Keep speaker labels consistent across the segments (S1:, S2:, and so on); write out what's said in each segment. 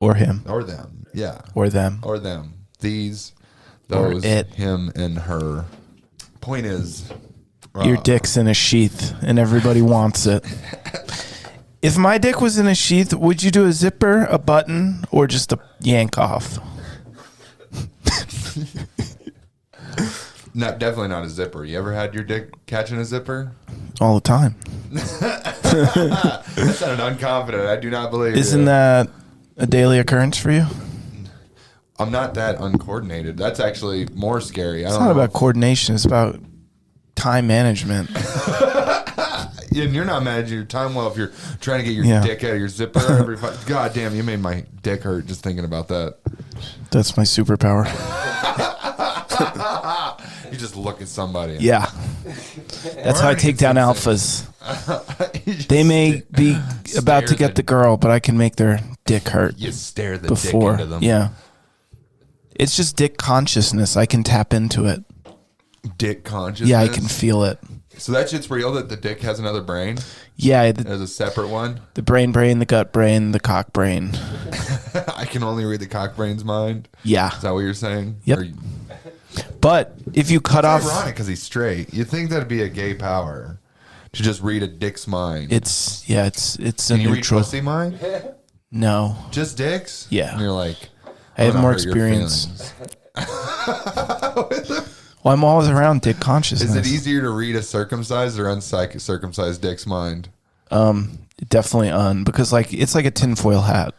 S1: Or him.
S2: Or them. Yeah.
S1: Or them.
S2: Or them. These, those, him, and her. Point is...
S1: your dick's in a sheath, and everybody wants it. If my dick was in a sheath, would you do a zipper, a button, or just a yank off?
S2: Definitely not a zipper. You ever had your dick catching a zipper?
S1: All the time.
S2: That sounded unconfident. I do not believe
S1: Isn't that a daily occurrence for you?
S2: I'm not that uncoordinated. That's actually more scary.
S1: It's not about coordination. It's about time management.
S2: And you're not managing your time well if you're trying to get your dick out of your zipper. God damn, you made my dick hurt just thinking about that.
S1: That's my superpower.
S2: You just look at somebody.
S1: Yeah. That's how I take down alphas. They may be about to get the girl, but I can make their dick hurt.
S2: You stare the
S1: before.
S2: dick into them.
S1: Yeah. It's just dick consciousness. I can tap into it.
S2: Dick consciousness?
S1: Yeah, I can feel it.
S2: So that shit's real, that the dick has another brain?
S1: Yeah.
S2: As a separate one?
S1: The brain, the gut brain, the cock brain.
S2: I can only read the cock brain's mind?
S1: Yeah.
S2: Is that what you're saying?
S1: Yep. But if you cut off...
S2: It's ironic because he's straight. You'd think that'd be a gay power to just read a dick's mind.
S1: It's a
S2: Can you
S1: neutral...
S2: read pussy mind?
S1: No.
S2: Just dicks?
S1: Yeah.
S2: And you're like...
S1: I have more experience. Well, I'm always around dick consciousness.
S2: Is it easier to read a circumcised or uncircumcised dick's mind?
S1: Definitely because it's like a tinfoil hat.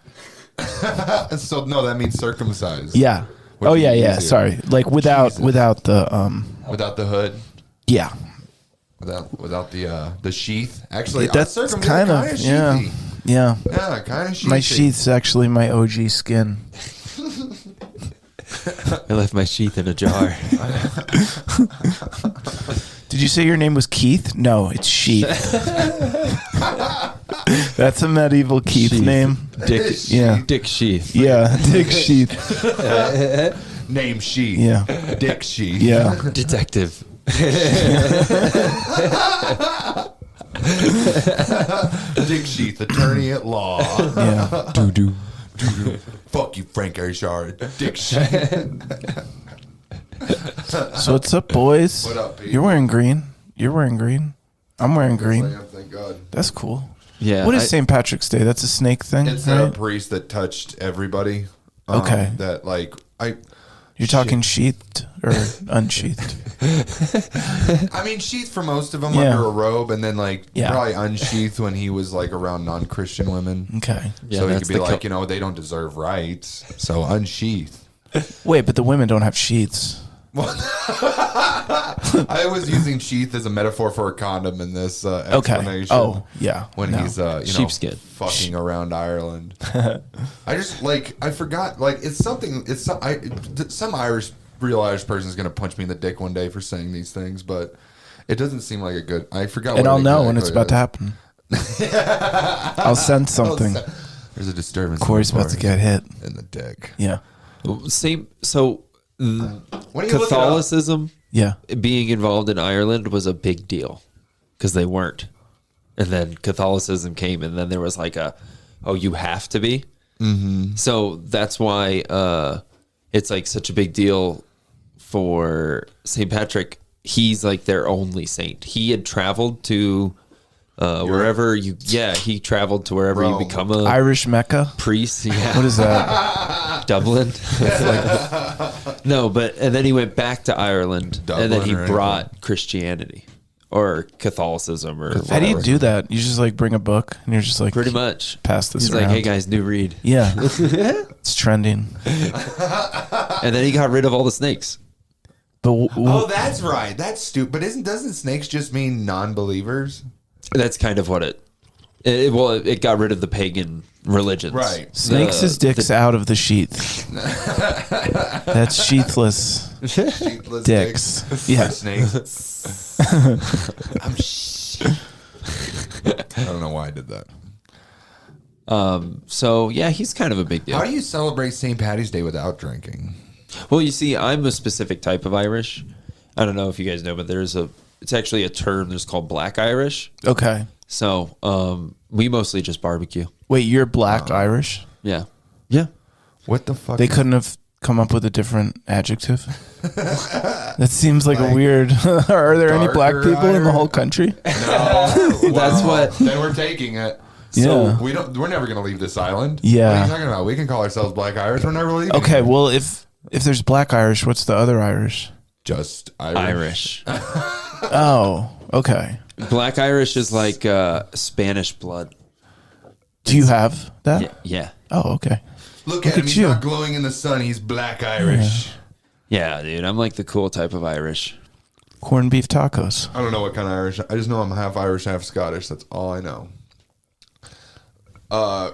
S2: So no, that means circumcised.
S1: Yeah. Oh yeah, yeah. Sorry, like without the
S2: without the hood.
S1: Yeah.
S2: Without the sheath. Actually,
S1: that's kind of yeah. Yeah.
S2: Yeah, kind of sheathy.
S1: My sheath's actually my OG skin.
S3: I left my sheath in a jar.
S1: Did you say your name was Keith? No, it's Sheath. That's a medieval Keith name.
S3: Dick.
S1: Yeah.
S3: Dick Sheath.
S1: Yeah, Dick Sheath.
S2: Name Sheath.
S1: Yeah.
S2: Dick Sheath.
S1: Yeah.
S3: Detective.
S2: Dick Sheath, attorney at law.
S1: Yeah.
S3: Doo-doo.
S2: Fuck you, Frank Ashar. Dick Sheath.
S1: So what's up, boys?
S2: What up, Pete?
S1: You're wearing green. You're wearing green. I'm wearing green.
S2: I am, thank God.
S1: That's cool.
S3: Yeah.
S1: What is St. Patrick's Day? That's a snake thing,
S2: It's
S1: right?
S2: a priest that touched everybody.
S1: Okay.
S2: That
S1: You're talking sheathed or unsheathed?
S2: I mean, sheath for most of them
S1: Yeah.
S2: under a robe, and then
S1: Yeah.
S2: probably unsheathed when he was around non-Christian women.
S1: Okay.
S3: Yeah,
S2: So he
S3: that's
S2: could be
S3: the
S2: they don't deserve rights, so unsheath.
S1: Wait, but the women don't have sheets.
S2: I was using sheath as a metaphor for a condom in this explanation.
S1: Oh, yeah.
S2: When he's
S3: Sheepskin.
S2: fucking around Ireland. I just I forgot some real Irish person is gonna punch me in the dick one day for saying these things, but it doesn't seem like a good. I forgot.
S1: And
S2: what
S1: I'll know
S2: exactly
S1: when it's about to happen. I'll sense something.
S2: There's a disturbance.
S1: Corey's about to get hit
S2: in the dick.
S1: Yeah.
S3: Same. So
S2: When you
S3: Catholicism
S1: Yeah.
S3: being involved in Ireland was a big deal because they weren't. And then Catholicism came, and then there was you have to be. Mm-hmm. So that's why it's such a big deal for St. Patrick. He's their only saint. He had traveled to wherever he traveled to wherever
S2: Rome.
S3: you become a
S1: Irish Mecca.
S3: priest. Yeah.
S1: What is that?
S3: Dublin. No, and then he went back to Ireland,
S2: Dublin
S3: and then he
S2: or
S3: brought Christianity or Catholicism or
S1: How do you
S3: whatever.
S1: do that? You just bring a book and you're just
S3: Pretty much.
S1: pass this
S3: He's
S1: around.
S3: hey guys, new read.
S1: Yeah. It's trending.
S3: And then he got rid of all the snakes.
S1: But
S2: Oh, that's right. That's stupid. But doesn't snakes just mean non-believers?
S3: That's kind of what it got rid of the pagan religions.
S2: Right.
S1: snakes his dick's out of the sheath. That's sheathless
S2: Sheethless
S1: dicks. Yeah.
S2: Snakes. I don't know why I did that.
S3: So yeah, he's kind of a big deal.
S2: How do you celebrate St. Patty's Day without drinking?
S3: Well, you see, I'm a specific type of Irish. I don't know if you guys know, but it's actually a term that's called Black Irish.
S1: Okay.
S3: So we mostly just barbecue.
S1: Wait, you're Black Irish?
S3: Yeah. Yeah.
S2: What the fuck?
S1: They couldn't have come up with a different adjective. That seems like a weird. Are there any black
S2: darker
S1: people in the
S2: Irish?
S1: whole country?
S2: No.
S3: That's what-
S2: Then we're taking it. So
S1: Yeah.
S2: we're never gonna leave this island.
S1: Yeah.
S2: What are you talking about? We can call ourselves Black Irish. We're never leaving.
S1: Okay, well, if there's black Irish, what's the other Irish?
S2: Just
S3: Irish.
S1: Oh, okay.
S3: Black Irish is like Spanish blood.
S1: Do you have that?
S3: Yeah.
S1: Oh, okay.
S2: Look at
S1: at
S2: him. He's
S1: you.
S2: not glowing in the sun. He's Black Irish.
S3: Yeah, dude. I'm like the cool type of Irish.
S1: Corned beef tacos.
S2: I don't know what kind of Irish. I just know I'm half Irish, half Scottish. That's all I know.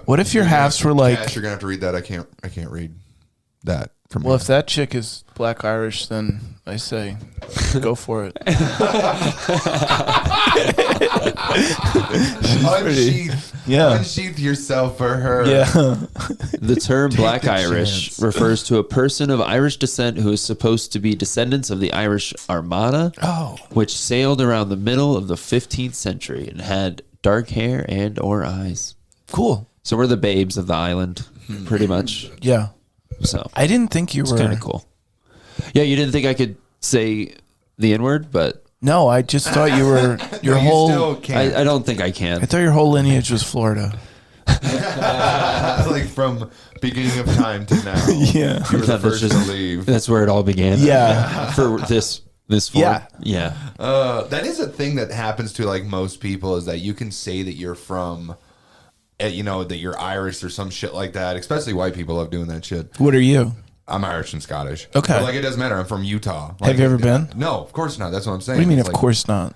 S1: What if your halves were like?
S2: Cash, you're gonna have to read that. I can't read that from.
S1: Well,
S2: here.
S1: if that chick is black Irish, then I say, go for it. Unsheath
S2: yourself for her.
S1: Yeah.
S3: The term Black
S2: the
S3: Irish
S2: chance.
S3: refers to a person of Irish descent who is supposed to be descendants of the Irish Armada, which sailed around the middle of the 15th century and had dark hair and or eyes.
S1: Cool.
S3: So we're the babes of the island, pretty much.
S1: Yeah.
S3: So
S1: I didn't think you
S3: it's
S1: were.
S3: kind of cool. Yeah, you didn't think I could say the N-word, but
S1: No, I just thought you were your
S2: No, you
S1: whole.
S2: still can't.
S3: I don't think I can.
S1: I thought your whole lineage was Florida.
S2: Like from beginning of time to now.
S1: Yeah.
S2: You were the
S3: That's
S2: first to
S3: just-
S2: leave.
S3: That's where it all began.
S1: Yeah.
S3: For this form.
S1: Yeah.
S3: Yeah.
S2: That is a thing that happens to like most people is that you can say that you're from, that you're Irish or some shit like that. Especially white people love doing that shit.
S1: What are you?
S2: I'm Irish and Scottish.
S1: Okay.
S2: But, like, it doesn't matter. I'm from Utah. Like,
S1: Have you ever been?
S2: No, of course not. That's what I'm saying.
S1: What do you mean?
S2: It's
S1: Of
S2: like,
S1: course not.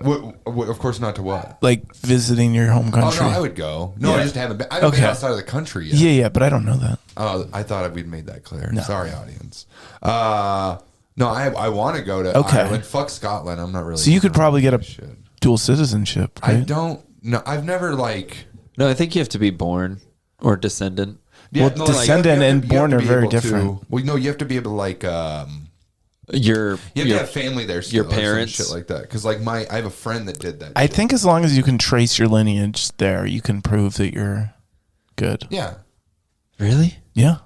S2: Of course not to what?
S1: Like visiting your home
S2: Oh,
S1: country.
S2: no, I would go. No,
S1: Yeah.
S2: I just haven't been. I haven't been
S1: Okay.
S2: outside of the country yet.
S1: Yeah, but I don't know that.
S2: I thought we'd made that clear.
S1: No.
S2: Sorry, audience. No, I want to go to
S1: Okay.
S2: Ireland. Fuck Scotland. I'm not really.
S1: So you could probably get a
S2: Shit.
S1: dual citizenship,
S2: I
S1: right?
S2: don't. No, I've never like.
S3: No, I think you have to be born or descendant.
S1: Well, descendant and born are very different.
S2: Well, no, you have to be able to like.
S3: Your
S2: You have to have family there. Still,
S3: your
S2: or some
S3: parents.
S2: shit like that. Because like I have a friend that did that.
S1: I
S2: shit.
S1: think as long as you can trace your lineage there, you can prove that you're good.
S2: Yeah,
S3: Really?
S1: Yeah.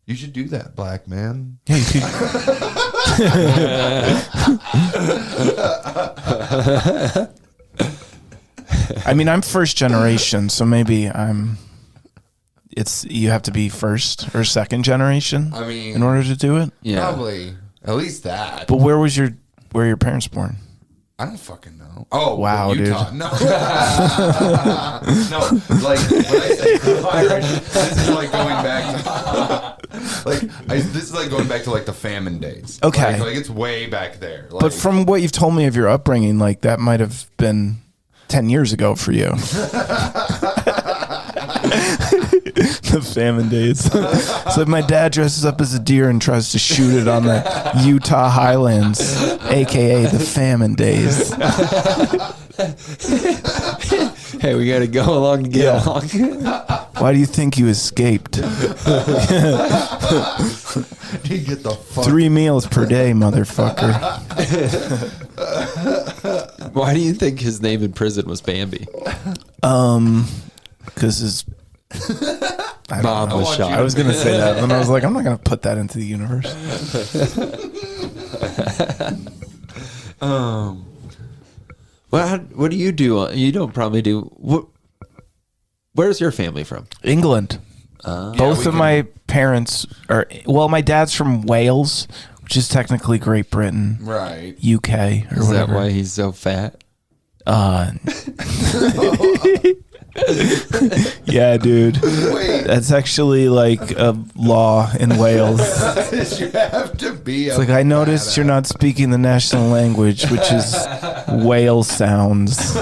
S2: you should do that, black man.
S1: Yeah, you could. I mean, I'm first generation, so maybe you have to be first or second generation.
S2: I mean,
S1: in order to do it.
S3: Yeah.
S2: probably at least that.
S1: But where were your parents born?
S2: I don't fucking know. Oh,
S1: Wow,
S2: Utah.
S1: dude.
S2: No, no. Like when I say Irish, this is like going back to this is like going back to like the famine days.
S1: Okay.
S2: like it's way back there. Like,
S1: But from what you've told me of your upbringing, like that might have been 10 years ago for you. The famine days. It's like my dad dresses up as a deer and tries to shoot it on the Utah highlands, aka the famine days.
S3: Hey, we got to go along to get along.
S1: Why do you think you escaped?
S2: you get the fuck.
S1: 3 meals per day, motherfucker.
S3: Why do you think his name in prison was Bambi?
S1: Because his
S3: Mom was shot.
S1: I was gonna say that, and I was like, I'm not gonna put that into the universe.
S3: What do you do? You don't probably do. Where's your family from?
S1: England. Both of my parents are. Well, my dad's from Wales, which is technically Great Britain,
S2: Right.
S1: UK, or
S3: Is that
S1: whatever.
S3: why he's so fat?
S1: Yeah, dude.
S2: Wait.
S1: That's actually like a law in Wales.
S2: You have to be.
S1: It's like, I noticed you're not speaking the national language, which is whale sounds.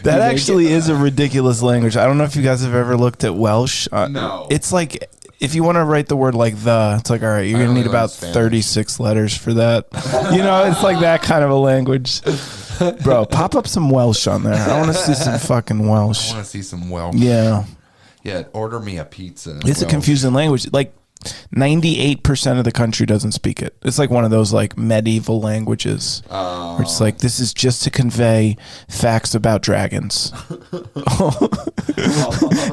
S1: That actually is a ridiculous language. I don't know if you guys have ever looked at Welsh.
S2: No.
S1: It's like, if you want to write the word like the, it's like, all right, you're going to
S2: only
S1: need
S2: learned
S1: about
S2: Spanish.
S1: 36 letters for that. It's like that kind of a language. Bro, pop up some Welsh on there. I want to see some fucking
S2: I
S1: Welsh.
S2: want to see some Welsh.
S1: Yeah.
S2: Yeah. Order me a pizza.
S1: It's a confusing language. Like, 98% of the country doesn't speak it. It's like one of those like medieval languages where it's like, this is just to convey facts about dragons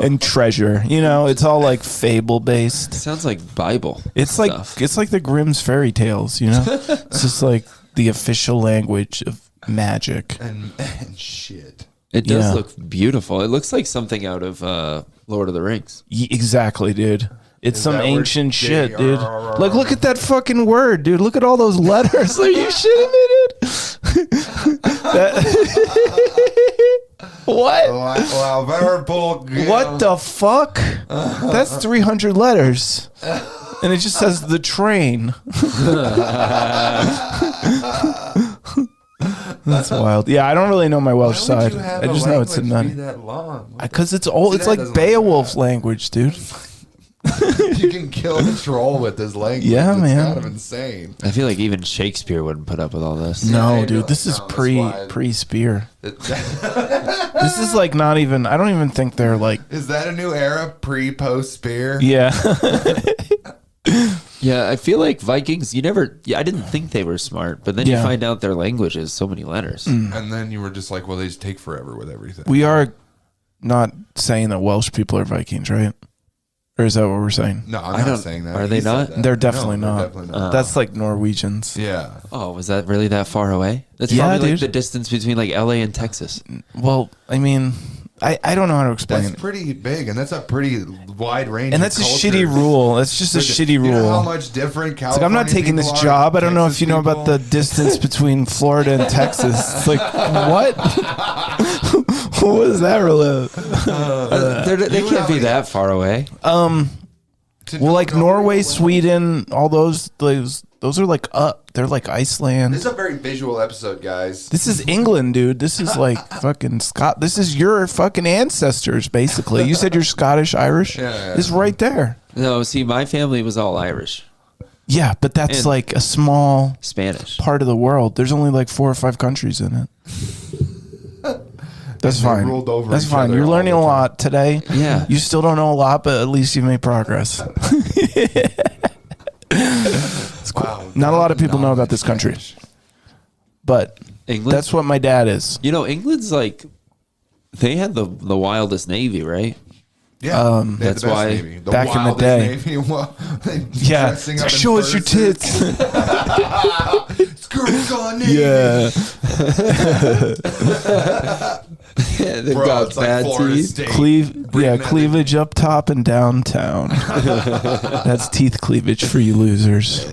S1: and treasure. You know, it's all like fable based.
S3: Sounds like Bible.
S1: It's
S3: stuff.
S1: like, it's like the Grimm's fairy tales, you know? It's just like the official language of magic.
S2: And shit.
S3: It does
S1: Yeah.
S3: look beautiful. It looks like something out of Lord of the Rings.
S1: Exactly, dude. It's
S2: Is
S1: some
S2: that where
S1: ancient shit, dude.
S2: JRRR?
S1: Like, look at that fucking word, dude. Look at all those letters. Are you shitting me, dude? What? What the fuck? That's 300 letters. And it just says the train. That's wild. Yeah, I don't really know my Welsh side. I just know it's a nut.
S2: That long?
S1: Because it's old.
S2: See,
S1: It's
S2: that
S1: like
S2: doesn't
S1: Beowulf language, dude.
S2: You can kill a troll with this language.
S1: Yeah,
S2: it's
S1: man.
S2: kind of insane.
S3: I feel like even Shakespeare wouldn't put up with all this.
S1: No,
S2: I know.
S1: dude, this is
S2: No, that's why-
S1: pre-spear. This is like not even. I don't even think they're like.
S2: Is that a new era? Pre-post spear?
S1: Yeah.
S3: Yeah, I feel like Vikings, I didn't think they were smart, but then you
S1: Yeah.
S3: find out their language is so many letters.
S2: And then you were just like, well, they just take forever with everything.
S1: We are not saying that Welsh people are Vikings, right? Or is that what we're saying?
S2: No, I'm
S3: I
S2: not
S3: don't-
S2: saying that.
S3: are
S2: He
S3: they
S2: said
S3: not?
S2: that.
S1: They're definitely
S2: No,
S1: not.
S2: they're definitely not.
S1: That's like Norwegians.
S2: Yeah.
S3: Oh, was that really that far away? That's
S1: Yeah,
S3: probably like
S1: dude.
S3: the distance between like LA and Texas.
S1: Well, I mean, I don't know how to explain
S2: That's
S1: it.
S2: pretty big, and that's a pretty wide range.
S1: And
S2: of
S1: that's a
S2: cultures.
S1: shitty rule. That's just a shitty
S2: You know how
S1: rule.
S2: much different
S1: It's
S2: California
S1: like, I'm not taking this
S2: people are,
S1: job. I don't know if
S2: Texas
S1: you know about the
S2: people?
S1: distance between Florida and Texas. It's like, what? What is that related?
S3: They can't be that far away.
S1: Well, like Norway, Sweden, all those are like up. They're like Iceland.
S2: This is a very visual episode, guys.
S1: This is England, dude. This is like fucking Scott. This is your fucking ancestors, basically. You said you're Scottish, Irish.
S2: Yeah.
S1: It's right there.
S3: No, see, my family was all Irish,
S1: Yeah, but that's
S3: And-
S1: like a small
S3: Spanish.
S1: part of the world. There's only like 4 or 5 countries in it. That's
S2: And they
S1: fine.
S2: ruled over
S1: That's
S2: each
S1: fine.
S2: other
S1: You're
S2: all
S1: learning
S2: the
S1: a
S2: time.
S1: lot today.
S3: Yeah.
S1: You still don't know a lot, but at least you made progress.
S2: Wow.
S1: Not a lot of people know about this country, but
S3: England?
S1: that's what my dad is.
S3: You know, England's like, they had the wildest navy, right?
S2: Yeah, they had
S3: that's
S2: the best
S3: why
S2: Navy. The
S1: back in the
S2: wildest
S1: day-
S2: Navy. Well,
S1: Yeah,
S2: dressing up in
S1: show us your
S2: fur
S1: tits.
S2: suits. Girls on Navy.
S1: Yeah.
S3: They've
S2: Bro,
S3: got
S2: it's like
S3: bad
S2: Florida
S3: teeth.
S2: State.
S1: Cleavage up top and downtown. That's teeth cleavage for you losers.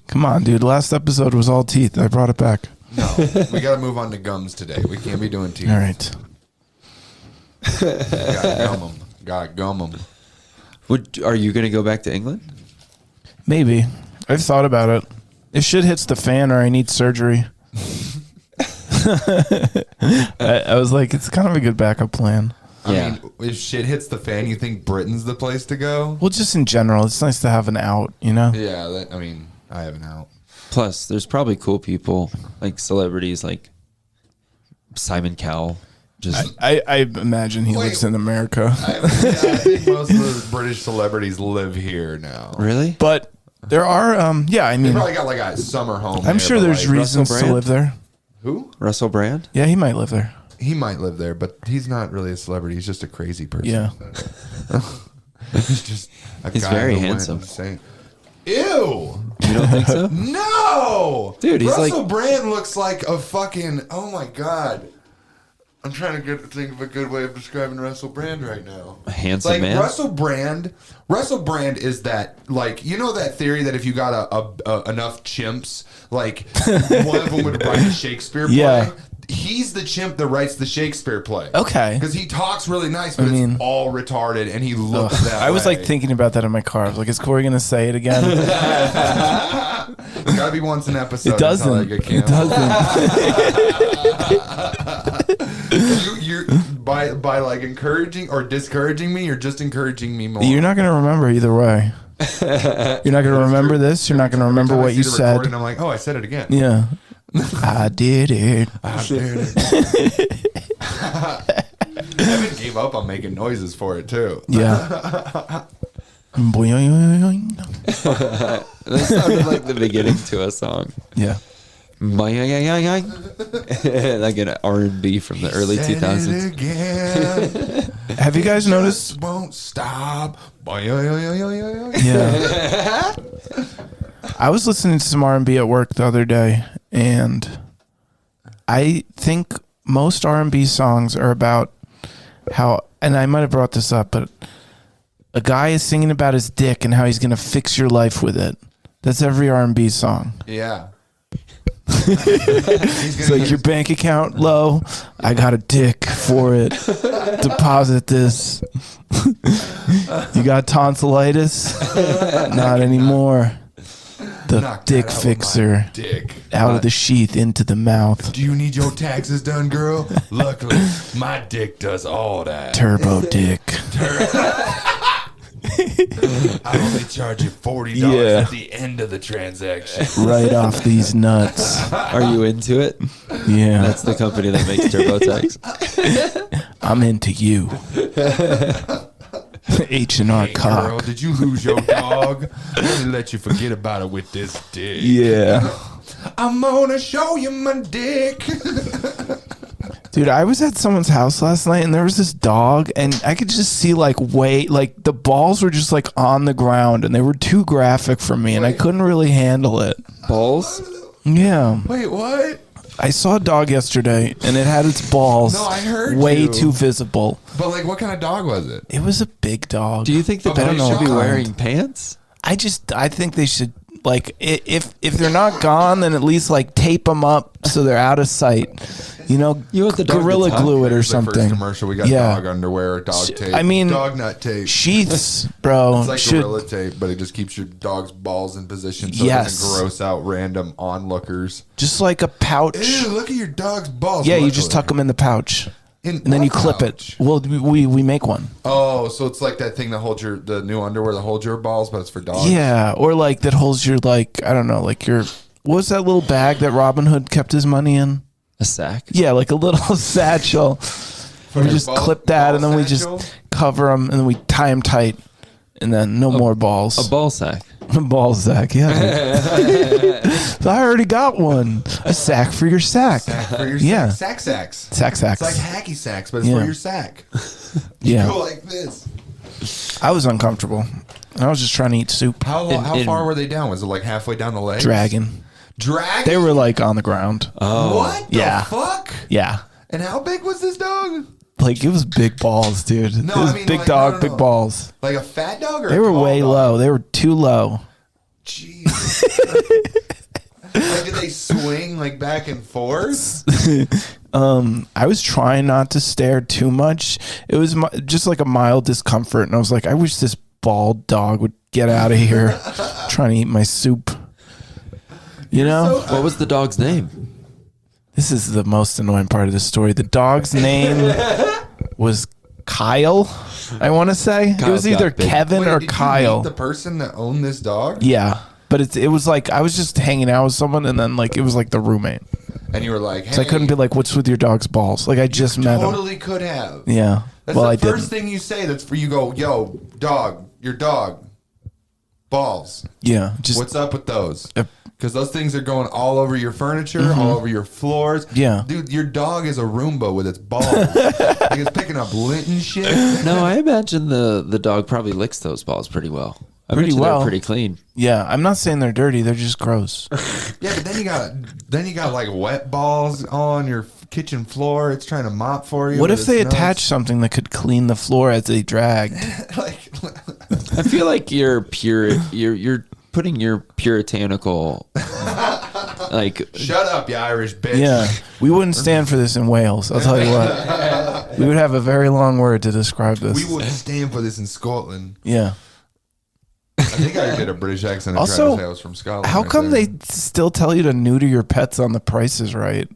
S1: Come on, dude. Last episode was all teeth. I brought it back.
S2: No, we got to move on to gums today. We can't be doing teeth.
S1: All right.
S2: Gotta gum them.
S3: Are you going to go back to England?
S1: Maybe. I've thought about it. If shit hits the fan or I need surgery, I was like, it's kind of a good backup plan.
S3: Yeah.
S2: I mean, if shit hits the fan, you think Britain's the place to go?
S1: Well, just in general, it's nice to have an out, you know?
S2: Yeah, I have an out.
S3: Plus, there's probably cool people, like celebrities like Simon Cowell. Just
S1: I imagine he
S2: Wait.
S1: lives in America.
S2: I think most of the British celebrities live here now.
S3: really?
S1: But there are, yeah, I
S2: They
S1: mean,
S2: probably got like a summer home.
S1: I'm
S2: there,
S1: sure
S2: but,
S1: there's
S2: like,
S1: reasons to
S3: Brand?
S1: live there.
S2: Who?
S3: Russell Brand?
S1: Yeah, he might live there.
S2: He might live there, but he's not really a celebrity. He's just a crazy person.
S1: Yeah.
S2: He's just a
S3: He's
S2: guy
S3: very
S2: who went
S3: handsome.
S2: insane. Ew!
S3: You don't think so?
S2: No!
S3: Dude, he's
S2: Russell
S3: like-
S2: Brand looks like a fucking. Oh my god. I'm trying to think of a good way of describing Russell Brand right now.
S3: A handsome
S2: Like
S3: man?
S2: Russell Brand is that, like, you know that theory that if you got enough chimps, like one of them would write a Shakespeare play.
S1: Yeah.
S2: He's the chimp that writes the Shakespeare play.
S1: Okay.
S2: Because he talks really nice, but
S1: mean-
S2: it's all retarded, and he looks that
S1: I was
S2: way.
S1: like thinking about that in my car. I was like, is Corey going to say it again?
S2: It's gotta be once an episode.
S1: It doesn't.
S2: until I get
S1: It
S2: canceled.
S1: doesn't.
S2: You're by like encouraging or discouraging me, you're just encouraging me more.
S1: You're not going to remember either way. You're not going to remember this. You're not going to remember
S2: Every time I
S1: what
S2: see
S1: you
S2: the
S1: said.
S2: recording, I'm like, oh, I said it again.
S1: Yeah. I did it.
S2: I did it. Kevin gave up on making noises for it too.
S1: Yeah.
S3: That sounded like the beginning to a song.
S1: Yeah.
S3: Like an R&B from the early 2000s.
S1: Have you guys noticed?
S2: Won't stop.
S1: Yeah. I was listening to some R&B at work the other day, and I think most R&B songs are about how, and I might have brought this up, but a guy is singing about his dick and how he's going to fix your life with it. That's every R&B song.
S2: Yeah.
S1: It's like your bank account low. I got a dick for it. Deposit this. You got tonsillitis? Not anymore. The
S2: Knock
S1: dick
S2: that out with
S1: fixer.
S2: my dick.
S1: Out of the sheath into the mouth.
S2: Do you need your taxes done, girl? Luckily, my dick does all that.
S1: Turbo dick.
S2: I only charge you $40 at the end of the transaction.
S1: Right off these nuts.
S3: Are you into it?
S1: Yeah.
S3: That's the company that makes TurboTax.
S1: I'm into you. H&R
S2: Hey,
S1: cock.
S2: girl, did you lose your dog? Let me let you forget about it with this dick.
S1: Yeah.
S2: I'm gonna show you my dick.
S1: Dude, I was at someone's house last night and there was this dog and I could just see like the balls were just like on the ground and they were too graphic for me and I couldn't really handle it.
S3: Balls?
S1: Yeah.
S2: Wait, what?
S1: I saw a dog yesterday and it had its balls
S2: No, I heard
S1: way
S2: you.
S1: too visible.
S2: But like, what kind of dog was it?
S1: It was a big dog.
S3: Do you think the
S2: Okay,
S3: dog
S2: I don't
S3: should be
S2: know.
S3: wearing pants?
S1: I think they should like if they're not gone then at least like tape them up so they're out of sight. You know,
S3: You want the dog to
S1: gorilla
S3: tuck?
S1: glue it or
S2: It's the
S1: something.
S2: First commercial, we got dog underwear, dog tape.
S1: I mean,
S2: dog nut tape.
S1: Sheaths, bro.
S2: It's like
S1: should
S2: gorilla tape, but it just keeps your dog's balls in position so it
S1: Yes.
S2: doesn't gross out random onlookers.
S1: just like a pouch.
S2: Ew, look at your dog's balls.
S1: Yeah, you just tuck them in the pouch.
S2: In
S1: And then you
S2: what
S1: clip
S2: pouch?
S1: it. Well, we make one.
S2: Oh, so it's like that thing that holds the new underwear that holds your balls, but it's for dogs.
S1: Yeah, or like that holds your like I don't know, like your what was that little bag that Robin Hood kept his money in?
S3: A sack?
S1: Yeah, like a little satchel. We
S2: your
S1: just
S2: ball-
S1: clip that,
S2: ball
S1: and then we
S2: satchel?
S1: just cover them, and then we tie them tight, and then no more balls.
S3: A ball sack.
S1: Ball sack, yeah. So I already got one. A sack for your sack.
S2: For your
S1: Yeah.
S2: sacks.
S1: Sack sacks.
S2: It's like hacky sacks, but it's
S1: Yeah.
S2: for your sack.
S1: Yeah.
S2: Go like this.
S1: I was uncomfortable. I was just trying to eat soup.
S2: How
S3: in-
S2: far were they down? Was it like halfway down the leg?
S1: Dragon.
S2: Dragon?
S1: They were like on the ground.
S2: What
S1: Yeah.
S2: the fuck?
S1: Yeah.
S2: And how big was this dog?
S1: Like it was big balls, dude.
S2: No,
S1: it was
S2: I mean,
S1: big
S2: like,
S1: dog,
S2: no.
S1: big balls.
S2: Like a fat dog or
S1: They
S2: a
S1: were
S2: tall
S1: way
S2: dog?
S1: low. They were too low.
S2: Jesus. Like, did they swing like back and forth?
S1: I was trying not to stare too much. It was just like a mild discomfort, and I was like, I wish this bald dog would get out of here. Trying to eat my soup. You know,
S3: What was the dog's name?
S1: this is the most annoying part of the story. The dog's name was Kyle. I want to say it was
S3: Kyle's
S1: either
S3: got big.
S1: Kevin
S2: Wait,
S1: or
S2: did you
S1: Kyle.
S2: meet the person that owned this dog?
S1: Yeah, but it was like I was just hanging out with someone, and then like it was like the roommate.
S2: And you were like, hey,
S1: So I couldn't be like, "What's with your dog's balls?" Like I just met him.
S2: totally could have.
S1: Yeah.
S2: That's
S1: Well,
S2: the
S1: I
S2: first
S1: didn't.
S2: thing you say. That's for you. Go, yo, dog, your dog, balls.
S1: Yeah. Just
S2: What's up with those?
S1: Uh,
S2: Because those things are going all over your furniture, all over your floors.
S1: Yeah.
S2: Dude, your dog is a Roomba with its balls. Like it's picking up lint and shit.
S3: No, I imagine the dog probably licks those balls pretty well. I
S1: Pretty
S3: imagine
S1: well.
S3: They're pretty clean.
S1: Yeah, I'm not saying they're dirty. They're just gross.
S2: Yeah, but then you got like wet balls on your kitchen floor. It's trying to mop for you.
S1: What
S2: with
S1: if they
S2: its nose.
S1: attach something that could clean the floor as they drag?
S2: like
S3: I feel like you're putting your puritanical like
S2: shut up, you Irish bitch.
S1: Yeah, we wouldn't stand for this in Wales. I'll tell you what. We would have a very long word to describe this.
S2: We wouldn't stand for this in Scotland.
S1: Yeah.
S2: I think I did a British accent and
S1: Also,
S2: tried to say I was from Scotland.
S1: How
S2: right
S1: come
S2: there.
S1: they still tell you to neuter your pets on The Price is Right?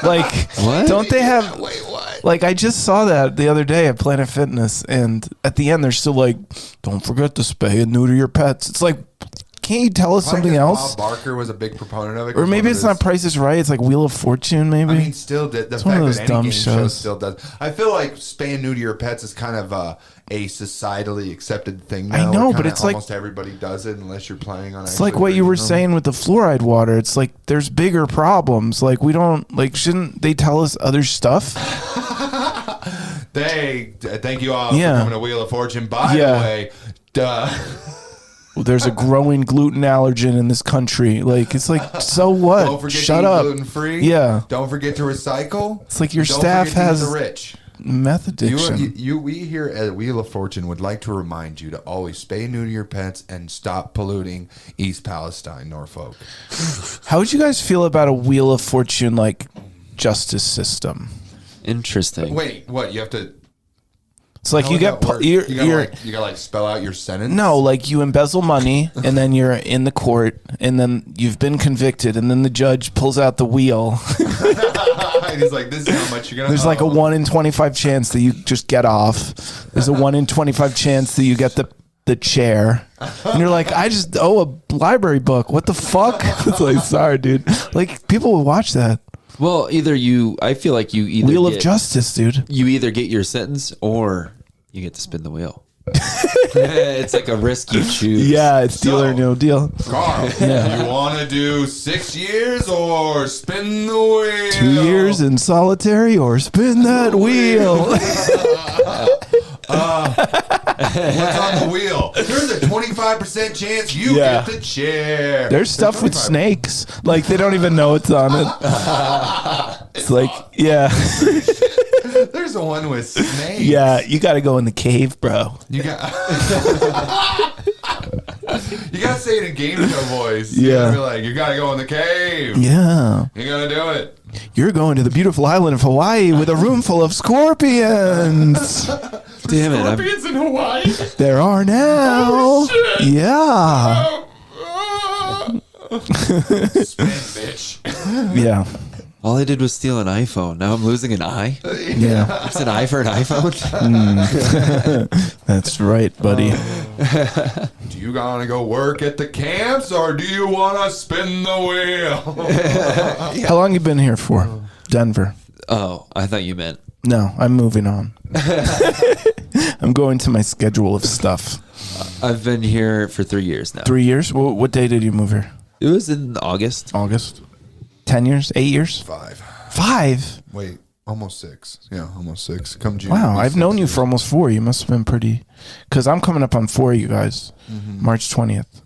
S1: Like,
S3: What?
S1: don't they have?
S2: Wait, what?
S1: Like, I just saw that the other day at Planet Fitness, and at the end, they're still like, "Don't forget to spay and neuter your pets." It's like, can't you tell us something else?
S2: Bob Barker was a big proponent of it.
S1: Or maybe it's not Price is Right. It's like Wheel of Fortune, maybe.
S2: I mean, still, the fact
S1: one of those
S2: that any
S1: dumb
S2: game show
S1: shows.
S2: still does. I feel like spaying neuter your pets is kind of a societally accepted thing now.
S1: I know,
S2: Kinda
S1: but it's like-
S2: almost everybody does it unless you're planning on.
S1: It's like what you were saying with the fluoride water. It's like there's bigger problems. Like we don't like. Shouldn't they tell us other stuff?
S2: Thank you all
S1: Yeah.
S2: for coming to Wheel of Fortune. By
S1: Yeah.
S2: the way,
S1: There's a growing gluten allergen in this country. Like it's like, so what?
S2: don't forget
S1: Shut
S2: to eat
S1: up.
S2: gluten free.
S1: Yeah.
S2: Don't forget to recycle.
S1: It's like your
S2: Don't
S1: staff
S2: forget to eat
S1: has
S2: the rich.
S1: meth addiction.
S2: We here at Wheel of Fortune would like to remind you to always spay neuter your pets and stop polluting East Palestine, Norfolk.
S1: How would you guys feel about a Wheel of Fortune like justice system?
S3: Interesting.
S2: Wait, what? You have to.
S1: It's like
S2: how
S1: you
S2: would
S1: get
S2: that work?
S1: you're
S2: you gotta like spell out your sentence.
S1: no, like you embezzle money and then you're in the court and then you've been convicted and then the judge pulls out the wheel.
S2: And he's like, "This is how much you're gonna."
S1: There's like a 1 in 25 chance that you just get off. There's a 1 in 25 chance that you get the chair. And you're like, I just owe a library book. What the fuck? It's like, sorry, dude. Like people will watch that.
S3: Well, I feel like you either
S1: Wheel of Justice, dude.
S3: You either get your sentence or you get to spin the wheel. It's like a risk you choose.
S1: Yeah, it's deal or no deal.
S2: Carl, you want to do 6 years or spin the wheel?
S1: 2 years in solitary or spin that wheel.
S2: What's on the wheel? There's a 25% chance you
S1: Yeah.
S2: get the chair.
S1: There's stuff with snakes. Like they don't even know it's on it. It's like, yeah.
S2: There's a one with snakes.
S1: Yeah, you got to go in the cave, bro.
S2: You got. You gotta say it in game show voice.
S1: Yeah.
S2: You gotta be like, you gotta go in the cave.
S1: Yeah.
S2: You gotta do it.
S1: You're going to the beautiful island of Hawaii with a room full of scorpions.
S3: Damn it.
S2: Scorpions in Hawaii.
S1: There are now.
S2: Oh, shit.
S1: Yeah.
S2: Spin, bitch.
S1: Yeah.
S3: All I did was steal an iPhone. Now I'm losing an eye.
S1: Yeah.
S3: It's an eye for an iPhone.
S1: That's right, buddy.
S2: Do you wanna go work at the camps or do you wanna spin the wheel?
S1: How long you been here for? Denver.
S3: Oh, I thought you meant.
S1: No, I'm moving on. I'm going to my schedule of stuff.
S3: I've been here for 3 years now.
S1: 3 years? What day did you move here?
S3: It was in August.
S1: August. 10 years? 8 years?
S2: 5.
S1: 5?
S2: Wait, almost 6. Yeah, almost 6. Come June.
S1: Wow,
S2: it'll be
S1: I've
S2: 6
S1: known you
S2: years.
S1: for almost 4. You must have been pretty... Because I'm coming up on 4, you guys. March 20th.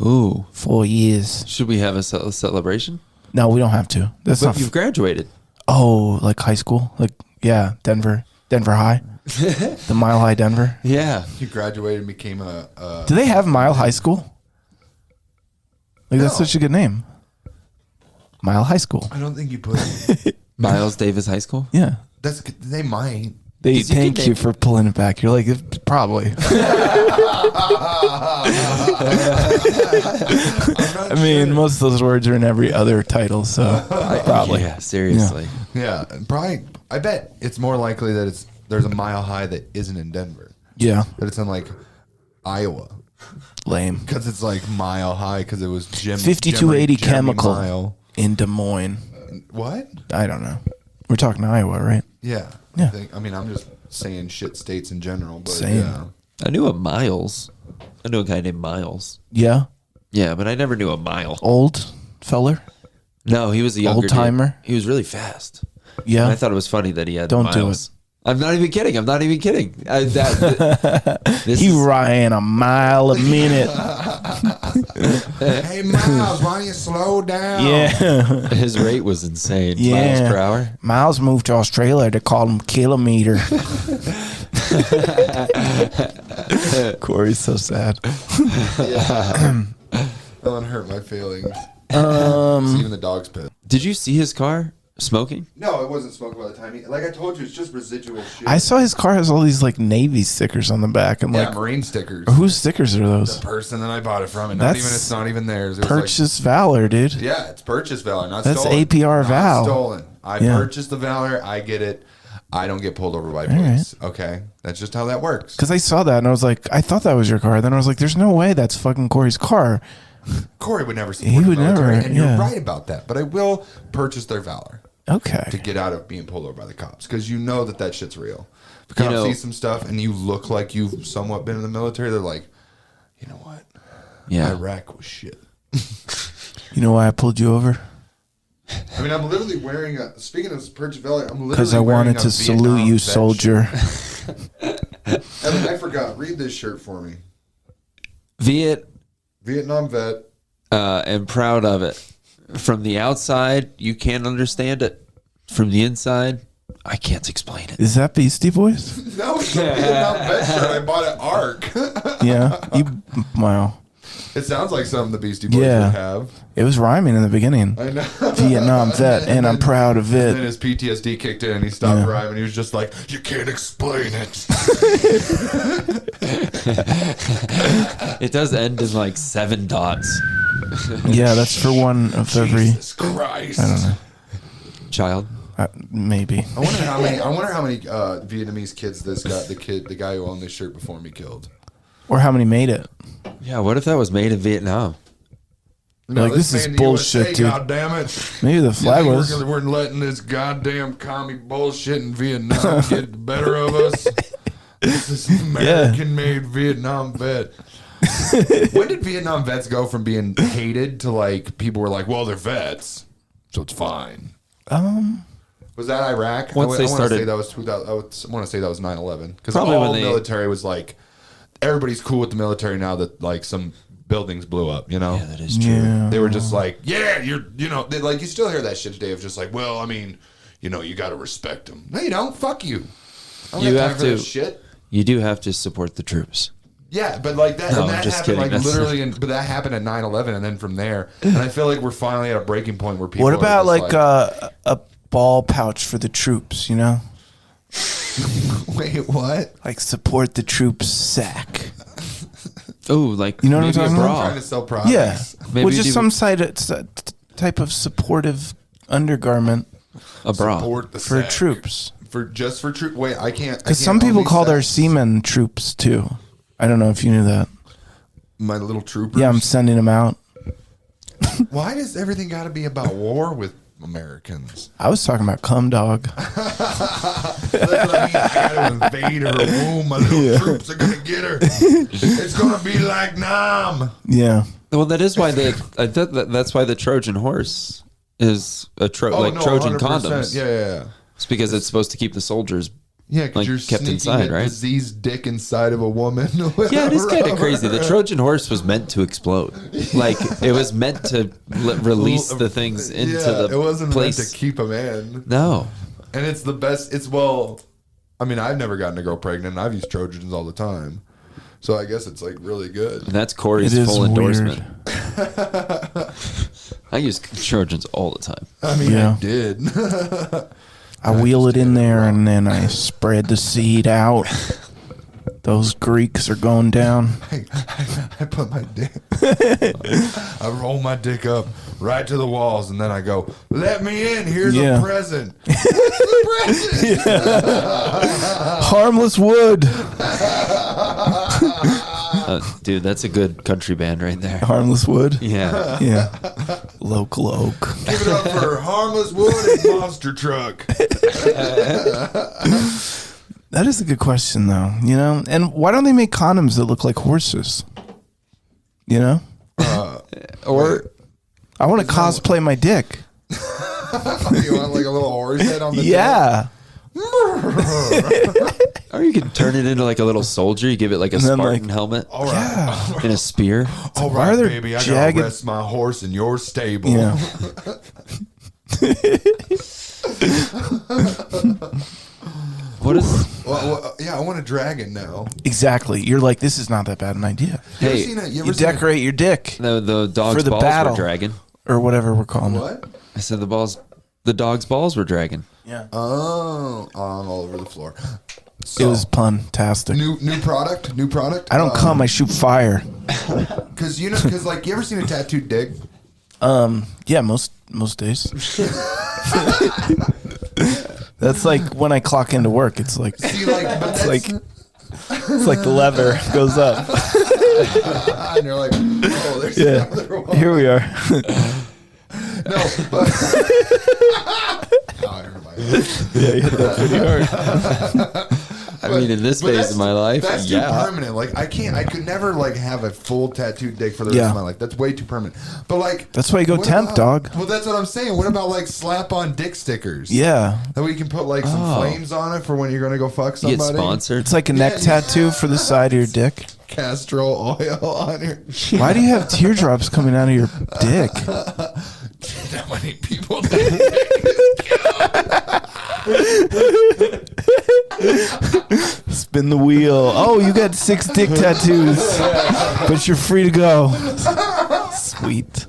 S3: Ooh.
S1: 4 years.
S3: Should we have a celebration?
S1: No, we don't have to. That's
S3: But
S1: not...
S3: you've graduated.
S1: Oh, like high school? Like, yeah, Denver High? The Mile High Denver?
S3: Yeah.
S2: You graduated and became a
S1: Do they have Mile High School? Like, that's
S2: No.
S1: such a good name. Mile High School.
S2: I don't think you put.
S3: Miles Davis High School.
S1: Yeah.
S2: That's they might.
S1: They
S3: 'Cause you
S1: thank
S3: can
S1: you
S3: name-
S1: for pulling it back. You're like, probably. I mean, most of those words are in every other title, so probably.
S3: Yeah, seriously.
S2: Yeah, probably. I bet it's more likely that there's a Mile High that isn't in Denver.
S1: Yeah.
S2: That it's in like Iowa
S1: Lame.
S2: because it's like Mile High because it was
S1: 5280
S2: Jeremy
S1: Chemical
S2: Mile.
S1: in Des Moines.
S2: What?
S1: I don't know. We're talking Iowa, right?
S2: Yeah.
S1: Yeah.
S2: I mean, I'm just saying shit states in general, but
S1: Same.
S2: yeah.
S3: I knew a Miles. I knew a guy named Miles.
S1: Yeah.
S3: Yeah, but I never knew a Mile.
S1: Old feller.
S3: No, he was a younger
S1: Old-timer?
S3: dude. He was really fast.
S1: Yeah.
S3: And I thought it was funny that he had
S1: Don't do
S3: miles. I'm not even kidding. This
S1: He
S3: is-
S1: ran a mile a minute.
S2: Hey Miles, why don't you slow down?
S1: Yeah.
S3: his rate was insane.
S1: Yeah.
S3: Miles per hour.
S1: Miles moved to Australia to call him kilometer. Corey's so sad.
S2: That one hurt my feelings. Even the dog's pissed.
S3: Did you see his car smoking?
S2: No, it wasn't smoking by the time. Like I told you, it's just residual shit.
S1: I saw his car has all these like Navy stickers on the back. I'm
S2: yeah,
S1: like,
S2: Marine stickers.
S1: whose stickers are those?
S2: The person that I bought it from, and
S1: That's
S2: it's not even theirs. It was like-
S1: Purchase Valor, dude.
S2: yeah, it's purchase valor, not
S1: That's
S2: stolen.
S1: APR
S2: Not
S1: Val.
S2: stolen. I
S1: Yeah.
S2: purchased the valor. I get it. I don't get pulled over by police. Right. Okay, that's just how that works.
S1: Because I saw that and I was like, I thought that was your car. Then I was like, there's no way that's fucking Cory's car.
S2: Cory would never support the military, and you're right about that. But I will purchase their valor.
S1: Okay.
S2: To get out of being pulled over by the cops, because you know that shit's real. If the cops see some stuff and you look like you've somewhat been in the military, they're like, you know what?
S3: Yeah.
S2: Iraq was shit.
S1: You know why I pulled you over?
S2: I mean, I'm literally wearing a. Speaking of purchase valor, I'm literally
S1: because I wanted to salute you, soldier.
S2: Evan, I forgot. Read this shirt for me. Vietnam vet.
S3: And proud of it. From the outside, you can't understand it. From the inside, I can't explain it.
S1: Is that Beastie Boys?
S2: No, it's a Vietnam vet shirt I bought at ARC.
S1: Yeah. Wow.
S2: It sounds like something the Beastie Boys would have.
S1: It was rhyming in the beginning.
S2: I know.
S1: Vietnam vet, and I'm proud of it.
S2: And then his PTSD kicked in and he stopped rhyming. He was just like, you can't explain it.
S3: It does end in like 7 dots.
S1: Yeah, that's for one of every.
S2: Jesus Christ.
S1: I don't know.
S3: Child.
S1: Maybe.
S2: I wonder how many Vietnamese kids the guy who owned this shirt before me killed.
S1: Or how many made it?
S3: Yeah, what if that was made in Vietnam?
S2: No,
S1: like, this is bullshit, dude.
S2: God damn it.
S1: Maybe the flag was.
S2: We're letting this goddamn commie bullshit in Vietnam get the better of us. This is American-made Vietnam vet. When did Vietnam vets go from being hated to like people were like, well, they're vets, so it's fine? Was that Iraq?
S3: Once they started,
S2: I say that was 2000. I want to say that was 9/11 because
S3: probably
S2: all the military was like, everybody's cool with the military now that like some buildings blew up. You know,
S3: yeah, that is true.
S1: Yeah.
S2: They were just like, yeah, like you still hear that shit today of just like, well, I mean, you got to respect them. No, you don't. Fuck you. I don't
S3: You
S2: have
S3: have
S2: time for
S3: to.
S2: this shit.
S3: You do have to support the troops.
S2: Yeah, but like that,
S3: No,
S2: and that
S3: I'm just
S2: happened
S3: kidding.
S2: like literally, but that happened at 9/11, and then from there, and I feel like we're finally at a breaking point where people.
S1: What about
S2: are just
S1: like a ball pouch for the troops? You know.
S2: Wait, what?
S1: Like support the troops sack.
S3: Oh, like
S1: you know what I'm
S3: maybe
S1: talking
S3: a
S1: about?
S3: bra.
S2: Trying to sell products.
S1: Yeah,
S3: Maybe
S1: well, just some type of supportive undergarment.
S3: A bra
S2: Support the
S1: for
S2: sack.
S1: troops.
S2: For troops. Wait, I can't.
S1: Because some people call their seamen troops too. I don't know if you knew that.
S2: My little troopers.
S1: Yeah, I'm sending them out.
S2: Why does everything got to be about war with Americans?
S1: I was talking about cum dog.
S2: That's what I mean. I got to invade her womb. My little troops are gonna get her. It's gonna be like Nam.
S1: Yeah.
S3: Well, that is why that's why the Trojan horse is Trojan
S2: 100%.
S3: condoms.
S2: Yeah.
S3: It's because it's supposed to keep the soldiers.
S2: Yeah, because
S3: like,
S2: you're
S3: kept
S2: sneaking
S3: inside,
S2: a
S3: right?
S2: diseased dick inside of a woman.
S3: Yeah, it is kind of crazy. The Trojan horse was meant to explode. Like it was meant to release the things into the
S2: it wasn't
S3: place.
S2: meant to keep them in.
S3: No,
S2: and it's the best. I mean, I've never gotten a girl pregnant. And I've used Trojans all the time, so I guess it's like really good.
S3: And that's Cory's full endorsement. I use Trojans all the time.
S2: I mean, I did.
S1: I wheel it in there and then I spread the seed out. Those Greeks are going down.
S2: I put my dick. I roll my dick up right to the walls, and then I go, "Let me in. Here's a present." What's the present?
S1: Harmless wood.
S3: Dude, that's a good country band right there.
S1: Harmless wood.
S3: Yeah.
S1: Yeah. Local oak.
S2: Give it up for Harmless Wood and Monster Truck.
S1: That is a good question, though. You know, and why don't they make condoms that look like horses? You know,
S3: Or
S1: I want to cosplay my dick.
S2: You want like a little horse head on the
S1: Yeah.
S3: or you can turn it into like a little soldier. You give it like a Spartan helmet.
S2: All right.
S3: And a spear.
S2: All
S1: Why are
S2: right,
S1: there
S2: baby. I
S1: jagged-
S2: gotta rest my horse in your stable.
S1: Yeah.
S3: What is?
S2: Well, yeah, I want a dragon now.
S1: Exactly. You're like, this is not that bad an idea.
S3: Hey,
S1: You decorate your dick
S3: the dog's
S1: for the
S3: balls
S1: battle.
S3: were dragging.
S1: or whatever we're calling it.
S2: What?
S3: I said the dog's balls were dragging.
S1: Yeah.
S2: Oh, I'm all over the floor.
S1: It
S2: So,
S1: was pun-tastic.
S2: new product.
S1: I don't come, I shoot fire.
S2: Because you ever seen a tattooed dick?
S1: Yeah, most days. That's like when I clock into work. It's like
S2: See, like, but
S1: it's like the lever goes up.
S2: and you're like, oh, there's
S1: Yeah,
S2: another one.
S1: here we are.
S2: No, but oh, everybody.
S1: Yeah, you hit that pretty hard.
S3: I mean, in this phase of my life,
S2: that's too
S3: yeah.
S2: permanent. Like I could never like have a full tattooed dick for the rest of my life. That's way too permanent. But like,
S1: That's why you go
S2: what
S1: temp,
S2: about-
S1: dog.
S2: Well, that's what I'm saying. What about like slap on dick stickers?
S1: Yeah,
S2: That way you can put like some flames on it for when you're gonna go fuck
S3: You
S2: somebody.
S3: get sponsored.
S1: it's like a neck tattoo for the side of your dick.
S2: Castor oil on your.
S1: Why do you have teardrops coming out of your dick?
S2: How many people?
S1: Spin the wheel. Oh, you got 6 dick tattoos, but you're free to go. Sweet.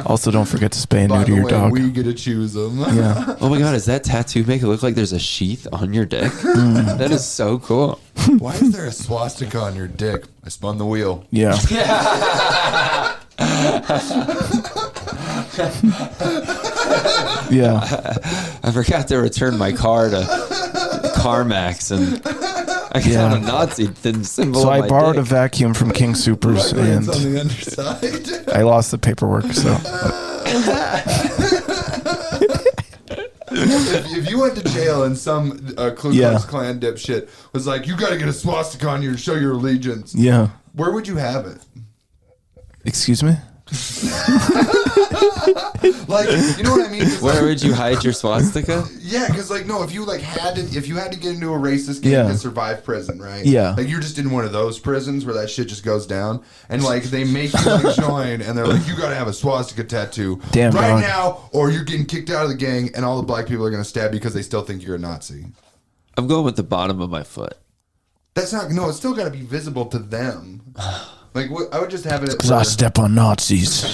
S1: Also, don't forget to spay and
S2: By
S1: neuter
S2: the
S1: your
S2: way,
S1: dog.
S2: we get to choose them.
S1: Yeah.
S3: Oh my god, does that tattoo make it look like there's a sheath on your dick? That is so cool.
S2: Why is there a swastika on your dick? I spun the wheel.
S1: Yeah. Yeah.
S3: I forgot to return my car to CarMax, and I got a Nazi symbol.
S1: So
S3: on
S1: I
S3: my
S1: borrowed a
S3: dick.
S1: vacuum from King Supers,
S2: Right when
S1: and
S2: it's on the underside.
S1: I lost the paperwork. So
S2: If you went to jail and some Ku Klux
S1: Yeah.
S2: Klan dipshit was like, you got to get a swastika on you to show your allegiance,
S1: yeah.
S2: where would you have it?
S1: Excuse me.
S2: Like, you know what I mean? 'Cause,
S3: Where
S2: like,
S3: would you hide your swastika?
S2: yeah, because like no, if you had to get into a racist gang
S1: Yeah.
S2: to survive prison, right?
S1: Yeah.
S2: like you're just in one of those prisons where that shit just goes down, and like they make you like join, and they're like, you got to have a swastika tattoo
S1: Damn,
S2: right
S1: dog.
S2: now, or you're getting kicked out of the gang, and all the black people are gonna stab you because they still think you're a Nazi.
S3: I'm going with the bottom of my foot.
S2: That's not no. It's still got to be visible to them. Like I would just have it.
S1: Because I step on Nazis.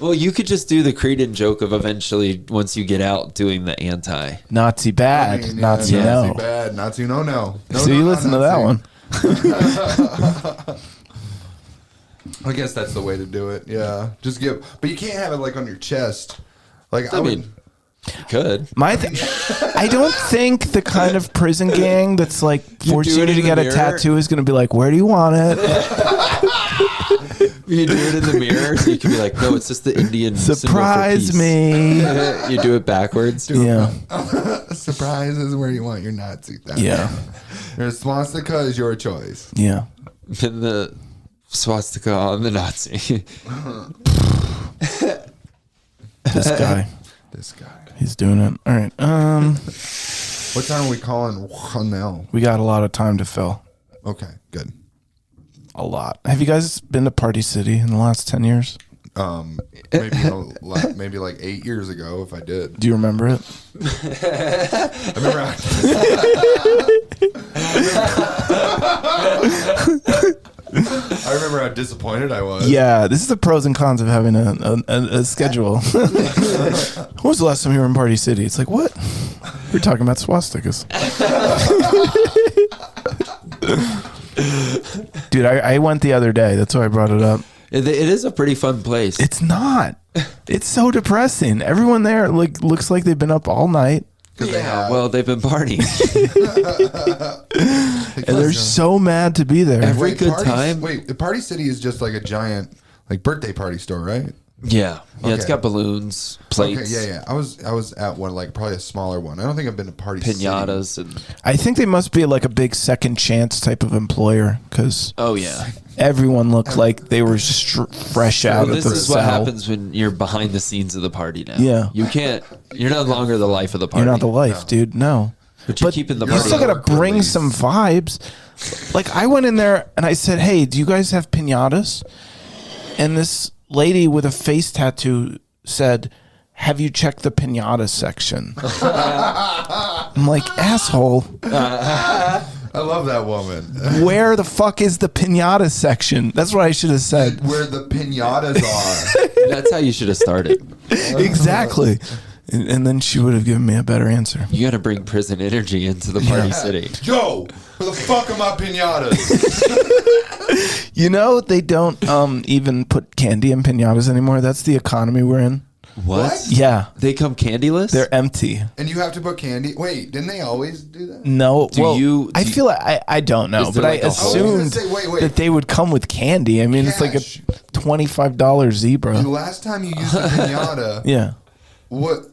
S3: Well, you could just do the Creedon joke of eventually, once you get out, doing the anti.
S1: Nazi bad. Nazi
S3: yeah.
S1: no.
S2: Nazi bad. Nazi no. No,
S1: So you
S2: no,
S1: listen to that
S2: Nazi.
S1: one.
S2: I guess that's the way to do it. Yeah, just give, but you can't have it like on your chest. Like
S3: I mean, you could.
S1: I don't think the kind of prison gang that's like forcing
S3: do
S1: you
S3: it
S1: to
S3: in the
S1: get a
S3: mirror?
S1: tattoo is going to be like, where do you want it?
S3: You do it in the mirror, so you can be like, no, it's just the Indian symbol for
S1: Surprise
S3: peace.
S1: me.
S3: You do it backwards.
S1: Yeah.
S2: Surprise is where you want your Nazi.
S1: Yeah.
S2: Your swastika is your choice.
S1: Yeah.
S3: Pin the swastika on the Nazi.
S1: This guy.
S2: This guy.
S1: He's doing it. All right.
S2: What time are we calling Ronell?
S1: We got a lot of time to fill.
S2: Okay, good.
S1: A lot. Have you guys been to Party City in the last 10 years?
S2: Maybe like 8 years ago, if I did.
S1: Do you remember it?
S2: I remember. I remember how disappointed I was.
S1: Yeah. This is the pros and cons of having a schedule. When was the last time you were in Party City? It's like, what? We're talking about swastikas. Dude, I went the other day. That's why I brought it up.
S3: It is a pretty fun place.
S1: It's not. It's so depressing. Everyone there looks like they've been up all night.
S3: Well, they've been partying.
S1: And they're so mad to be there.
S3: Every good time.
S2: Wait, the Party City is just like a giant like birthday party store, right?
S3: Yeah. Yeah, it's
S2: Okay.
S3: got balloons, plates,
S2: Okay, yeah. I was at one, like probably a smaller one. I don't think I've been to Party City.
S3: pinatas, and
S1: I think they must be like a big second chance type of employer because
S3: oh yeah.
S1: everyone looked like they were fresh out
S3: Well,
S1: of
S3: this
S1: the
S3: is
S1: cell.
S3: what happens when you're behind the scenes of the party now.
S1: Yeah.
S3: You're no longer the life of the party.
S1: You're not the life, dude. No.
S3: But you're keeping the
S1: You
S3: party.
S1: still got to
S2: Awkwardly.
S1: bring some vibes. Like I went in there and I said, "Hey, do you guys have pinatas?" And this lady with a face tattoo said, "Have you checked the pinata section?" I'm like, asshole.
S2: I love that woman.
S1: Where the fuck is the pinata section? That's what I should have said.
S2: Where the pinatas are.
S3: That's how you should have started.
S1: Exactly. And then she would have given me a better answer.
S3: You got to bring prison energy into the party city.
S2: Yo, where the fuck are my pinatas?
S1: You know, they don't even put candy in pinatas anymore. That's the economy we're in.
S3: What?
S1: Yeah.
S3: They come candyless?
S1: They're empty.
S2: And you have to put candy. Wait, didn't they always do that?
S1: No. I
S3: do
S1: feel like I don't know,
S3: Is there
S1: but
S3: like
S1: I
S3: a hole?
S1: assumed
S2: Wait.
S1: that they would come with candy. I mean, it's like a
S2: Cash.
S1: $25 zebra.
S2: The last time you used a pinata,
S1: Yeah.
S2: what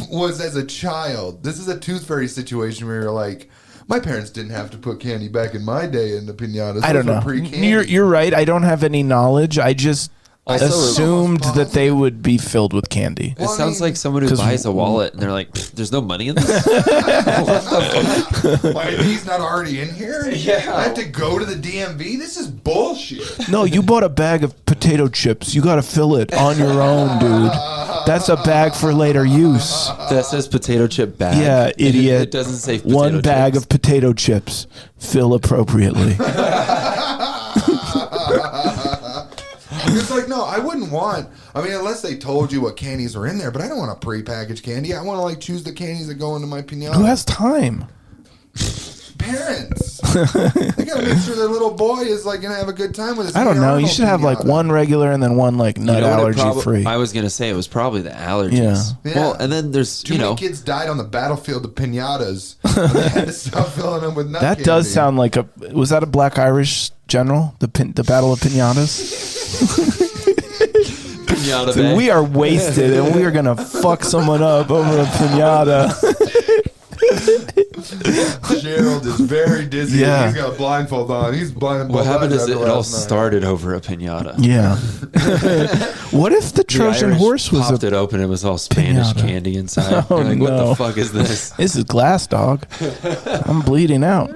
S2: was as a child? This is a tooth fairy situation where you're like, my parents didn't have to put candy back in my day in the pinatas.
S1: I don't
S2: Those were
S1: know.
S2: Pre-candy.
S1: You're right. I don't have any knowledge. I just
S3: Also,
S1: assumed that they would be filled with candy.
S3: It sounds like someone who
S1: 'cause-
S3: buys a wallet and they're like, there's no money in this?
S2: Why are these not already in here? Yeah. I have to go to the DMV? This is bullshit.
S1: No, you bought a bag of potato chips. You got to fill it on your own, dude. That's a bag for later use.
S3: That says potato chip bag.
S1: Yeah, idiot.
S3: It doesn't say potato
S1: one bag
S3: chips.
S1: of potato chips. Fill appropriately.
S2: It's like, no, I wouldn't want, I mean, unless they told you what candies are in there, but I don't want a prepackaged candy. I want to, like, choose the candies that go into my pinata.
S1: Who has time?
S2: Parents. They got to make sure their little boy is, like, going to have a good time with his
S1: I don't know. You
S2: Arnold
S1: should have like
S2: pinata.
S1: one regular and then one like nut
S3: You know what it
S1: allergy free.
S3: I was going to say it was probably the allergies.
S1: Yeah.
S3: Well, and then there's,
S2: Too
S3: you know,
S2: many kids died on the battlefield of pinatas. And they had to stop filling them with nut
S1: That
S2: candy.
S1: does sound like a. Was that a Black Irish general? The Battle of Pinatas.
S3: pinata
S1: So
S3: bag.
S1: we are wasted and we are gonna fuck someone up over a pinata.
S2: Gerald is very dizzy.
S1: Yeah.
S2: He's got a blindfold on. He's blind.
S3: What happened is
S2: after
S3: it all
S2: last night.
S3: started over a pinata.
S1: Yeah. What if the
S3: The
S1: Trojan
S3: Irish
S1: horse was
S3: popped
S1: a?
S3: it open. It was all Spanish
S1: pinata.
S3: candy inside.
S1: Oh,
S3: You're like, what
S1: no.
S3: the fuck is this?
S1: This is glass, dog. I'm bleeding out.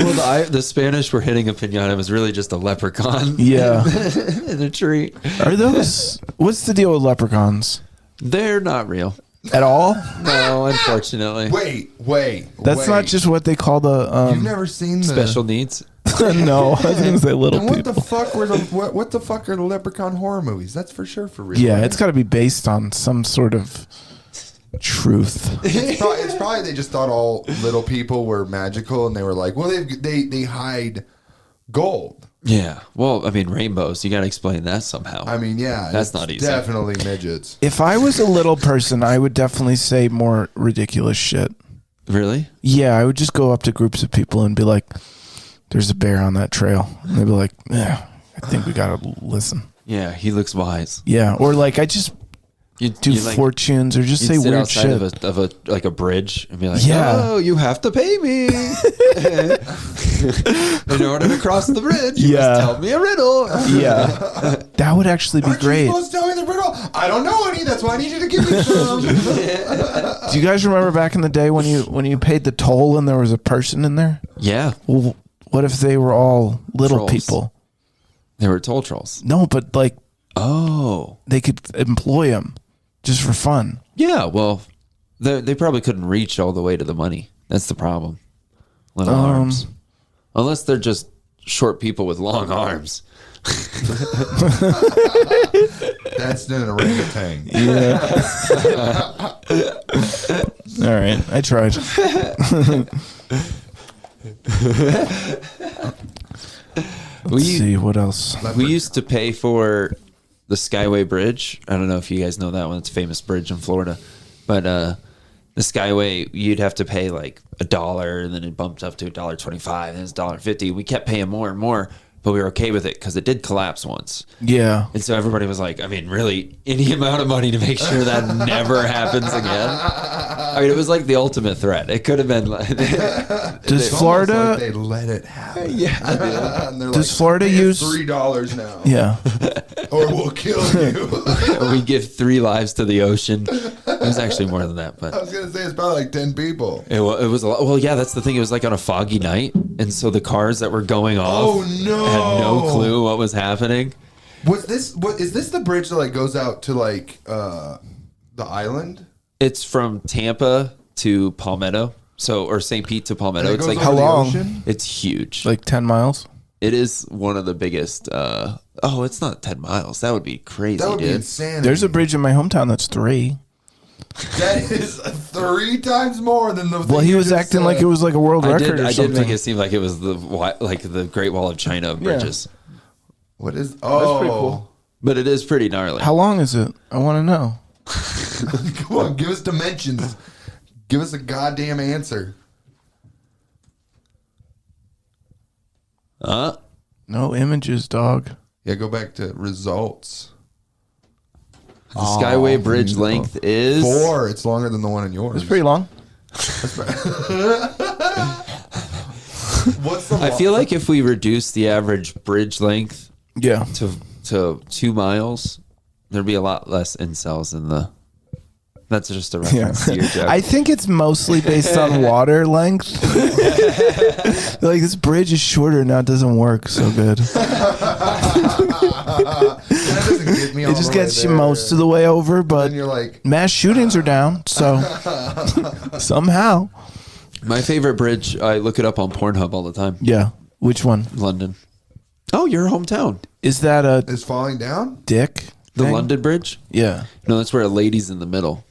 S3: Well, the Spanish were hitting a pinata. It was really just a leprechaun.
S1: Yeah.
S3: In a tree.
S1: Are those? What's the deal with leprechauns?
S3: They're not real.
S1: At all?
S3: No, unfortunately.
S2: Wait.
S1: That's not just what they call the
S2: You've never seen the
S3: Special needs.
S1: no, I was gonna say little
S2: And what
S1: people.
S2: the fuck were the what the fuck are the leprechaun horror movies? That's for sure for real.
S1: Yeah,
S2: right?
S1: it's got to be based on some sort of truth.
S2: It's probably they just thought all little people were magical, and they were like, well, they hide gold.
S3: Yeah. Well, I mean, rainbows. You got to explain that somehow.
S2: I mean, yeah,
S3: That's
S2: it's
S3: not easy.
S2: Definitely midgets.
S1: If I was a little person, I would definitely say more ridiculous shit.
S3: Really?
S1: Yeah, I would just go up to groups of people and be like, "There's a bear on that trail," and they'd be like, "Yeah, I think we gotta listen."
S3: Yeah. He looks wise.
S1: Yeah, or like I just
S3: You
S1: do
S3: you, like,
S1: fortunes or just
S3: you'd
S1: say
S3: sit
S1: weird
S3: outside
S1: shit.
S3: of a like a bridge and be like,
S1: Yeah.
S3: "Oh, you have to pay me in order to cross the bridge. You
S1: Yeah.
S3: must tell me a riddle."
S1: Yeah, that would actually be
S2: Aren't you
S1: great.
S2: supposed to tell me the riddle? I don't know any. That's why I need you to give me some.
S1: Do you guys remember back in the day when you paid the toll and there was a person in there?
S3: Yeah.
S1: Well, what if they were all little
S3: Trolls.
S1: people?
S3: They were toll trolls.
S1: No, but like
S3: Oh.
S1: they could employ him just for fun.
S3: Yeah. Well, they probably couldn't reach all the way to the money. That's the problem. Little arms. Unless they're just short people with long arms.
S2: That's an orangutan.
S1: Yeah. All right, I tried. Let's see what else.
S3: We used to pay for the Skyway Bridge. I don't know if you guys know that one. It's a famous bridge in Florida. But the Skyway, you'd have to pay like $1, and then it bumped up to $1.25, and it's $1.50. We kept paying more and more, but we were okay with it because it did collapse once.
S1: Yeah.
S3: And so everybody was like, I mean, really, any amount of money to make sure that never happens again. I mean, it was like the ultimate threat. It could have been like.
S1: Does
S2: It's
S1: Florida?
S2: almost like they let it happen.
S3: Yeah.
S2: And they're
S1: Does
S2: like,
S1: Florida
S2: "Pay us
S1: use-
S2: $3 now?
S1: Yeah.
S2: Or we'll kill you.
S3: We give 3 lives to the ocean. It was actually more than that, but.
S2: I was gonna say it's probably like 10 people.
S3: It was a lot. Well, yeah, that's the thing. It was like on a foggy night, and so the cars that were going off
S2: Oh, no.
S3: had no clue what was happening.
S2: Was this? What is this? The bridge that like goes out to like the island?
S3: It's from Tampa to Palmetto, or St. Pete to Palmetto.
S2: And it
S3: It's
S2: goes
S3: like
S2: over the
S1: long?
S2: ocean?
S3: it's huge.
S1: Like 10 miles?
S3: It is one of the biggest. It's not 10 miles. That would be crazy,
S2: That would be
S3: dude.
S2: insanity.
S1: There's a bridge in my hometown that's 3.
S2: That is 3 times more than the.
S1: Well,
S2: thing
S1: he
S2: you
S1: was
S2: just
S1: acting
S2: said.
S1: like it was like a world record or
S3: I did
S1: something.
S3: make it seem like it was the Great Wall of China of bridges.
S2: What is?
S1: pretty
S2: Oh,
S1: cool.
S3: But it is pretty gnarly.
S1: How long is it? I want to know.
S2: Come on, give us dimensions. Give us a goddamn answer.
S1: No images, dog.
S2: Yeah, go back to results.
S3: The Skyway Bridge length is
S2: 4. It's longer than the one in yours.
S1: It's pretty long.
S2: What's the
S3: I feel like if we reduce the average bridge length
S1: Yeah.
S3: to 2 miles, there'd be a lot less incels in the. That's just a reference to your joke.
S1: I think it's mostly based on water length. Like, this bridge is shorter now. It doesn't work so good.
S2: That doesn't get me all
S1: It just
S2: the way
S1: gets you
S2: there.
S1: most of the way over, but
S2: And you're like,
S1: mass shootings are down. So somehow.
S3: My favorite bridge, I look it up on Pornhub all the time.
S1: Yeah. Which one?
S3: London. Oh, your hometown.
S1: Is that a
S2: is falling down?
S1: dick?
S3: The
S1: thing?
S3: London Bridge?
S1: Yeah.
S3: No, that's where a lady's in the middll.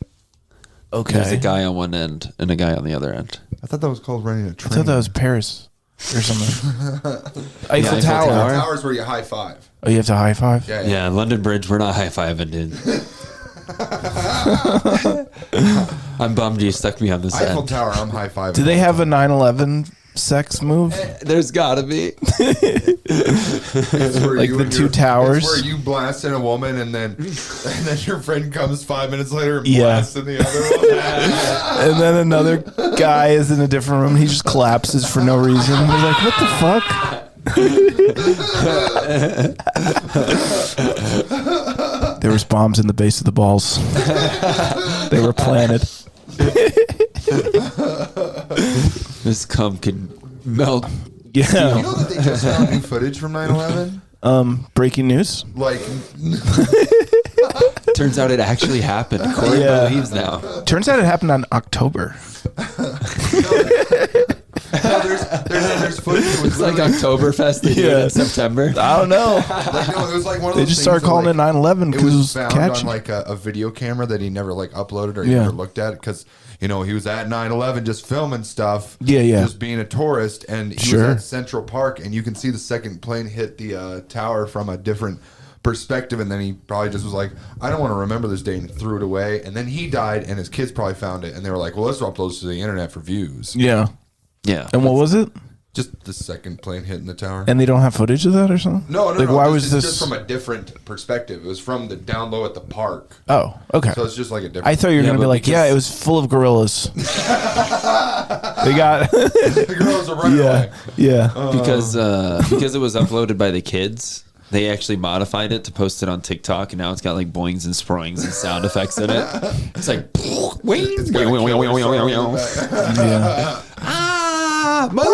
S3: There's a
S1: Okay.
S3: guy on one end and a guy on the other end.
S2: I thought that was called running a
S1: I
S2: train.
S1: thought that was Paris or something. Eiffel
S3: Eiffel
S1: Tower.
S3: Tower.
S2: Towers where you high five.
S1: Oh, you have to high five?
S2: Yeah,
S3: Yeah, London Bridge, we're not high-fiving, dude. I'm bummed you stuck me on this
S2: Eiffel
S3: end.
S2: Tower, I'm high fiving.
S1: Do they have a 9/11 sex move?
S3: There's gotta be.
S2: It's where
S1: Like the
S2: and
S1: two
S2: your-
S1: towers?
S2: It's where you blast in a woman and then your friend comes 5 minutes later and
S1: Yeah.
S2: blasts in the other one.
S1: And then another guy is in a different room. He just collapses for no reason. We're like, what the fuck? There was bombs in the base of the balls. They were planted.
S3: This cum could melt.
S2: You
S1: Yeah.
S2: know that they just found new footage from 9/11?
S1: Breaking news.
S2: Like,
S3: Turns out it actually happened. Corey
S1: Yeah.
S3: believes now.
S1: Turns out it happened on October.
S2: there's footage. It was
S3: It's like
S2: literally-
S3: Oktoberfest. They do it
S1: Yeah.
S3: in September.
S1: I don't know.
S2: like, no, it was like one of
S1: They
S2: those
S1: just
S2: things
S1: started
S2: that,
S1: calling
S2: like,
S1: it 9/11
S2: It
S1: because it
S2: was
S1: was
S2: found
S1: catchy.
S2: on like a video camera that he never like uploaded or
S1: Yeah.
S2: never looked at because he was at 9/11 just filming stuff.
S1: Yeah, yeah.
S2: Just being a tourist, and he
S1: Sure.
S2: was at Central Park, and you can see the second plane hit the tower from a different perspective, and then he probably just was like, I don't want to remember this day, and threw it away. And then he died, and his kids probably found it, and they were like, well, let's upload this to the internet for views.
S1: Yeah.
S3: Yeah.
S1: And what was it?
S2: Just the second plane hitting the tower.
S1: And they don't have footage of that or something?
S2: no,
S1: Like, why
S2: just,
S1: was
S2: it's
S1: this?
S2: just from a different perspective. It was from the down low at the park.
S1: Oh, okay.
S2: So it's just like a different.
S1: I thought you were
S3: Yeah,
S1: going to be
S3: but
S1: like, yeah,
S3: because-
S1: it was full of gorillas. They got,
S2: the girls are running away.
S1: yeah.
S3: Because it was uploaded by the kids. They actually modified it to post it on TikTok, and now it's got like boings and sproings and sound effects in it. It's like,
S2: It's got a killer song in the back.
S1: Yeah.
S3: ah, my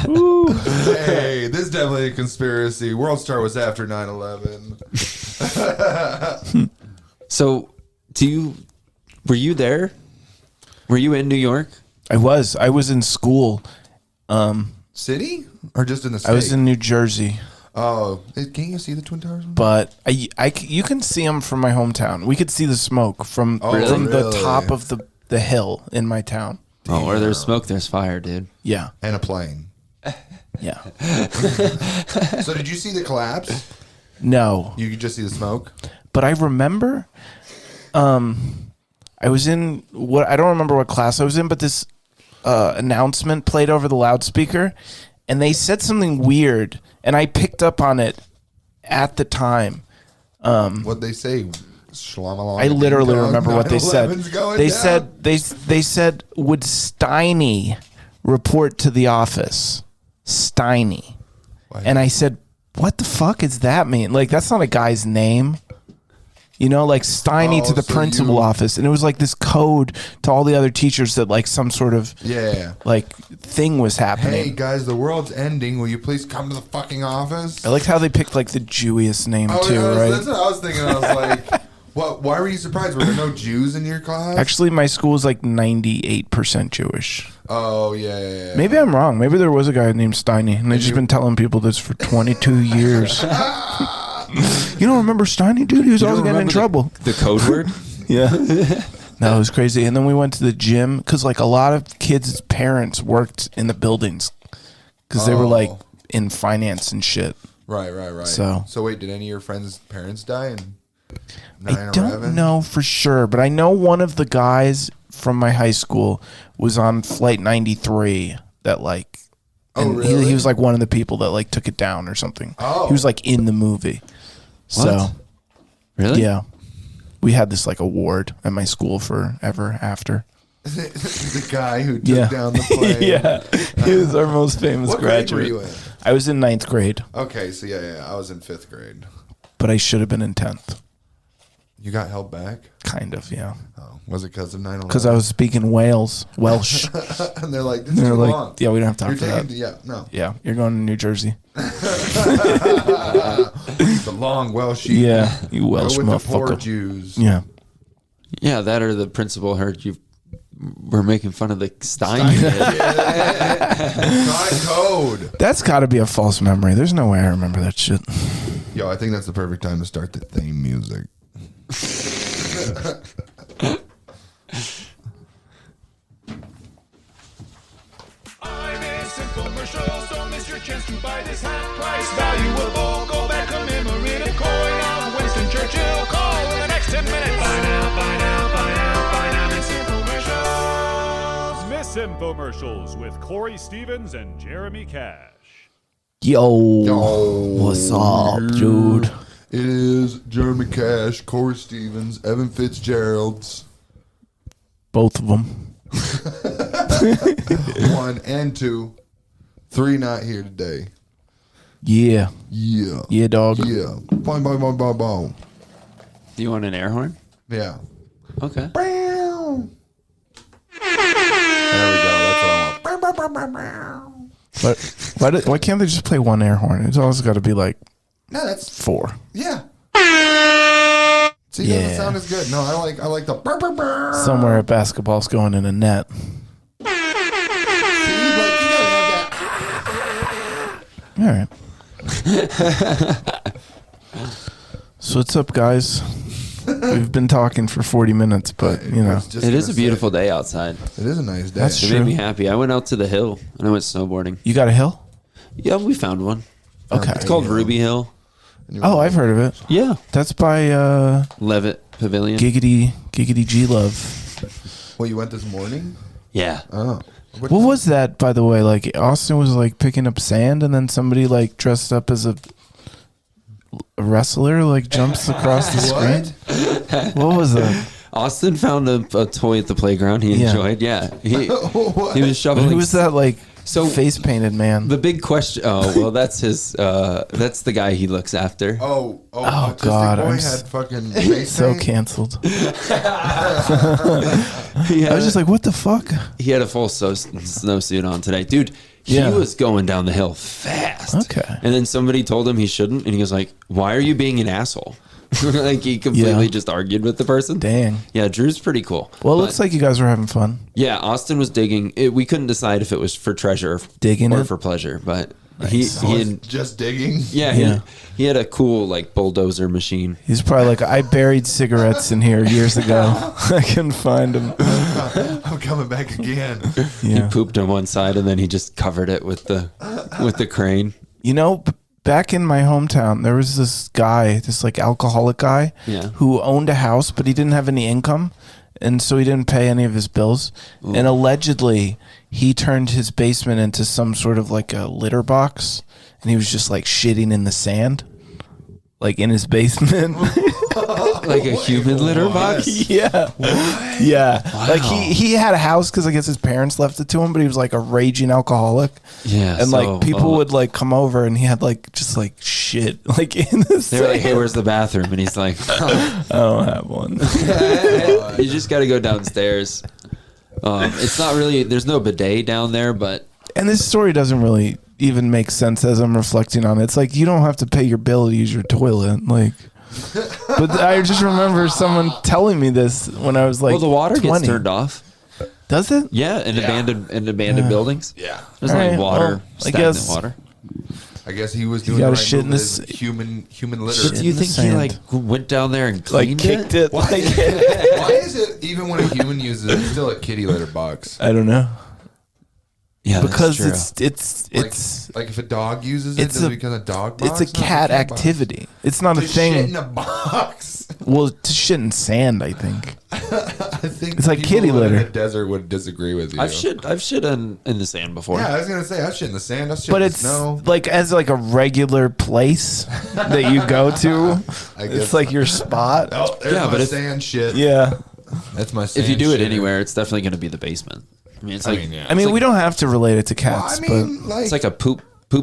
S2: Hey, this is definitely a conspiracy. World Star was after 9/11.
S3: So, were you there? Were you in New York?
S1: I was in school.
S2: City or just in the state?
S1: I was in New Jersey,
S2: Oh, can't you see the Twin Towers?
S1: but you can see them from my hometown. We could see the smoke from
S2: Oh,
S1: the
S2: really?
S1: top of the hill in my town.
S3: Oh, where there's smoke, there's fire, dude.
S1: Yeah.
S2: And a plane.
S1: Yeah.
S2: So did you see the collapse?
S1: No.
S2: You could just see the smoke.
S1: But I remember I was in I don't remember what class I was in, but this announcement played over the loudspeaker, and they said something weird, and I picked up on it at the time.
S2: What'd they say? Shlom-along,
S1: I literally
S2: ding-dong,
S1: remember what they said.
S2: 9/11's going
S1: They
S2: down.
S1: said they said, would Steiny report to the office? Steiny.
S2: Why?
S1: And I said, what the fuck does that mean? Like, that's not a guy's name. Like Steiny
S2: Oh,
S1: to the
S2: so
S1: principal
S2: you-
S1: office. And it was like this code to all the other teachers that like some sort of
S2: Yeah.
S1: like thing was happening.
S2: Hey guys, the world's ending. Will you please come to the fucking office?
S1: I liked how they picked like the Jewiest name too,
S2: That's
S1: right?
S2: what I was thinking. I was like, what? Why were you surprised? Were there no Jews in your class?
S1: Actually, my school is like 98% Jewish.
S2: Oh yeah.
S1: Maybe I'm wrong. Maybe there was a guy named Steiny, and they've just been telling people this for 22 years. You don't remember Steiny, dude? He was always getting in trouble.
S3: The code word?
S1: Yeah. No, it was crazy. And then we went to the gym because like a lot of kids' parents worked in the buildings because they were like in finance and shit.
S2: Right.
S1: So
S2: wait, did any of your friends' parents die in
S1: I
S2: 9/11?
S1: don't know for sure, but I know one of the guys from my high school was on Flight 93 that like.
S2: Oh,
S1: And
S2: really?
S1: he was like one of the people that like took it down or something.
S2: Oh.
S1: He was like in the movie. So
S3: Really?
S1: yeah, we had this like award at my school forever after.
S2: The guy who took down the plane.
S1: Yeah, he was our most famous
S2: What grade
S1: graduate.
S2: were you in?
S1: I was in 9th grade,
S2: Okay, so yeah, I was in 5th grade.
S1: but I should have been in 10th.
S2: You got held back?
S1: Kind of, yeah.
S2: Oh, was it because of 9/11?
S1: Because I was speaking Welsh.
S2: And they're like, this is
S1: They're
S2: too
S1: like,
S2: long.
S1: yeah, we don't have time
S2: You're
S1: for that.
S2: taking, yeah, no.
S1: Yeah, you're going to New Jersey.
S2: The long Welsh sheet.
S1: Yeah, you
S2: Go
S1: Welsh
S2: with the poor
S1: motherfucker.
S2: Jews.
S1: Yeah.
S3: Yeah, that or the principal heard you were making fun of the Stein kid.
S2: Stein code.
S1: That's got to be a false memory. There's no way I remember that shit.
S2: Yo, I think that's the perfect time to start the theme music.
S4: I'm Misinfomercials, don't miss your chance to buy this half price valuable. Go back, commemorate a coin of Winston Churchill. Call in the next 10 minutes. Buy now, buy now, buy now, buy now, Misinfomercials.
S5: Misinfomercials with Cory Stevens and Jeremy Cash.
S1: Yo,
S2: Yo.
S1: what's up, dude?
S2: It is Jeremy Cash, Cory Stevens, Evan Fitzgerald's
S1: Both of them.
S2: 1 and 2. 3 not here today.
S1: Yeah.
S2: Yeah.
S1: Yeah, dog.
S2: Yeah. Boom, boom, boom, boom, boom.
S3: Do you want an air horn?
S2: Yeah.
S3: Okay.
S2: Bow. There we go. That's what I want. Bow, bow, bow, bow, bow.
S1: But why can't they just play one air horn? It's always got to be like
S2: No, that's
S1: 4.
S2: yeah. See,
S1: Yeah.
S2: doesn't sound as good. No, I like the bow, bow, bow.
S1: Somewhere a basketball's going in a net.
S2: See, like you gotta have that.
S1: All right. So what's up, guys? We've been talking for 40 minutes, but you know,
S3: It is a beautiful day outside.
S2: It is a nice day.
S1: That's
S3: It
S1: true.
S3: made me happy. I went out to the hill and I went snowboarding.
S1: you got a hill?
S3: Yeah, we found one.
S1: Okay.
S3: It's called Ruby Hill.
S1: Oh, I've heard of it.
S3: Yeah.
S1: That's by
S3: Levitt Pavilion.
S1: Giggity G Love.
S2: Well, you went this morning?
S3: Yeah.
S2: Oh.
S1: What was that, by the way? Like Austin was like picking up sand, and then somebody like dressed up as a wrestler like jumps across the screen. What was that?
S3: Austin found a toy at the playground he
S1: Yeah.
S3: enjoyed. Yeah. He
S2: What?
S3: was shoveling.
S1: Who was that like
S3: So-
S1: face painted man?
S3: The big question. Oh, well, that's his. That's the guy he looks after.
S2: Oh,
S1: God,
S2: God! Boy
S1: I'm
S2: had fucking face
S1: so
S2: paint?
S1: canceled.
S3: He
S1: I was just like, what the fuck?
S3: he had a full snowsuit on today, dude. He
S1: Yeah.
S3: was going down the hill fast.
S1: Okay.
S3: And then somebody told him he shouldn't, and he was like, "Why are you being an asshole?" Like he completely
S1: Yeah.
S3: just argued with the person.
S1: Dang.
S3: Yeah, Drew's pretty cool.
S1: Well, it
S3: But,
S1: looks like you guys were having fun.
S3: yeah, Austin was digging. We couldn't decide if it was for treasure
S1: Digging
S3: or
S1: it?
S3: for pleasure, but
S1: Nice.
S3: he had,
S2: Just digging.
S3: yeah,
S1: Yeah.
S3: He had a cool like bulldozer machine.
S1: He's probably like, I buried cigarettes in here years ago. I couldn't find them.
S2: I'm coming back again.
S3: He
S1: Yeah.
S3: pooped on one side and then he just covered it with the crane.
S1: You know, back in my hometown, there was this guy, this like alcoholic guy,
S3: Yeah.
S1: who owned a house, but he didn't have any income, and so he didn't pay any of his bills. And allegedly, he turned his basement into some sort of like a litter box, and he was just like shitting in the sand, like in his basement.
S3: Like a human litter box?
S1: Yeah. Yeah. Like he had a house because I guess his parents left it to him, but he was like a raging alcoholic.
S3: Yeah.
S1: And
S3: so,
S1: like people would like come over and he had like just like shit like in the
S3: they were like, hey,
S1: sand.
S3: where's the bathroom? And he's like,
S1: I don't have one.
S3: you just got to go downstairs. It's not really, there's no bidet down there, but
S1: And this story doesn't really even make sense as I'm reflecting on it. It's like you don't have to pay your bill to use your toilet. Like, but I just remember someone telling me this when I was like,
S3: well, the water
S1: 20.
S3: gets turned off.
S1: Does it?
S3: Yeah, in abandoned buildings.
S2: Yeah.
S3: There's
S1: All
S3: like
S1: right,
S3: water,
S1: well, I
S3: stagnant
S1: guess-
S3: water.
S2: I guess he was doing
S1: gotta
S2: the right
S1: shit in
S2: move with
S1: this-
S2: his human litter.
S1: Shit.
S3: Do you
S1: in the
S3: think he
S1: sand.
S3: like went down there and
S1: Like
S3: cleaned
S1: kicked it?
S2: Why,
S1: Like,
S2: why is it even when a human uses it, it's still a kitty litter box?
S1: I don't know.
S3: Yeah,
S1: because
S3: that's true.
S1: it's
S2: like if a dog uses it,
S1: it's
S2: does
S1: a-
S2: it become a dog box?
S1: it's a
S2: No,
S1: cat
S2: box.
S1: activity. It's not a
S2: To shit
S1: thing.
S2: in a box.
S1: Well, to shit in sand, I think.
S2: I think
S1: It's like
S2: people
S1: kitty
S2: who live
S1: litter.
S2: in the desert would disagree with you.
S3: I've shit in the sand before.
S2: Yeah, I was gonna say I've shit in the sand. I've shit
S1: But
S2: in the
S1: it's
S2: snow.
S1: like as like a regular place that you go to.
S2: I guess.
S1: It's like your spot.
S2: Oh, there's
S3: Yeah,
S2: my
S3: but if-
S2: sand shit.
S1: Yeah.
S2: That's my sand
S3: If you do it
S2: shitter.
S3: anywhere, it's definitely going to be the basement. I mean, it's like
S2: yeah.
S1: I mean, we don't have to relate it to
S2: Well,
S1: cats,
S2: I mean, like,
S3: it's like a poop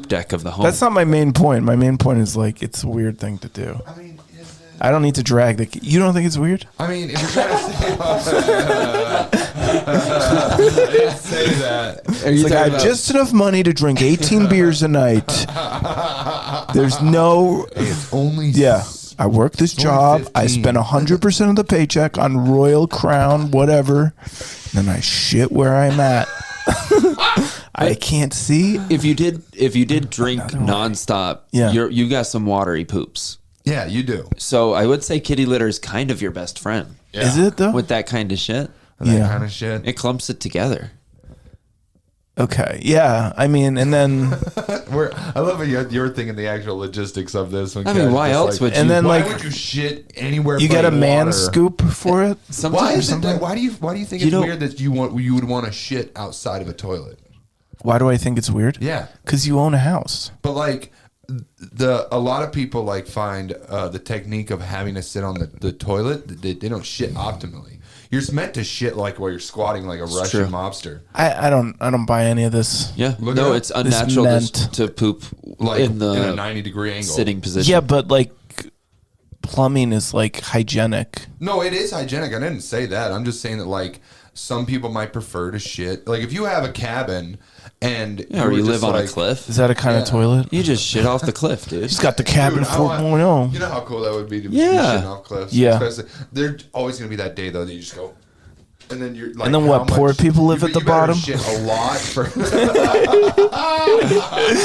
S3: deck of the home.
S1: that's not my main point. My main point is like it's a weird thing to do.
S2: I mean, is it?
S1: I don't need to drag the. You don't think it's weird?
S2: I mean, if you're trying to say, I didn't say that.
S1: It's like I have just enough money to drink 18 beers a night. There's no.
S2: It's only
S1: Yeah. I work this
S2: only
S1: job. I
S2: 15.
S1: spend 100% of the paycheck on Royal Crown, whatever. Then I shit where I'm at. I can't see.
S3: if you did drink nonstop,
S1: Yeah.
S3: you got some watery poops.
S2: Yeah, you do.
S3: So I would say kitty litter is kind of your best friend
S2: Yeah.
S1: Is it though?
S3: with that kind of shit.
S2: That
S1: Yeah.
S2: kind of shit.
S3: It clumps it together.
S1: Okay. Yeah. I mean, and then
S2: I love how you're thinking the actual logistics of this. When
S3: I mean,
S2: Cash
S3: why
S2: just
S3: else would you?
S1: and then
S2: Why
S1: like
S2: would you shit anywhere?
S1: you
S2: but
S1: get a man
S2: water?
S1: scoop for it.
S2: Why
S3: sometimes
S2: is it that? Why do you think
S3: You
S2: it's
S3: know-
S2: weird that you would want to shit outside of a toilet?
S1: Why do I think it's weird?
S2: Yeah,
S1: Because you own a house.
S2: but like a lot of people like find the technique of having to sit on the toilet. They don't shit optimally. You're meant to shit like while you're squatting like a Russian
S3: true.
S2: mobster.
S1: I don't buy any of this.
S3: yeah,
S2: Look
S3: no,
S2: it up.
S3: it's unnatural
S1: meant-
S3: to poop
S2: Like
S3: in the
S2: a 90-degree angle.
S3: sitting position.
S1: Yeah, but like plumbing is like hygienic.
S2: No, it is hygienic. I didn't say that. I'm just saying that like some people might prefer to shit. Like if you have a cabin and
S3: Yeah, or
S2: were
S3: you
S2: just
S3: live on a
S2: like-
S3: cliff.
S1: Is that a kind of
S2: Yeah.
S1: toilet?
S3: You just shit off the cliff, dude.
S1: He's got the cabin
S2: Dude, I want-
S1: 4.0.
S2: You know how cool that would be to be
S3: Yeah.
S2: shitting off cliffs.
S1: Yeah.
S2: Especially, there's always gonna be that day though that you just go, and then you're like,
S1: And then
S2: how
S1: what, poor
S2: much-
S1: people live
S2: you-
S1: at the
S2: you better
S1: bottom?
S2: Shit a lot for.
S3: Can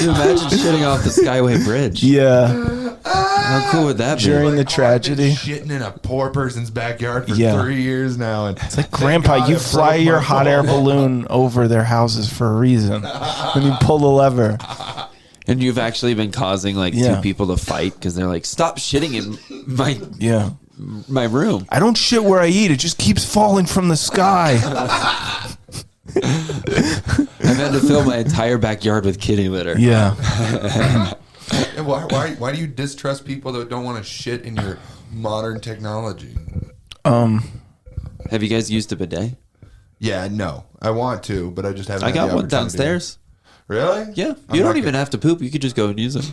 S3: you imagine shitting off the Skyway Bridge?
S1: Yeah.
S3: How cool would that be?
S1: During the
S2: Like, oh, I've been
S1: tragedy.
S2: shitting in a poor person's backyard for
S1: Yeah.
S2: 3 years now, and
S1: It's like, Grandpa, you fly your hot air balloon over their houses for a reason. When you pull the lever.
S3: And you've actually been causing like
S1: Yeah.
S3: two people to fight because they're like, stop shitting in
S1: Yeah.
S3: my room.
S1: I don't shit where I eat. It just keeps falling from the sky.
S3: I've had to fill my entire backyard with kitty litter.
S1: Yeah.
S2: And why do you distrust people that don't want to shit in your modern technology?
S3: Have you guys used a bidet?
S2: Yeah, no, I want to, but I just haven't.
S3: I
S2: had
S3: got
S2: the
S3: one
S2: opportunity.
S3: downstairs.
S2: Really?
S3: Yeah.
S2: I'm
S3: You
S2: not
S3: don't even
S2: gonna-
S3: have to poop. You could just go and use it.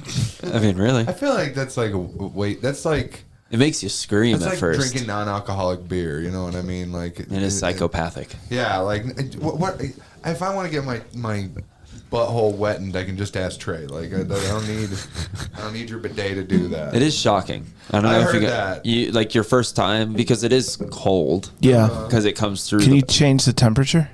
S3: I mean, really.
S2: I feel like that's like wait. That's like
S3: It makes you scream
S2: that's
S3: at
S2: like
S3: first.
S2: drinking non-alcoholic beer. You know what I mean? Like
S3: It is psychopathic.
S2: Yeah, like what if I want to get my butthole wetted, I can just ask Trey. Like I don't need your bidet to do that.
S3: It is shocking. I don't
S2: I
S3: know if
S2: heard
S3: you got
S2: that.
S3: you like your first time because it is cold.
S1: Yeah.
S3: Because it comes through.
S1: Can you change the temperature?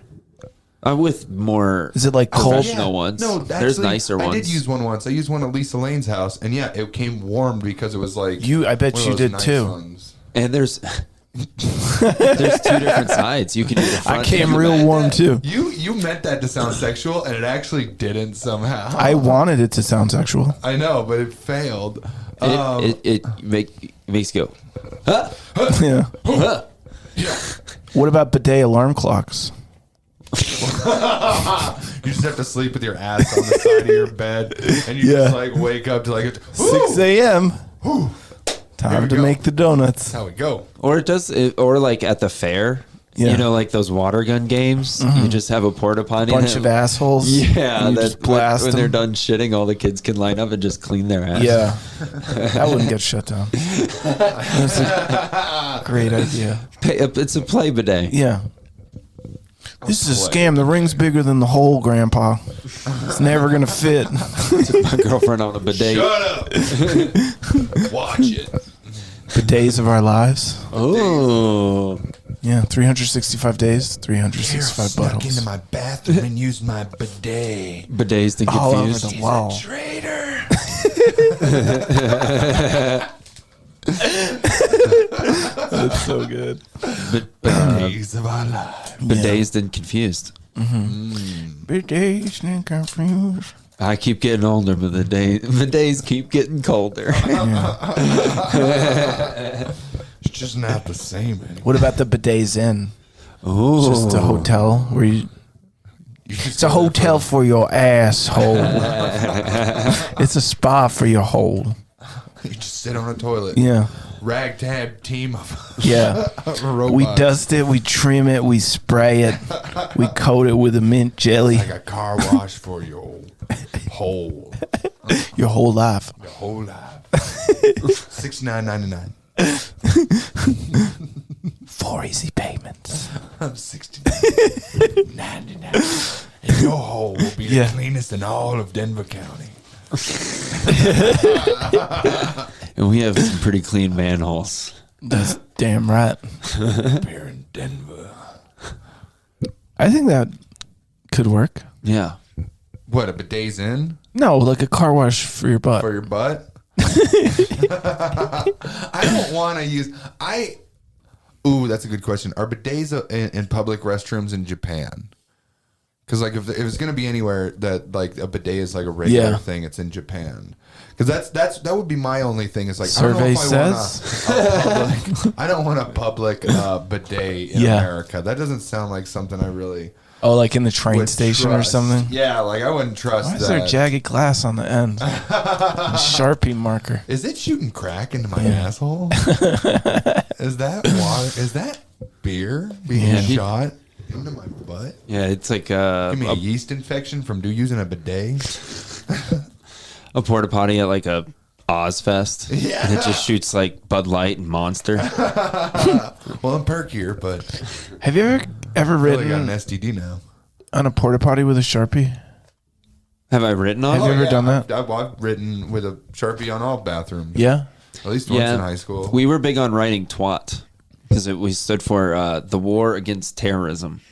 S3: With more.
S1: Is it like cold?
S3: professional ones?
S2: No,
S3: There's
S2: actually,
S3: nicer ones.
S2: I did use one once. I used one at Lisa Lane's house, and yeah, it came warmed because it was like
S1: I bet
S2: one of
S1: you
S2: those
S1: did
S2: nice
S1: too.
S2: ones.
S3: And there's two different sides. You can do the front.
S1: I came
S3: and
S1: real
S3: back.
S1: warm too.
S2: You meant that to sound sexual, and it actually didn't somehow.
S1: I wanted it to sound sexual.
S2: I know, but it failed.
S3: It makes you go. Huh?
S1: Yeah.
S3: Huh?
S1: What about bidet alarm clocks?
S2: You just have to sleep with your ass on the side of your bed, and you
S1: Yeah.
S2: just like wake up to like
S1: 6 a.m.
S2: Here
S1: Time
S2: we
S1: to
S2: go.
S1: make the donuts.
S2: That's how we go.
S3: Or it does, or like at the fair.
S1: Yeah.
S3: You know, like those water gun games. You just have a porta potty.
S1: Bunch of assholes.
S3: Yeah,
S1: and you
S3: that
S1: just blast
S3: when they're
S1: them.
S3: done shitting, all the kids can line up and just clean their ass.
S1: Yeah, that wouldn't get shut down. That's a great idea.
S3: It's a play bidet.
S1: Yeah. This is a scam. The ring's bigger than the hole, Grandpa. It's never gonna fit.
S3: My girlfriend on a bidet.
S2: Shut up. Watch it.
S1: Bidets of our lives.
S3: Oh,
S1: Yeah, 365 days, 365
S2: Snuck into
S1: buttholes.
S2: my bathroom and used my bidet.
S3: bidets and
S1: All over
S3: confused.
S1: the wall.
S2: Traitor.
S1: That's so good.
S2: Days of our lives.
S3: Bidets and confused.
S1: Bidets and confused.
S3: I keep getting older, but the days keep getting colder.
S2: It's just not the same anymore.
S1: What about the Bidets Inn?
S3: Ooh.
S1: Just a hotel where it's a hotel for your asshole. It's a spa for your hole.
S2: You just sit on a toilet.
S1: Yeah.
S2: Ragtag team of
S1: Yeah.
S2: robots.
S1: We dust it, we trim it, we spray it, we coat it with a mint jelly.
S2: Like a car wash for your whole
S1: Your whole life.
S2: your whole life. $69.99.
S1: 4 easy payments.
S2: $69.99. And your hole will be
S1: Yeah.
S2: the cleanest in all of Denver County.
S3: And we have some pretty clean manholes.
S1: That's damn right.
S2: Here in Denver.
S1: I think that could work.
S3: Yeah.
S2: What, a bidet's in
S1: No, like a car wash for your butt.
S2: for your butt? I don't want to use. Ooh, that's a good question. Are bidets in public restrooms in Japan? Because like if it's gonna be anywhere that like a bidet is like a regular thing, it's in Japan. Because that would be my only thing. Is like
S1: Survey
S2: I don't want a public bidet in America. That doesn't sound like something I really
S1: Oh, like in the train
S2: would
S1: station
S2: trust.
S1: or something?
S2: Yeah, like I wouldn't trust
S1: Why is
S2: that.
S1: there jagged glass on the end? A Sharpie marker.
S2: Is it shooting crack into my asshole? Is that water? Is that beer being shot into my butt?
S3: Yeah, it's like
S2: Give me a yeast infection from using a bidet.
S3: a porta potty at like a Ozfest.
S2: Yeah.
S3: And it just shoots like Bud Light and Monster.
S2: Well, I'm perkier, but
S1: Have you ever
S2: I really got an
S1: written
S2: STD now.
S1: on a porta potty with a Sharpie?
S3: Have I written on
S1: Have you
S3: it?
S1: ever done that?
S2: I've written with a Sharpie on all bathrooms.
S1: Yeah.
S2: At least once in high school.
S3: We were big on writing twat because we stood for the war against terrorism.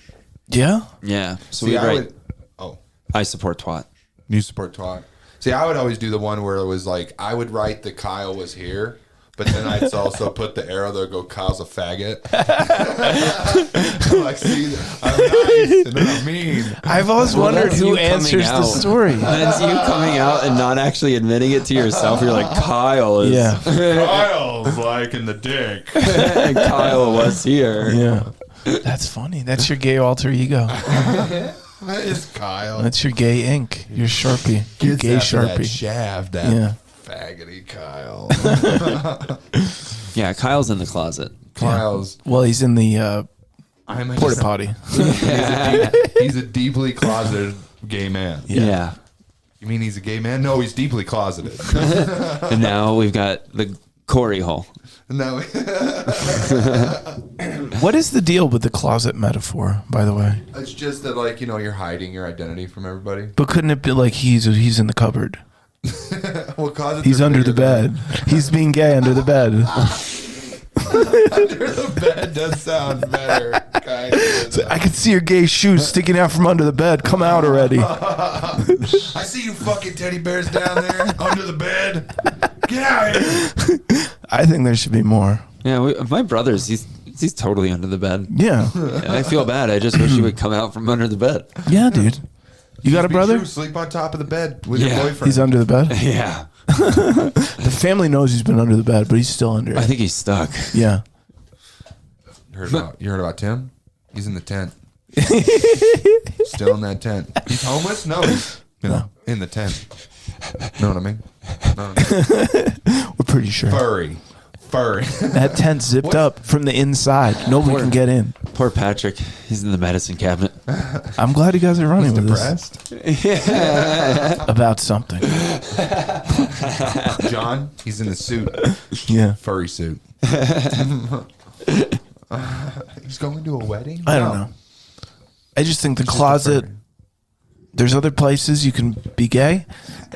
S1: Yeah?
S3: Yeah. So
S2: See,
S3: we
S2: I
S3: write,
S2: would. Oh,
S3: I support twat.
S2: you support twat. See, I would always do the one where it was like I would write that Kyle was here, but then I'd also put the arrow there, go Kyle's a faggot. I'm like, see, I'm nice and then I'm mean.
S1: I've always wondered
S3: that's
S1: who
S3: you coming
S1: answers the
S3: out.
S1: story.
S3: That's you coming out and not actually admitting it to yourself. You're like, Kyle is.
S1: Yeah.
S2: Kyle's like in the dick.
S3: And Kyle was here.
S1: Yeah. That's funny. That's your gay alter ego.
S2: That is Kyle.
S1: That's your gay ink. Your Sharpie. Your
S2: Gets
S1: gay
S2: after that
S1: Sharpie.
S2: shaft, that
S1: Yeah.
S2: faggoty Kyle.
S3: Yeah, Kyle's in the closet.
S2: Kyle's.
S1: Well, he's in the
S2: I'm
S1: porta potty.
S2: He's a deeply closeted gay man.
S3: Yeah.
S2: You mean he's a gay man? No, he's deeply closeted.
S3: And now we've got the Cory hole.
S2: No.
S1: What is the deal with the closet metaphor, by the way?
S2: It's just that, like, you're hiding your identity from everybody.
S1: But couldn't it be like he's in the cupboard?
S2: Well, closets
S1: He's
S2: are
S1: under
S2: bigger
S1: the bed. He's being gay under the bed.
S2: Under the bed does sound better. Kind of.
S1: I can see your gay shoes sticking out from under the bed. Come out already.
S2: I see you fucking teddy bears down there under the bed. Get out of here.
S1: I think there should be more.
S3: Yeah, my brother's, he's totally under the bed.
S1: Yeah.
S3: And I feel bad. I just wish he would come out from under the bed.
S1: Yeah, dude. You got a
S2: Be
S1: brother?
S2: true, sleep on top of the bed with
S3: Yeah.
S2: your boyfriend.
S1: He's under the bed?
S3: Yeah.
S1: The family knows he's been under the bed, but he's still under
S3: I
S1: it.
S3: think he's stuck.
S1: Yeah.
S2: You heard about Tim? He's in the tent. Still in that tent. He's homeless? No. He's in the tent. Know what I mean?
S1: We're pretty sure.
S2: Furry.
S1: That tent's zipped up from the inside. Nobody can get in.
S3: Poor Patrick. He's in the medicine cabinet.
S1: I'm glad you guys are running with
S2: Depressed.
S1: this about something.
S2: John, he's in the suit.
S1: Yeah.
S2: Furry suit. He's going to a wedding?
S1: I don't know. I just think the closet, there's other places you can be gay,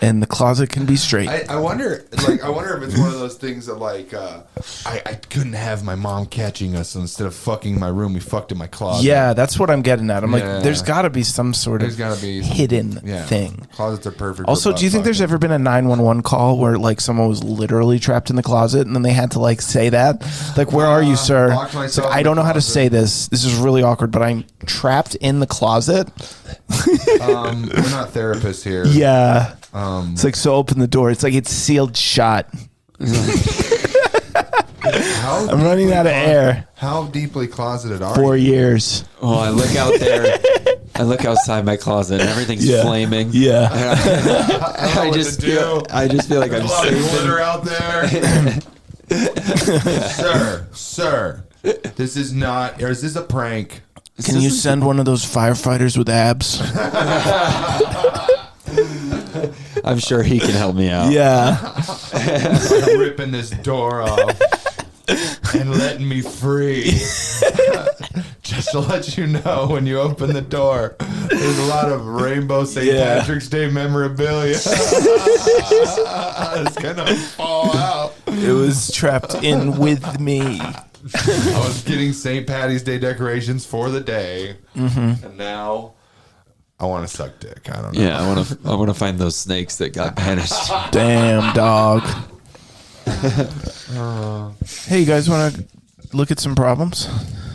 S1: and the closet can be straight.
S2: I wonder if it's one of those things that like I couldn't have my mom catching us, so instead of fucking in my room, we fucked in my closet.
S1: Yeah, that's what I'm getting at. I'm
S2: Yeah.
S1: like, there's got to be some sort of
S2: There's gotta be some-
S1: hidden
S2: Yeah.
S1: thing.
S2: Closets are perfect.
S1: Also,
S2: for
S1: do you think there's
S2: fucking.
S1: ever been a 911 call where like someone was literally trapped in the closet and then they had to like say that? Like, where are you, sir?
S2: locked
S1: It's like,
S2: myself
S1: I
S2: in
S1: don't
S2: the
S1: know how to
S2: closet.
S1: say this. This is really awkward, but I'm trapped in the closet.
S2: We're not therapists here.
S1: Yeah. It's like, so open the door. It's like it's sealed shut. I'm running out of air.
S2: How deeply closeted are
S1: 4
S2: you?
S1: years.
S3: Oh, I look out there. I look outside my closet and everything's flaming.
S1: Yeah.
S3: I just feel like I'm
S2: There's a lot of
S3: safe.
S2: glitter out there. Sir, this is not, or is this a prank?
S1: Can you send one of those firefighters with abs?
S3: I'm sure he can help me out.
S1: Yeah.
S2: I'm ripping this door off and letting me free. Just to let you know, when you open the door, there's a lot of rainbow St. Patrick's Day memorabilia. It's gonna fall out.
S1: It was trapped in with me.
S2: I was getting St. Patty's Day decorations for the day, and now I want to suck dick. I don't know.
S3: Yeah, I want to find those snakes that got banished.
S1: Damn, dog. Hey, you guys want to look at some problems?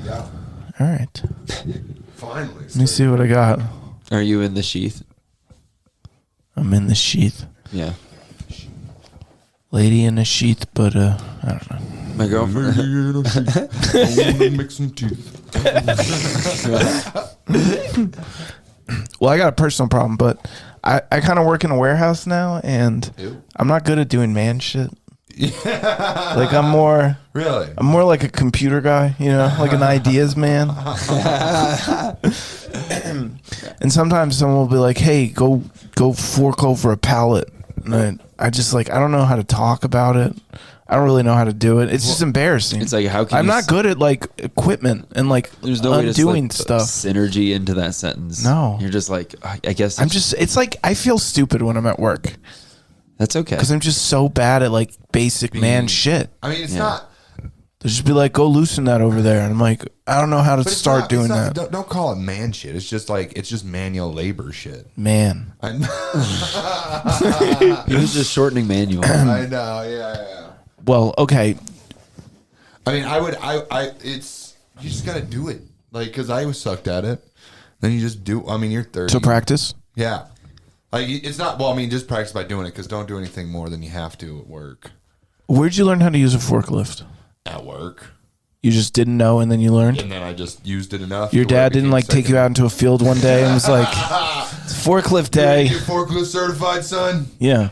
S2: Yeah.
S1: All right.
S2: Finally.
S1: Let me see what I got.
S3: Are you in the sheath?
S1: I'm in the sheath.
S3: Yeah.
S1: Lady in a sheath, but I don't know.
S3: My girlfriend.
S2: I want to make some teeth.
S1: Well, I got a personal problem, but I kind of work in a warehouse now, and
S2: Ew.
S1: I'm not good at doing man shit. Like I'm more like a computer guy, you know, like an ideas man. And sometimes someone will be like, "Hey, go fork over a pallet," and I just like, I don't know how to talk about it. I don't really know how to do it. It's just embarrassing.
S3: It's like, how can
S1: I'm
S3: you
S1: not good at like equipment and like
S3: There's no way to
S1: undoing
S3: put
S1: stuff.
S3: synergy into that sentence.
S1: No.
S3: You're just like, I guess
S1: I'm just, it's like I feel stupid when I'm at work
S3: that's okay.
S1: because I'm just so bad at like basic man shit.
S2: I mean, it's
S3: Yeah.
S2: not.
S1: They'll just be like, "Go loosen that over there," and I'm like, I don't know how to
S2: But it's
S1: start
S2: not-
S1: doing
S2: it's not-
S1: that.
S2: Don't call it man shit. It's just like, it's just manual labor shit.
S1: Man,
S3: He was just shortening manual.
S2: I know. Yeah.
S1: well, okay,
S2: I mean, it's, you just got to do it. Like, because I was sucked at it. Then you just do, I mean, you're 30.
S1: to practice.
S2: Yeah. Like, it's not, well, I mean, just practice by doing it, because don't do anything more than you have to at work.
S1: Where'd you learn how to use a forklift?
S2: At work.
S1: You just didn't know, and then you learned.
S2: And then I just used it enough.
S1: Your
S2: to where it
S1: dad didn't
S2: became
S1: like take you
S2: second.
S1: out into a field one day and was like, "It's forklift day."
S2: You forklift certified, son?
S1: Yeah,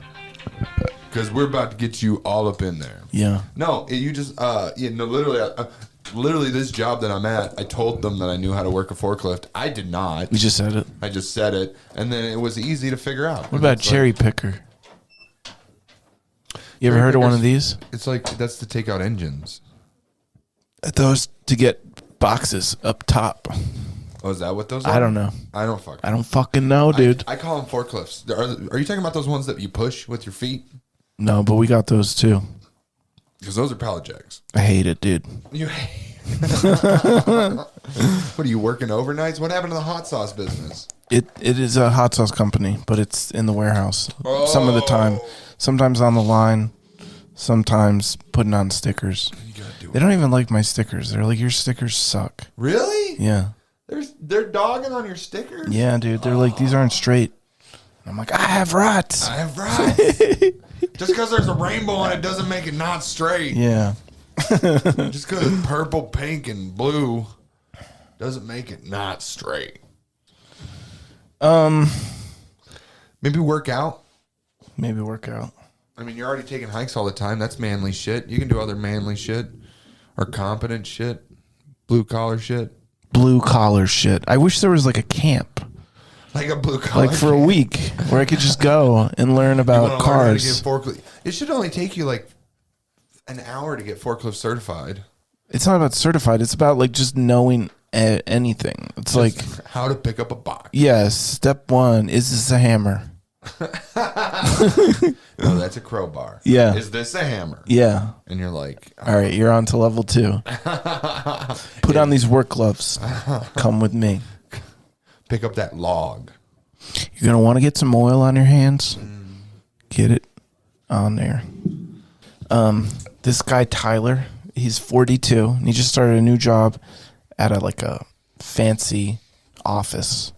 S2: Because we're about to get you all up in there.
S1: yeah.
S2: No, you just, literally this job that I'm at, I told them that I knew how to work a forklift. I did not.
S1: You just said it.
S2: I just said it, and then it was easy to figure out.
S1: What about cherry picker? You ever heard of one of these?
S2: It's like, that's to take out engines.
S1: Those to get boxes up top.
S2: Oh, is that what those are?
S1: I don't know.
S2: I don't
S1: fucking know, dude.
S2: I call them forklifts. Are you talking about those ones that you push with your feet?
S1: No, but we got those too.
S2: Because those are pallet jacks.
S1: I hate it, dude.
S2: You What are you working overnights? What happened to the hot sauce business?
S1: It is a hot sauce company, but it's in the warehouse some of the time. Sometimes on the line, sometimes putting on stickers.
S2: You gotta do
S1: They don't even like my stickers. They're like, "Your stickers suck."
S2: Really?
S1: Yeah.
S2: They're dogging on your stickers?
S1: Yeah, dude. They're like, "These aren't straight." I'm like, "I have ruts."
S2: I have rights. Just because there's a rainbow on it doesn't make it not straight.
S1: Yeah.
S2: Just because it's purple, pink, and blue doesn't make it not straight. Maybe work out.
S1: Maybe work out.
S2: I mean, you're already taking hikes all the time. That's manly shit. You can do other manly shit or competent shit, blue collar shit.
S1: Blue collar shit. I wish there was like a camp,
S2: Like a blue collar.
S1: like for a week, where I could just go and learn about cars.
S2: It should only take you like an hour to get forklift certified.
S1: It's not about certified. It's about like just knowing anything. It's like,
S2: How to pick up a box.
S1: yes, step one, is this a hammer?
S2: No, that's a crowbar.
S1: Yeah.
S2: Is this a hammer?
S1: Yeah.
S2: And you're like,
S1: All right, you're on to level 2. Put on these work gloves. Come with me.
S2: pick up that log.
S1: You're going to want to get some oil on your hands. Get it on there. This guy, Tyler, he's 42, and he just started a new job at a fancy office,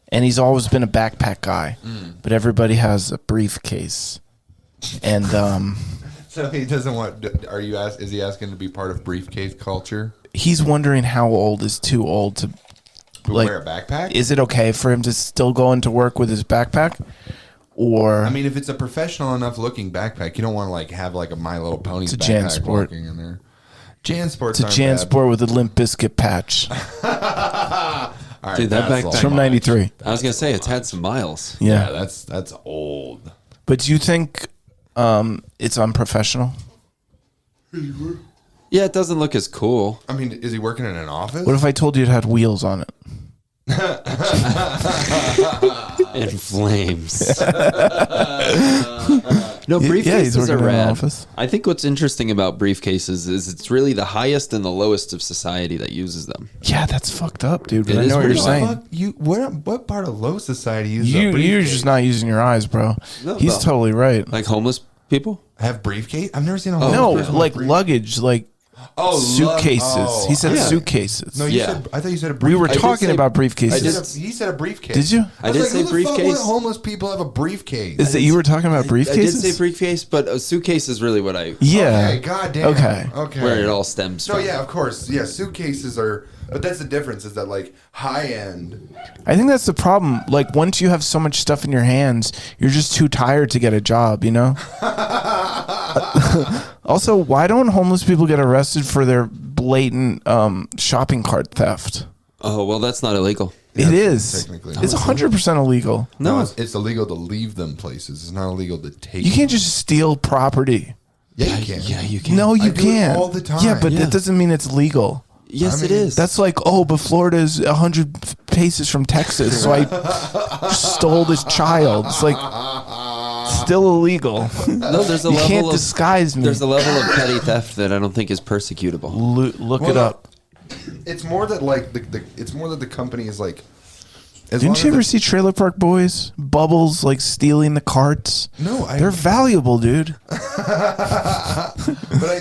S1: and he's always been a backpack guy, but everybody has a briefcase, and
S2: So he doesn't want. Is he asking to be part of briefcase culture?
S1: he's wondering how old is too old to like
S2: Wear a backpack?
S1: Is it okay for him to still go into work with his backpack, or
S2: I mean, if it's a professional enough looking backpack, you don't want to like have like a My Little Pony
S1: It's a
S2: backpack
S1: JanSport.
S2: walking in there. JanSports.
S1: it's a JanSport with a Limp Bizkit patch?
S2: All right,
S3: Dude, that
S2: that's
S3: backpack-
S2: all
S1: It's from
S2: mine.
S1: '93.
S3: I was gonna say it's had some miles.
S2: Yeah,
S1: Yeah,
S2: that's old.
S1: but do you think it's unprofessional?
S3: Yeah, it doesn't look as cool.
S2: I mean, is he working in an office?
S1: What if I told you it had wheels on it?
S3: In flames. No,
S1: Yeah, he's
S3: briefcases
S1: working
S3: are
S1: in an
S3: rad.
S1: office.
S3: I think what's interesting about briefcases is it's really the highest and the lowest of society that uses them.
S1: Yeah, that's fucked up, dude. But
S3: It
S1: I
S3: is
S1: know what you're
S3: pretty
S1: saying.
S2: Fuck, what part of low society uses a
S1: You're
S2: briefcase?
S1: just not using your eyes, bro.
S3: No,
S1: He's
S3: no.
S1: totally right.
S3: Like homeless people?
S2: have briefcase? I've never seen a
S1: No,
S2: homeless person with
S1: like
S2: brief-
S1: luggage, like suitcases. He said
S3: Yeah.
S1: suitcases.
S2: No, you
S3: Yeah.
S2: said. I thought you said a
S1: We
S2: briefcase.
S1: were
S3: I did
S1: talking
S3: say-
S1: about
S3: I
S1: briefcases.
S3: did-
S2: He said a briefcase.
S1: Did you?
S3: I did
S2: was
S3: say
S2: like, who the fuck
S3: briefcase.
S2: would homeless people have a briefcase?
S1: Is that you were talking about briefcases?
S3: I did say briefcase, but a suitcase is really what
S1: Yeah.
S2: Okay, goddamn.
S1: Okay.
S2: Okay.
S3: where it all stems
S2: So
S3: from.
S2: yeah, of course. Yeah, suitcases are. But that's the difference. Is that like high end?
S1: I think that's the problem. Like once you have so much stuff in your hands, you're just too tired to get a job, you know? Also, why don't homeless people get arrested for their blatant shopping cart theft?
S3: Oh, well, that's not illegal.
S1: It is.
S2: technically.
S1: It's 100% illegal.
S2: No, it's illegal to leave them places. It's not illegal to take.
S1: You can't just steal property.
S2: Yeah, you can.
S3: Yeah, you can.
S1: No, you
S2: do it
S1: can't.
S2: all the time.
S1: Yeah, but
S3: Yeah.
S1: that doesn't mean it's legal.
S3: Yes,
S2: I
S3: it
S2: mean,
S3: is.
S1: That's like, oh, but Florida's 100 paces from Texas, so I stole this child. It's like still illegal.
S3: no. There's a
S1: You
S3: level
S1: can't
S3: of
S1: disguise me.
S3: there's a level of petty theft that I don't think is persecutable.
S1: Look
S2: Well,
S1: it up.
S2: It's more that like it's more that the company is like. As
S1: Didn't
S2: long
S1: you
S2: as
S1: ever
S2: it-
S1: see Trailer Park Boys? Bubbles like stealing the carts.
S2: No,
S1: They're valuable, dude.
S2: But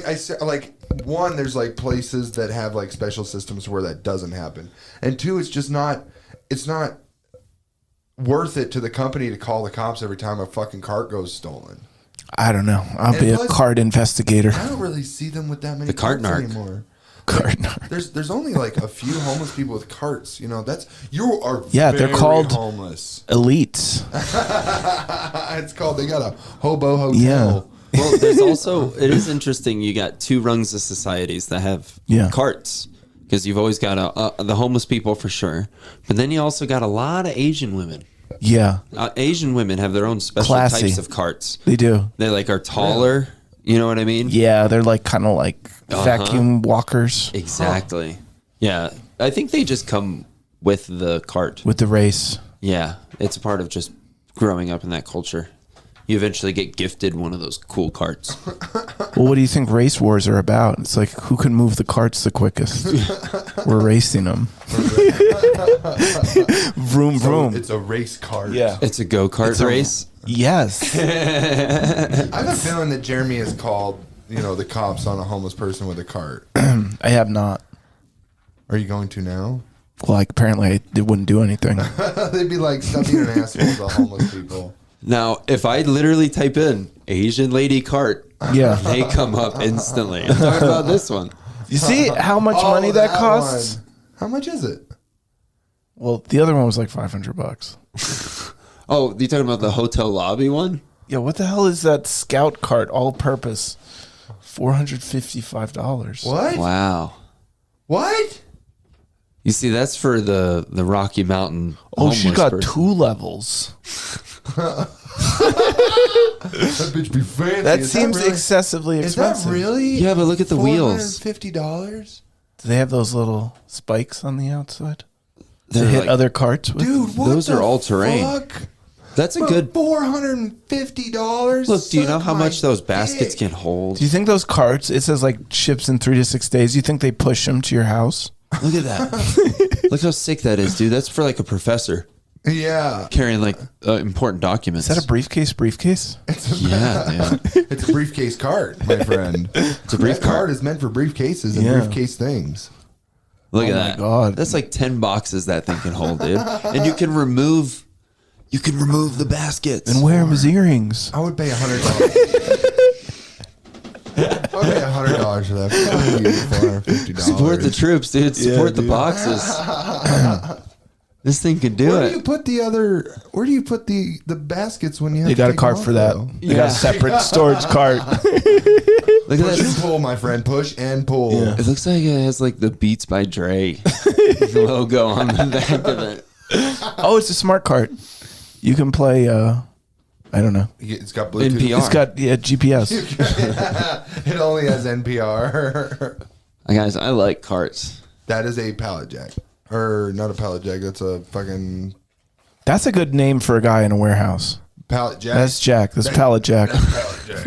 S2: I say, like, one, there's like places that have like special systems where that doesn't happen, and two, it's not worth it to the company to call the cops every time a fucking cart goes stolen.
S1: I don't know. I'll
S2: And
S1: be a
S2: plus-
S1: cart investigator.
S2: I don't really see them with that many
S3: The cart
S2: carts
S3: narc.
S2: anymore.
S1: Cart narc.
S2: There's only like a few homeless people with carts. You know, you are
S1: Yeah, they're
S2: very
S1: called-
S2: homeless.
S1: Elites.
S2: It's called. They got a hobo hotel.
S1: Yeah.
S3: Well, there's also it is interesting. You got two rungs of societies that have
S1: Yeah.
S3: carts because you've always got the homeless people for sure, but then you also got a lot of Asian women.
S1: Yeah,
S3: Asian women have their own special
S1: Classy.
S3: types of carts.
S1: they do.
S3: They like are taller. You know what I mean?
S1: Yeah, they're like kind of like vacuum walkers
S3: Exactly. Yeah, I think they just come with the cart.
S1: with the race.
S3: Yeah, it's a part of just growing up in that culture. You eventually get gifted one of those cool carts.
S1: Well, what do you think race wars are about? It's like who can move the carts the quickest. We're racing them. Vroom vroom.
S2: It's a race cart.
S1: Yeah.
S3: It's a go-kart race.
S1: Yes.
S2: I have a feeling that Jeremy has called, the cops on a homeless person with a cart.
S1: I have not.
S2: Are you going to now?
S1: Well, like apparently it wouldn't do anything.
S2: They'd be like, stop being an asshole to homeless people.
S3: Now, if I literally type in Asian lady cart,
S1: Yeah.
S3: they come up instantly. I'm talking about this one.
S1: You see how much
S2: Oh,
S1: money that costs?
S2: one. How much is it?
S1: Well, the other one was like $500.
S3: Oh, you talking about the hotel lobby one?
S1: Yeah, what the hell is that Scout cart all purpose? $455.
S2: What?
S3: Wow.
S2: What?
S3: You see, that's for the Rocky Mountain.
S1: Oh, she
S3: homeless
S1: got
S3: person.
S1: 2 levels.
S2: That bitch be fancy.
S1: That
S2: Is
S1: seems
S2: really-
S1: excessively
S2: Is that
S1: expensive.
S2: really?
S3: Yeah, but look at the wheels.
S2: $450?
S1: Do they have those little spikes on the outside to
S3: They're
S1: hit
S3: like-
S1: other carts with?
S2: Dude, what
S3: Those
S2: the
S3: are all terrain.
S2: fuck?
S3: That's a good.
S2: $450.
S3: Look, do you know
S2: Suck
S3: how
S2: my
S3: much those baskets
S2: dick.
S3: can hold?
S1: Do you think those carts, it says like ships in 3 to 6 days, you think they push them to your house?
S3: Look at that. Look how sick that is, dude. That's for like a professor
S2: Yeah.
S3: carrying like important documents.
S2: Oh,
S1: Is that a briefcase?
S3: Yeah, dude.
S2: It's a briefcase cart, my friend. It's
S3: a brief
S2: That cart
S3: cart.
S2: is meant for briefcases and
S1: Yeah.
S2: briefcase things.
S3: Look
S1: Oh
S3: at
S1: my
S3: that.
S1: God.
S3: That's like 10 boxes that thing can hold, dude. And you can remove the baskets.
S1: And wear him his earrings.
S2: I would pay $100. I would pay $100 for that. Fuck you, $450.
S3: Support the troops, dude. Support the boxes. This thing can do
S2: Where
S3: it.
S2: do you put the baskets when you have
S1: They
S2: to
S1: got a
S2: take
S1: cart
S2: them
S1: for
S2: off,
S1: that.
S2: though?
S1: They got a separate storage cart.
S3: Look at
S2: Push and
S3: that.
S2: pull, my friend. Push and pull.
S1: Yeah.
S3: It looks like it has like the Beats by Dre logo on the back of it.
S1: Oh, it's a smart cart. You can play. I don't know.
S2: It's got Bluetooth.
S3: NPR.
S1: It's got GPS.
S2: It only has NPR.
S3: Guys, I like carts.
S2: That is a pallet jack. Or not a pallet jack. That's a fucking
S1: That's a good name for a guy in a warehouse.
S2: pallet jack.
S1: That's Jack. That's Pallet Jack.
S2: Pallet jack.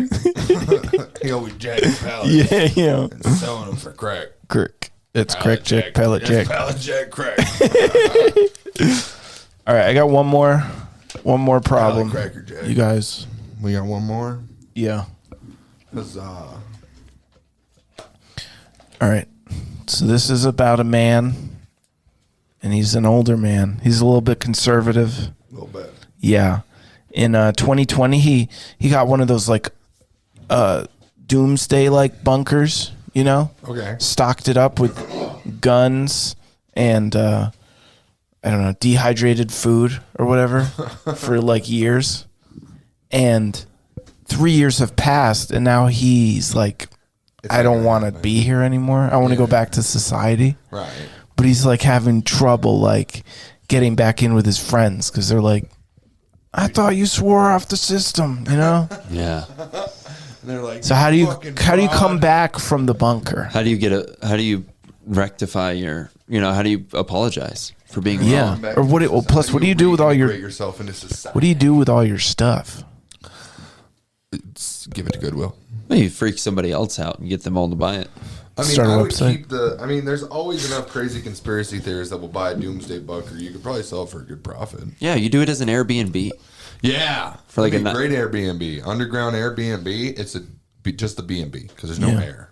S2: He always jacking pallets
S1: Yeah, yeah.
S2: and selling them for crack.
S1: Crick. It's Crick Jack, Pallet
S2: That's
S1: Jack.
S2: Pallet jack crack.
S1: All right, I got one more problem.
S2: Cracker Jack.
S1: You guys,
S2: We got one more.
S1: yeah.
S2: Huzzah.
S1: All right. So this is about a man, and he's an older man. He's a little bit conservative.
S2: A little bit.
S1: Yeah. In 2020, he got one of those like doomsday like bunkers, you know?
S2: Okay.
S1: Stocked it up with guns and I don't know, dehydrated food or whatever for like years. And 3 years have passed, and now he's like, I don't want to be here anymore. I want to go back to society.
S2: Right.
S1: But he's like having trouble like getting back in with his friends because they're like, I thought you swore off the system, you know?
S3: Yeah.
S2: And they're like,
S1: So how do you
S2: fucking
S1: come
S2: fraud.
S1: back from the bunker?
S3: How do you rectify your, how do you apologize for being
S1: Yeah.
S3: wrong?
S2: Back
S1: Or
S2: to
S1: what?
S2: society.
S1: Plus, what do you do with all your?
S2: Reintegrate yourself into society.
S1: What do you do with all your stuff?
S2: Give it to Goodwill.
S3: Well, you freak somebody else out and get them all to buy it.
S2: I mean,
S1: Start a
S2: I would
S1: website.
S2: keep there's always enough crazy conspiracy theorists that will buy a doomsday bunker. You could probably sell it for a good profit.
S3: Yeah, you do it as an Airbnb.
S2: Yeah.
S3: For like
S2: That'd be
S3: a
S2: great Airbnb. Underground Airbnb, it's just the B&B because there's no
S1: Yeah.
S2: air.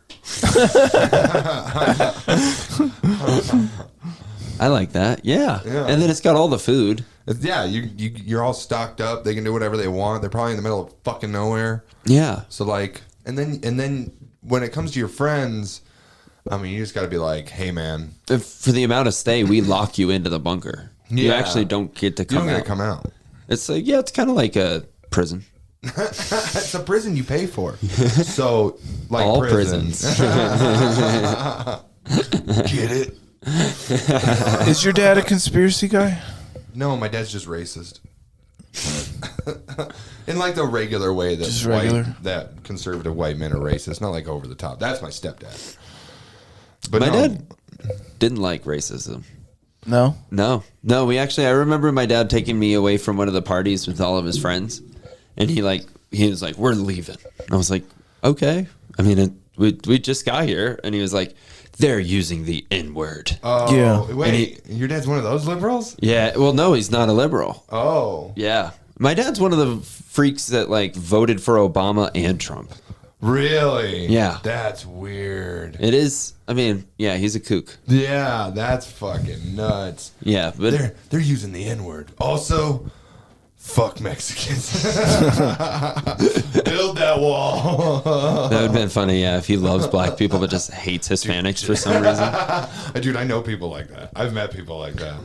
S3: I like that. Yeah.
S2: Yeah.
S3: And then it's got all the food.
S2: Yeah, you're all stocked up. They can do whatever they want. They're probably in the middle of fucking nowhere.
S3: Yeah.
S2: So like, and then when it comes to your friends, I mean, you just got to be like, hey man,
S3: For the amount of stay, we lock you into the bunker. You
S2: Yeah.
S3: actually don't get to
S2: you
S3: come
S2: don't
S3: out.
S2: gotta come out.
S3: It's like, it's kind of like a prison.
S2: It's a prison you pay for. So like
S3: All
S2: prisons. Get it?
S1: Is your dad a conspiracy guy?
S2: No, my dad's just racist. In like the regular way that
S1: Just regular?
S2: that conservative white men are racist, not like over the top. That's my stepdad. But
S3: My
S2: no,
S3: dad didn't like racism.
S1: No.
S3: No. I remember my dad taking me away from one of the parties with all of his friends, and he was like, we're leaving. I was like, okay. I mean, we just got here, and he was like, they're using the N-word.
S2: Oh,
S1: Yeah.
S2: wait, your dad's one of those liberals?
S3: Yeah. Well, no, he's not a liberal.
S2: Oh,
S3: Yeah. My dad's one of the freaks that like voted for Obama and Trump.
S2: really?
S3: Yeah.
S2: That's weird.
S3: It is. I mean, yeah, he's a kook.
S2: Yeah, that's fucking nuts.
S3: Yeah, but
S2: They're using the N-word. Also, fuck Mexicans. Build that wall.
S3: that would have been funny, yeah, if he loves black people but just hates Hispanics for some reason.
S2: Dude, I know people like that. I've met people like that.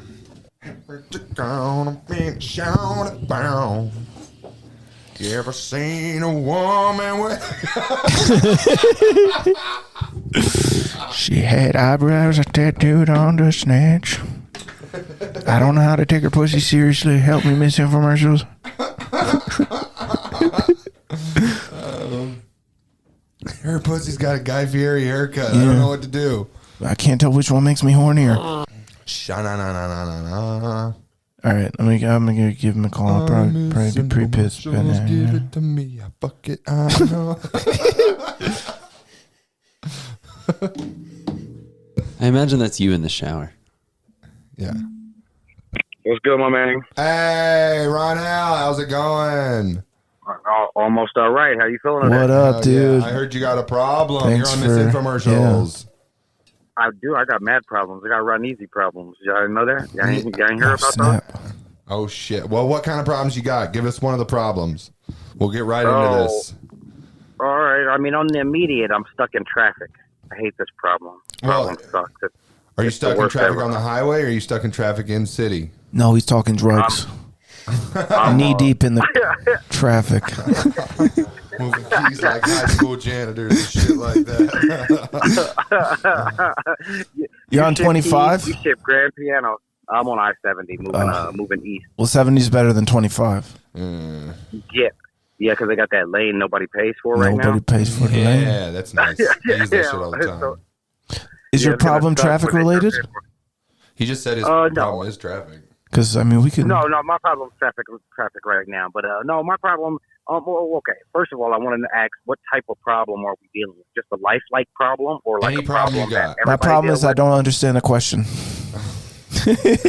S2: You ever seen a woman with...
S1: She had eyebrows tattooed on the snatch. I don't know how to take her pussy seriously. Help me, Misinfomercials.
S2: Her pussy's got a Guy Fieri haircut. I don't know what to do.
S1: I can't tell which one makes me hornier.
S2: Sha-na-na-na-na-na.
S1: All right, I'm gonna give him a call. I'll probably be pretty pissed. But,
S2: Give it to me. I fuck it. I know.
S3: I imagine that's you in the shower.
S2: Yeah.
S6: What's good, my man?
S2: Hey, Ronell, how's it going?
S6: Almost all right. How you feeling today?
S1: what up,
S2: Oh,
S1: dude?
S2: yeah, I heard you got a problem.
S1: Thanks
S2: You're on
S1: for-
S2: Misinfomercials.
S6: I do. I got mad problems. I got run easy problems. Y'all know that? Y'all ain't hear
S1: Oh,
S6: about
S1: snap.
S2: Oh shit. Well, what kind of problems you got? Give us one of the problems. We'll get right into this.
S6: All right. I mean, on the immediate, I'm stuck in traffic. I hate this problem. Problem sucks.
S2: Are you
S6: it's
S2: stuck
S6: the
S2: in
S6: worst
S2: traffic
S6: ever.
S2: on the highway, or are you stuck in traffic in city?
S1: No, he's talking drugs. Knee deep in the traffic.
S2: Moving keys like high school janitors and shit like that.
S1: You're on 25?
S6: You ship grand piano. I'm on I-70 moving east.
S1: Well, 70 is better than 25.
S6: Yeah, because they got that lane nobody pays for right now.
S1: Nobody pays for the lane.
S2: Yeah, that's nice. I use that shit all the time.
S1: Is your problem traffic related?
S2: He just said his problem is traffic.
S1: Because, I mean, we can...
S6: No, my problem is traffic right now. But, no, my problem... well, okay, first of all, I wanted to ask, what type of problem are we dealing with? Just a lifelike problem? Or like
S2: Any
S6: a problem
S2: you got.
S1: My problem is I don't understand the question.
S2: It's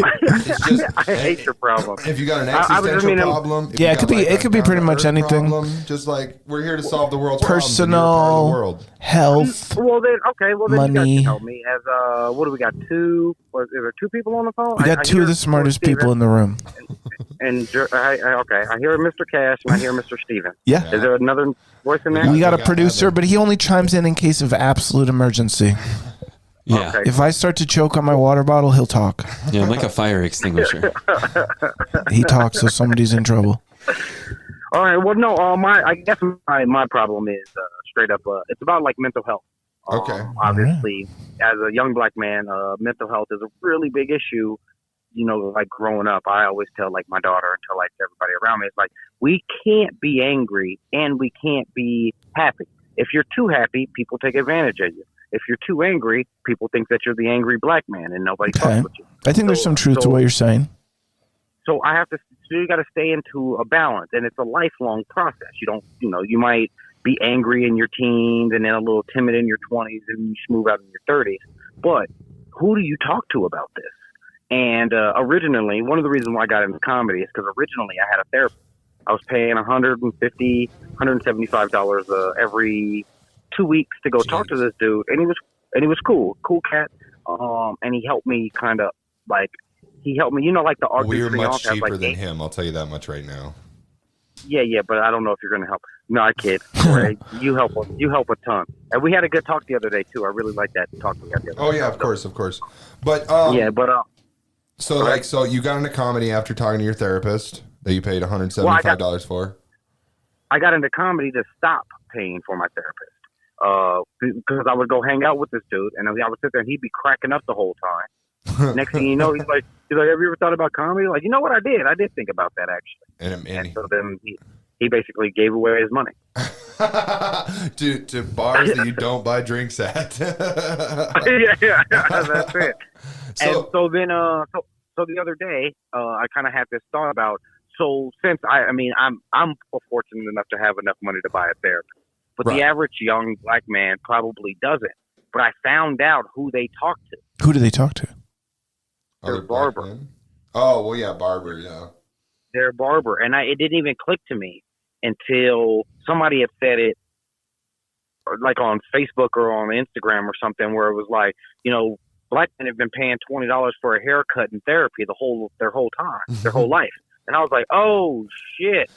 S2: just,
S6: I hate your problem.
S2: If you got an existential problem,
S1: yeah, it could be pretty much anything.
S2: Problem, just like we're here to solve the world's
S1: personal
S2: problems, the world.
S1: Health.
S6: Well then,
S1: money.
S6: you guys can help me. As what do we got? Is there two people on the phone?
S1: We got two of the smartest people in the room.
S6: And I hear Mr. Cash and I hear Mr. Stevens.
S1: Yeah.
S6: Is there another voice in there?
S1: We got a producer, but he only chimes in case of absolute emergency.
S3: Yeah.
S6: Okay.
S1: If I start to choke on my water bottle, he'll talk.
S3: Yeah, I'm like a fire extinguisher.
S1: He talks, so somebody's in trouble.
S6: All right. Well, no. I guess my problem is straight up. It's about like mental health.
S2: Okay.
S6: Obviously, as a young black man, mental health is a really big issue. You know, like growing up, I always tell like my daughter and tell like everybody around me, it's like we can't be angry and we can't be happy. If you're too happy, people take advantage of you. If you're too angry, people think that you're the angry black man and nobody talks with you.
S1: I think there's some truth to what you're saying.
S6: So you got to stay into a balance, and it's a lifelong process. You might be angry in your teens and then a little timid in your 20s and you smooth out in your 30s. But who do you talk to about this? And originally, one of the reasons why I got into comedy is because originally I had a therapist. I was paying $150, $175 every 2 weeks to go talk to this dude, and he was cool cat. And he helped me kind of like like the art.
S2: We're much cheaper than him. I'll tell you that much right now.
S6: Yeah, but I don't know if you're gonna help. No, I kid. Right? You help a ton. And we had a good talk the other day too. I really like that talk we had the other day.
S2: Oh yeah, of course. But so you got into comedy after talking to your therapist that you paid $175 for.
S6: I got into comedy to stop paying for my therapist. Because I would go hang out with this dude, and I would sit there, and he'd be cracking up the whole time. Next thing you know, he's like, have you ever thought about comedy? Like, you know what, I did think about that actually. And so then he basically gave away his money
S2: to bars that you don't buy drinks at.
S6: yeah, that's it. So the other day, I kind of had this thought about. So since I'm fortunate enough to have enough money to buy a therapist. But the average young black man probably doesn't. But I found out who they talk to.
S1: Who do they talk to?
S6: Their barber.
S2: Oh, well, yeah, barber, yeah.
S6: Their barber. And it didn't even click to me until somebody had said it, like on Facebook or on Instagram or something, where it was like, black men have been paying $20 for a haircut and therapy their whole time, their whole life. And I was like, oh, shit.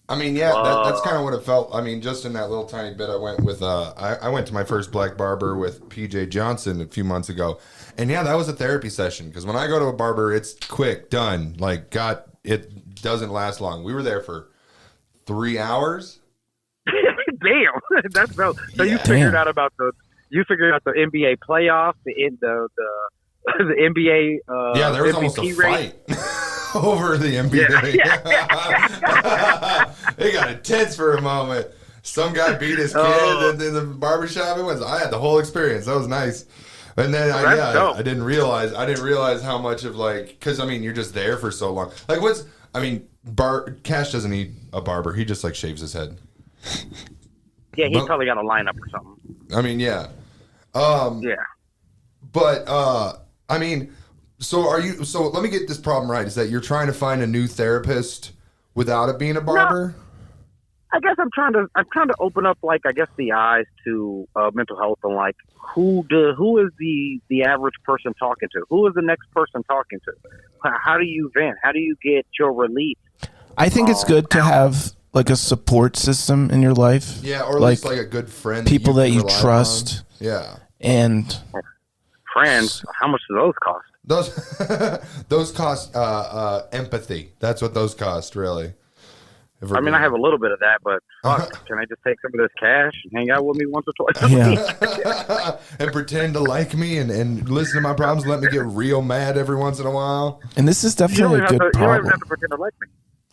S2: I mean, yeah, that's kind of what it felt. I mean, just in that little tiny bit, I went with I went to my first black barber with PJ Johnson a few months ago, and yeah, that was a therapy session. Because when I go to a barber, it's quick, done. Like, it doesn't last long. We were there for 3 hours.
S6: Damn, that's so. So you figured out the NBA playoffs, the NBA.
S2: Yeah, there was
S6: MVP
S2: almost a
S6: rate.
S2: fight. Over the NBA. It got intense for a moment. Some guy beat his kid in the barbershop. I had the whole experience. That was nice. And then I didn't realize how much of because you're just there for so long. Like Cash doesn't need a barber. He just shaves his head.
S6: Yeah, he's probably got a lineup or something.
S2: I mean, yeah.
S6: Yeah.
S2: But So let me get this problem right. Is that you're trying to find a new therapist without it being a barber?
S6: I guess I'm trying to open up, like, I guess the eyes to mental health and like who is the average person talking to? Who is the next person talking to? How do you vent? How do you get your relief?
S1: I think it's good to have like a support system in your life.
S2: Yeah, or at least like a good friend.
S1: People that you
S2: rely
S1: trust.
S2: on. Yeah.
S1: And
S6: friends, how much do those cost?
S2: Those cost empathy. That's what those cost, really.
S6: I mean, I have a little bit of that, but fuck, can I just take some of this cash and hang out with me once or twice?
S1: Yeah.
S2: And pretend to like me and listen to my problems, let me get real mad every once in a while.
S1: And this is definitely a good problem.
S6: You don't even have to pretend to like me.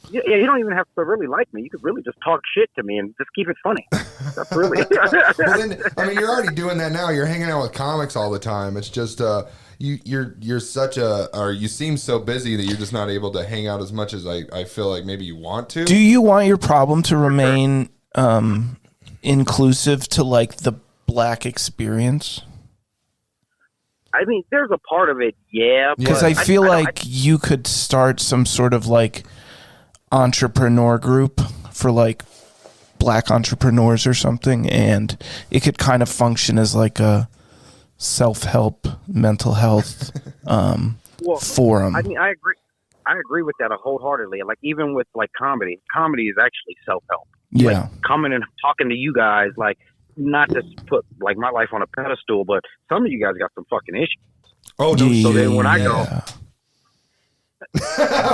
S6: Yeah, you don't even have to really like me. You could really just talk shit to me and just keep it funny. That's really.
S2: Well, then, I mean, you're already doing that now. You're hanging out with comics all the time. It's just you're such or you seem so busy that you're just not able to hang out as much as I feel like maybe you want to.
S1: Do you want your problem to remain inclusive to like the black experience?
S6: I mean, there's a part of it, yeah.
S1: Because I feel like you could start some sort of like entrepreneur group for like black entrepreneurs or something, and it could kind of function as like a self-help mental health forum.
S6: I mean, I agree with that wholeheartedly. Like, even with like comedy is actually self-help.
S1: Yeah.
S6: Like, coming and talking to you guys, like, not to put like my life on a pedestal, but some of you guys got some fucking issues.
S2: Oh, no.
S1: Yeah,
S6: so then when I go,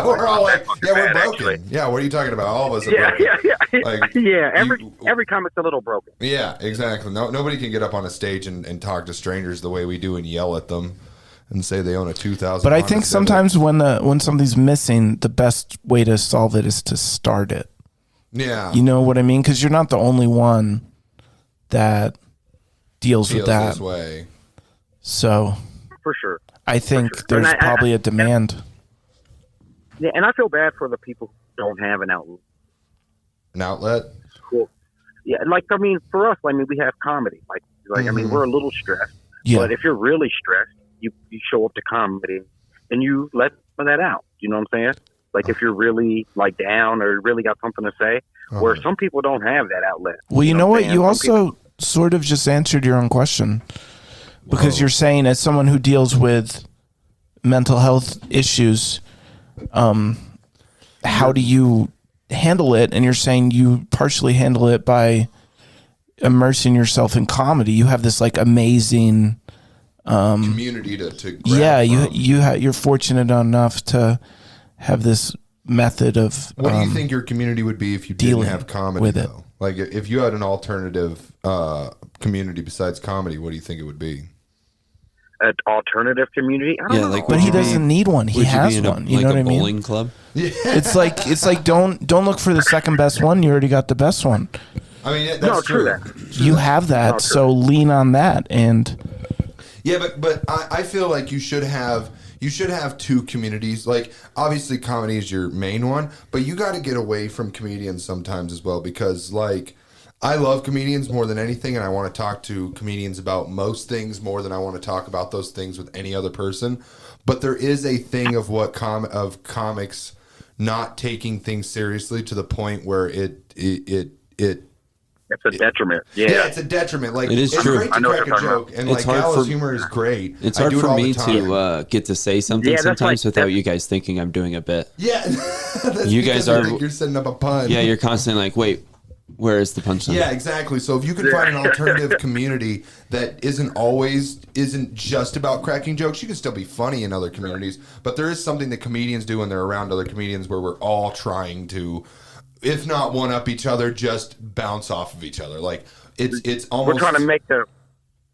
S2: we're all like, yeah, we're broken. Actually. Yeah, what are you talking about? All of us are broken.
S6: Yeah.
S2: Like,
S6: every comic's a little broken.
S2: Yeah, exactly. Nobody can get up on a stage and talk to strangers the way we do and yell at them and say they own a 2000.
S1: But I think sometimes when something's missing, the best way to solve it is to start it.
S2: Yeah.
S1: You know what I mean? Because you're not the only one that deals with that.
S2: This way.
S1: So
S6: for sure.
S1: I think there's probably a demand.
S6: Yeah, and I feel bad for the people who don't have an outlet.
S2: An outlet?
S6: Cool. Yeah, like, I mean, for us, I mean, we have comedy. Like I mean, we're a little stressed.
S1: Yeah.
S6: But if you're really stressed, you show up to comedy and you let that out. You know what I'm saying? Like, if you're really like down or really got something to say, where some people don't have that outlet.
S1: Well, you know what? You also sort of just answered your own question, because you're saying, as someone who deals with mental health issues, how do you handle it? And you're saying you partially handle it by immersing yourself in comedy. You have this like amazing
S2: community to grab from.
S1: You're fortunate enough to have this method of
S2: what do you think your community would be if you didn't have comedy
S1: with
S2: though? It. Like, if you had an alternative community besides comedy, what do you think it would be?
S6: An alternative community? I don't know.
S3: Like,
S1: but he doesn't need one. He has one. You know what I mean?
S3: Bowling club.
S2: Yeah.
S1: It's like don't look for the second best one. You already got the best one.
S2: I mean, that's true.
S1: You have that, so lean on that. And
S2: yeah, but I feel like you should have two communities. Like, obviously comedy is your main one, but you got to get away from comedians sometimes as well, because like, I love comedians more than anything, and I want to talk to comedians about most things more than I want to talk about those things with any other person. But there is a thing of of comics not taking things seriously to the point where it's
S6: a detriment. Yeah,
S2: it's a detriment. Like,
S3: it is
S2: it's
S3: true.
S2: great to crack a joke, and
S3: it's
S2: like Gallows humor is great.
S3: It's hard for me to get to say something sometimes without you guys thinking I'm doing a bit.
S2: Yeah,
S3: you guys are.
S2: You're setting up a pun.
S3: Yeah, you're constantly like, wait. Where is the punchline?
S2: Yeah, exactly. So if you can find an alternative community that isn't just about cracking jokes, you can still be funny in other communities. But there is something that comedians do when they're around other comedians where we're all trying to, if not one up each other, just bounce off of each other. Like, it's almost,
S6: we're trying to make the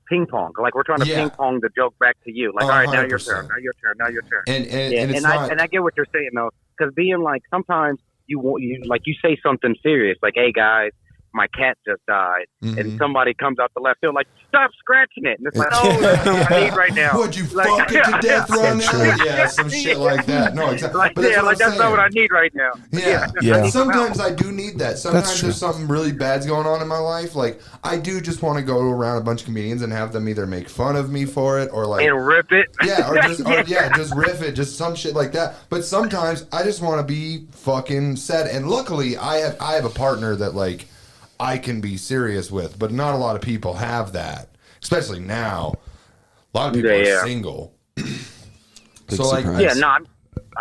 S6: ping pong. Like, we're trying to ping pong the joke back to you. Like, all right, now your turn. Now your turn. Now your turn.
S2: And it's not,
S6: I get what you're saying though, because being like, sometimes you say something serious, like, hey guys, my cat just died,
S2: Mm-hmm.
S6: and somebody comes out the left field like, stop scratching it, and it's like, oh, that's what I need right now.
S2: Would you
S6: Like-
S2: fuck it to death, Ronell? Yeah, some shit like that. No, exactly.
S6: Like,
S2: But that's
S6: yeah,
S2: what
S6: like
S2: I'm
S6: that's not what I
S2: saying.
S6: need right now.
S2: Yeah.
S1: Yeah.
S6: I need some help.
S2: Sometimes I do need that. Sometimes
S1: true.
S2: there's something really bad's going on in my life. Like, I do just want to go around a bunch of comedians and have them either make fun of me for it or like,
S6: And rip it.
S2: yeah, just riff it, just some shit like that. But sometimes I just want to be fucking said. And luckily, I have a partner that like I can be serious with, but not a lot of people have that, especially now. A lot of people
S6: Yeah.
S2: are single.
S3: Big
S2: So like,
S3: surprise.
S6: Yeah, no,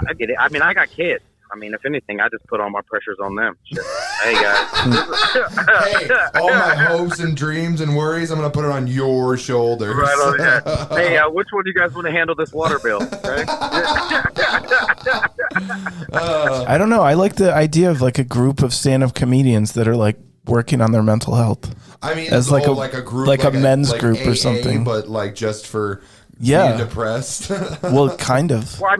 S6: I get it. I mean, I got kids. I mean, if anything, I just put all my pressures on them. Shit. Hey, guys.
S2: hey, all my hopes and dreams and worries, I'm gonna put it on your shoulders.
S6: Right on that. Hey, which one do you guys want to handle this water bill? Right?
S1: I don't know. I like the idea of like a group of stand-up comedians that are like working on their mental health.
S2: I mean,
S1: As like a-
S2: group,
S1: like a men's group or
S2: AA,
S1: something.
S2: but like just for
S1: Yeah.
S2: being depressed.
S1: Well, kind of.
S6: Well,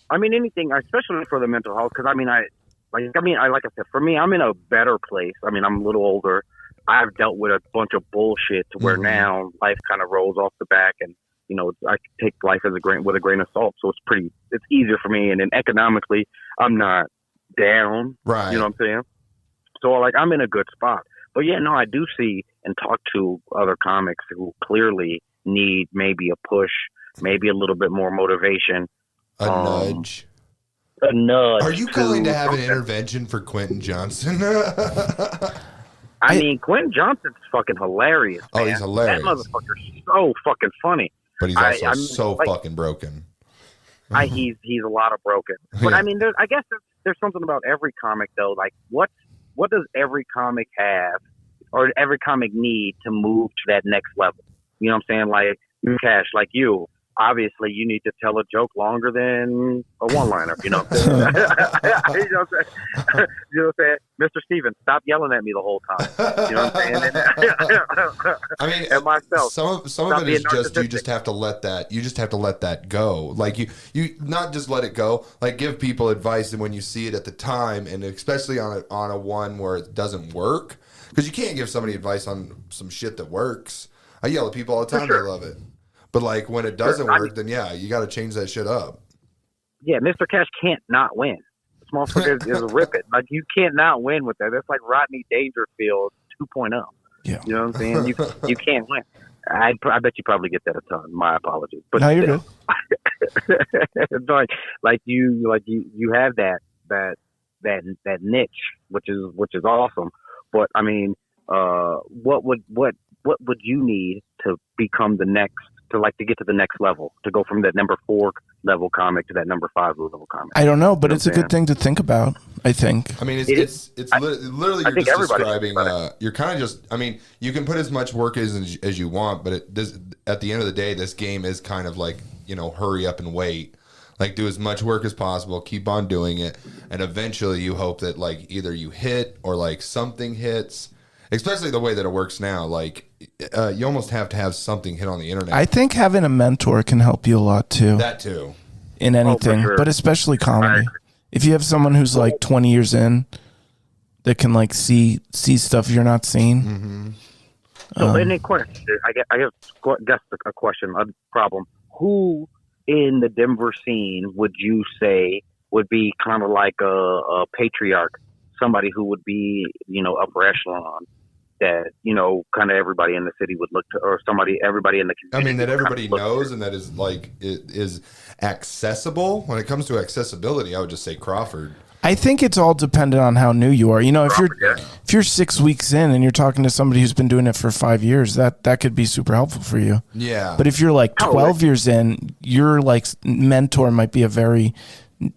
S6: I mean, anything, especially for the mental health, because like I said, for me, I'm in a better place. I mean, I'm a little older. I've dealt with a bunch of bullshit to where now life kind of rolls off the back, and you know, I take life with a grain of salt. So it's easier for me, and then economically, I'm not down.
S2: Right.
S6: You know what I'm saying? So like, I'm in a good spot. But yeah, no, I do see and talk to other comics who clearly need maybe a push, maybe a little bit more motivation.
S2: A nudge.
S6: A nudge.
S2: Are you going to have an intervention for Quentin Johnson?
S6: I mean, Quentin Johnson's fucking hilarious.
S2: Oh,
S6: Man.
S2: he's hilarious.
S6: That motherfucker's so fucking funny.
S2: But he's also
S6: I'm
S2: so
S6: like-
S2: fucking broken.
S6: He's a lot of broken. But
S2: Yeah.
S6: I mean, I guess there's something about every comic though. Like, what does every comic have, or every comic need to move to that next level? You know what I'm saying? Like Cash, like you. Obviously, you need to tell a joke longer than a one-liner. You know what I'm saying? You know what I'm saying? You know what I'm saying? Mr. Stevens, stop yelling at me the whole time. You know what I'm saying?
S2: I mean,
S6: and myself.
S2: some of
S6: Stop
S2: it is
S6: being
S2: just you
S6: narcissistic.
S2: just have to let that go. Like you not just let it go. Like give people advice, and when you see it at the time, and especially on a one where it doesn't work, because you can't give somebody advice on some shit that works. I yell at people all the time;
S6: sure.
S2: they love it. But like when it doesn't
S6: I
S2: work, then yeah, you got to change that shit up.
S6: Yeah, Mr. Cash can't not win. This motherfucker is a rip it. Like, you can't not win with that. That's like Rodney Dangerfield 2.0.
S1: Yeah.
S6: You know what I'm saying? You can't win. I bet you probably get that a ton. My apologies. But
S1: No, you're
S6: still.
S1: good.
S6: like you have that niche, which is awesome. But I mean, what would you need to become the next, to get to the next level, to go from that number 4 level comic to that number 5 level comic?
S1: I don't know, but
S6: You know
S1: it's a
S6: what I'm
S1: good thing to think about, I think.
S2: I mean,
S6: It
S2: it's literally
S6: I
S2: you're
S6: think
S2: just
S6: everybody
S2: describing.
S6: thinks about
S2: You're kind of just. I mean, you can put as much work as you want, but at the end of the day, this game is kind of like, you know, hurry up and wait. Like, do as much work as possible, keep on doing it, and eventually you hope that like either you hit or like something hits. Especially the way that it works now, like you almost have to have something hit on the internet.
S1: I think having a mentor can help you a lot too.
S2: That too.
S1: In anything,
S6: sure.
S1: but especially
S6: I
S1: comedy.
S6: agree.
S1: If you have someone who's like 20 years in that can like see stuff you're not seeing.
S2: Mm-hmm.
S6: So, any question? I guess a question, a problem. Who in the Denver scene would you say would be kind of like a patriarch, somebody who would be, you know, upper echelon, that, you know, kind of everybody in the city would look to, or everybody in the
S2: I
S6: community
S2: mean, that
S6: would kind of
S2: everybody
S6: look
S2: knows
S6: to?
S2: and that is like it is accessible. When it comes to accessibility, I would just say Crawford.
S1: I think it's all dependent on how new you are. You know, if you're 6 weeks in and you're talking to somebody who's been doing it for 5 years, that could be super helpful for you.
S2: Yeah.
S1: But if you're like 12 years in, your like mentor might be a very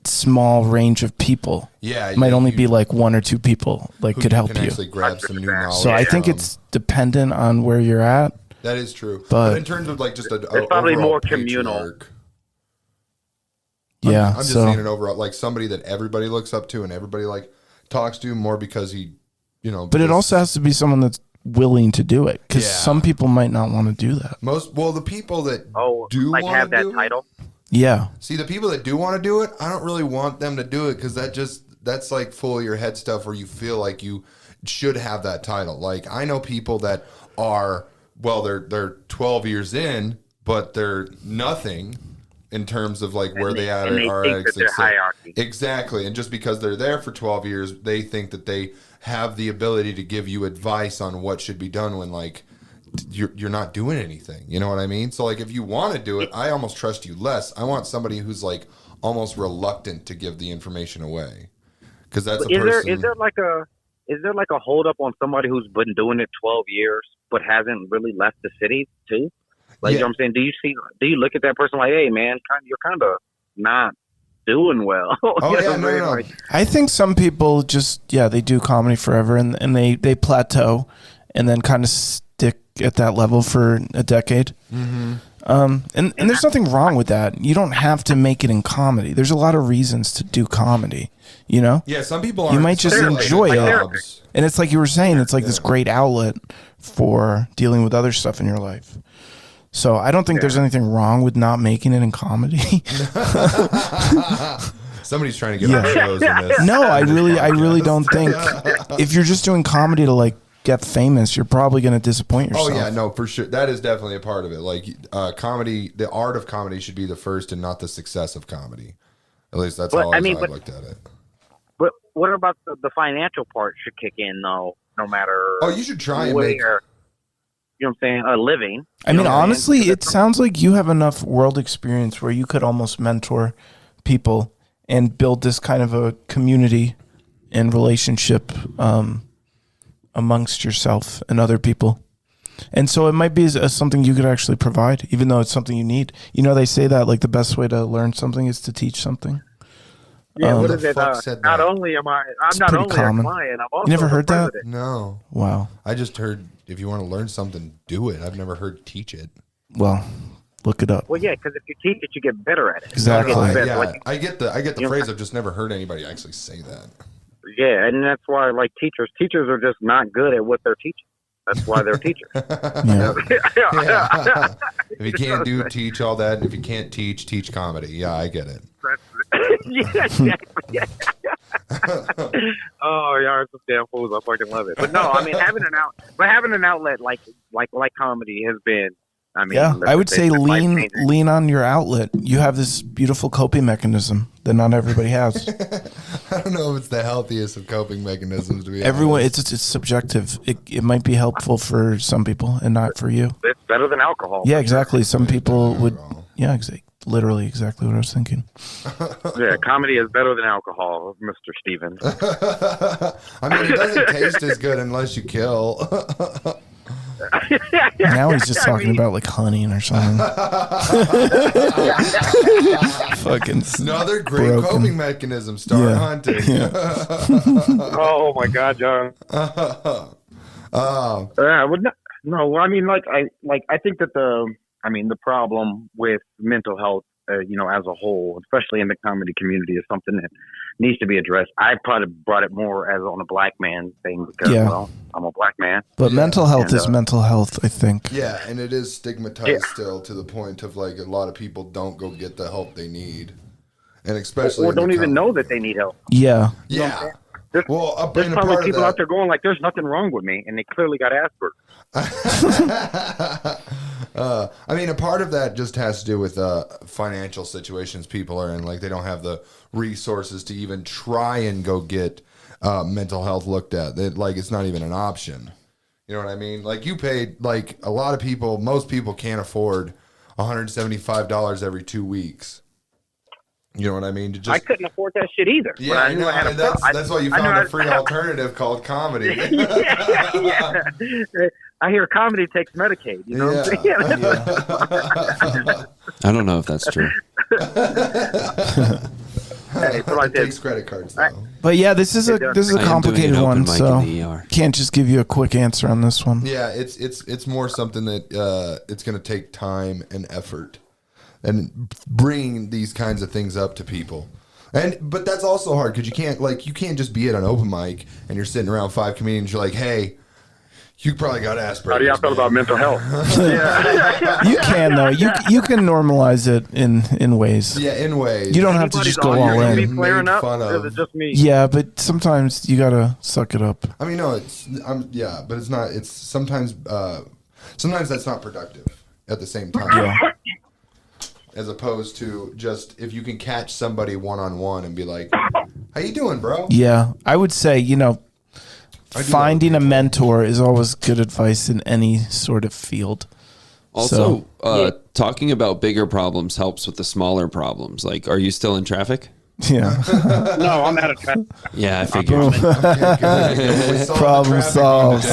S1: small range of people.
S2: Yeah,
S1: It might only be like 1 or 2 people like
S2: who
S1: could help
S2: can
S1: you.
S2: actually grab some new knowledge.
S1: So I think
S2: from.
S1: it's dependent on where you're at.
S2: That is true.
S1: But-
S2: But in terms of like just a
S6: It's probably
S2: overall
S6: more communal.
S2: patriarch,
S1: Yeah.
S2: I'm just
S1: so
S2: saying an overall, like somebody that everybody looks up to and everybody like talks to more because he, you know.
S1: but it
S2: because
S1: also has to be someone that's willing to do it, because
S2: Yeah.
S1: some people might not want to do that.
S2: the people that do
S6: like
S2: want
S6: have
S2: to
S6: that
S2: do
S6: title.
S1: Yeah.
S2: See, the people that do want to do it, I don't really want them to do it because that's like full of your head stuff where you feel like you should have that title. Like I know people that are they're 12 years in, but they're nothing in terms of like where they are
S6: think that they're hierarchy.
S2: Exactly. And just because they're there for 12 years, they think that they have the ability to give you advice on what should be done when like you're not doing anything. You know what I mean? So like if you want to do it, I almost trust you less. I want somebody who's like almost reluctant to give the information away. Because that's a person.
S6: Is there like a hold up on somebody who's been doing it 12 years but hasn't really left the city too? Like, you know what I'm saying? Do you look at that person like, hey, man, you're kind of not doing well?
S2: Oh, yeah, no.
S6: Like,
S1: I think some people just, they do comedy forever and they plateau and then kind of stick at that level for a decade. Mm-hmm. And there's nothing wrong with that. You don't have to make it in comedy. There's a lot of reasons to do comedy, you know?
S2: Yeah, some people aren't.
S1: You might just enjoy it.
S2: jobs.
S1: And it's like you were saying, it's like this great outlet for dealing with other stuff in your life. So I don't think there's anything wrong with not making it in comedy.
S2: Somebody's trying to get on shows in this.
S1: No, I really don't think if you're just doing comedy to like get famous, you're probably going to disappoint yourself.
S2: Oh yeah, no, for sure. That is definitely a part of it. Like comedy, the art of comedy should be the first and not the success of comedy. At least that's how I looked at it.
S6: But what about the financial part should kick in though, no matter
S2: you should try and
S6: where,
S2: make,
S6: you know what I'm saying, a living.
S1: I mean, honestly, it sounds like you have enough world experience where you could almost mentor people and build this kind of a community and relationship amongst yourself and other people. And so it might be something you could actually provide, even though it's something you need. You know, they say that like the best way to learn something is to teach something.
S6: Yeah, what is it? Not only am I'm not only
S1: common.
S6: a client, I'm also
S1: You never heard
S6: that?
S2: No.
S1: Wow.
S2: I just heard if you want to learn something, do it. I've never heard teach it.
S1: Well, look it up.
S6: Well, yeah, because if you teach it, you get better at it.
S1: Exactly.
S2: I get the phrase. I've just never heard anybody actually say that.
S6: Yeah, and that's why, like, teachers are just not good at what they're teaching. That's why they're teachers.
S1: Yeah.
S2: If you can't teach all that. If you can't teach comedy. Yeah, I get it.
S6: Yeah. Oh, y'all are some damn fools. I fucking love it. But no, I mean, having an outlet like comedy has been. I mean,
S1: I would say lean on your outlet. You have this beautiful coping mechanism that not everybody has.
S2: I don't know if it's the healthiest of coping mechanisms to be
S1: Everyone,
S2: honest.
S1: it's subjective. It might be helpful for some people and not for you.
S6: It's better than alcohol.
S1: Yeah, exactly. Some people would. Yeah, literally exactly what I was thinking.
S6: Yeah, comedy is better than alcohol, Mr. Stevens.
S2: I mean, it doesn't taste as good unless you kill.
S1: Now he's just talking about like hunting or something. Fucking
S2: another great coping mechanism. Start hunting.
S1: Yeah.
S6: Oh my God, John. No, I mean, I think that the problem with mental health, as a whole, especially in the comedy community, is something that needs to be addressed. I probably brought it more as on a black man thing because, I'm a black man.
S1: But mental health is mental health, I think.
S2: Yeah, and it is stigmatized still to the point of like a lot of people don't go get the help they need, and especially
S6: or don't even know that they need help.
S1: Yeah.
S2: Yeah.
S6: There's probably people out there going like, "There's nothing wrong with me," and they clearly got Asperger's.
S2: I mean, a part of that just has to do with financial situations people are in. Like, they don't have the resources to even try and go get mental health looked at. It's not even an option. You know what I mean? Like, you paid, like, a lot of people, most people can't afford $175 every 2 weeks. You know what I mean?
S6: I couldn't afford that shit either.
S2: Yeah, I know. That's why you found a free alternative called comedy.
S6: Yeah. I hear comedy takes Medicaid. You know what I'm saying?
S3: I don't know if that's true.
S2: It takes credit cards though.
S1: But yeah, this is a complicated one, so can't just give you a quick answer on this one.
S2: Yeah, it's more something that it's going to take time and effort, and bringing these kinds of things up to people. But that's also hard because you can't just be at an open mic and you're sitting around 5 comedians. You're like, hey, You probably got Asperger's.
S6: How do y'all feel about mental health?
S1: You can though. You can normalize it in ways.
S2: Yeah, in ways.
S1: You don't have to just go all
S6: Is
S1: in.
S6: me flaring
S2: Made
S6: up?
S2: fun
S6: Or
S2: of.
S6: is it just me?
S1: Yeah, but sometimes you gotta suck it up.
S2: I mean, no, yeah, but it's not. It's sometimes that's not productive at the same time.
S1: Yeah.
S2: As opposed to just if you can catch somebody one-on-one and be like, "How you doing, bro?"
S1: Yeah, I would say,
S2: I do that
S1: finding a
S2: with people.
S1: mentor is always good advice in any sort of field.
S3: Also, talking about bigger problems helps with the smaller problems. Like, are you still in traffic?
S1: Yeah.
S6: No, I'm out of traffic.
S3: Yeah, I figured.
S2: Okay, good. We solved the
S1: Problem
S2: traffic
S1: solved.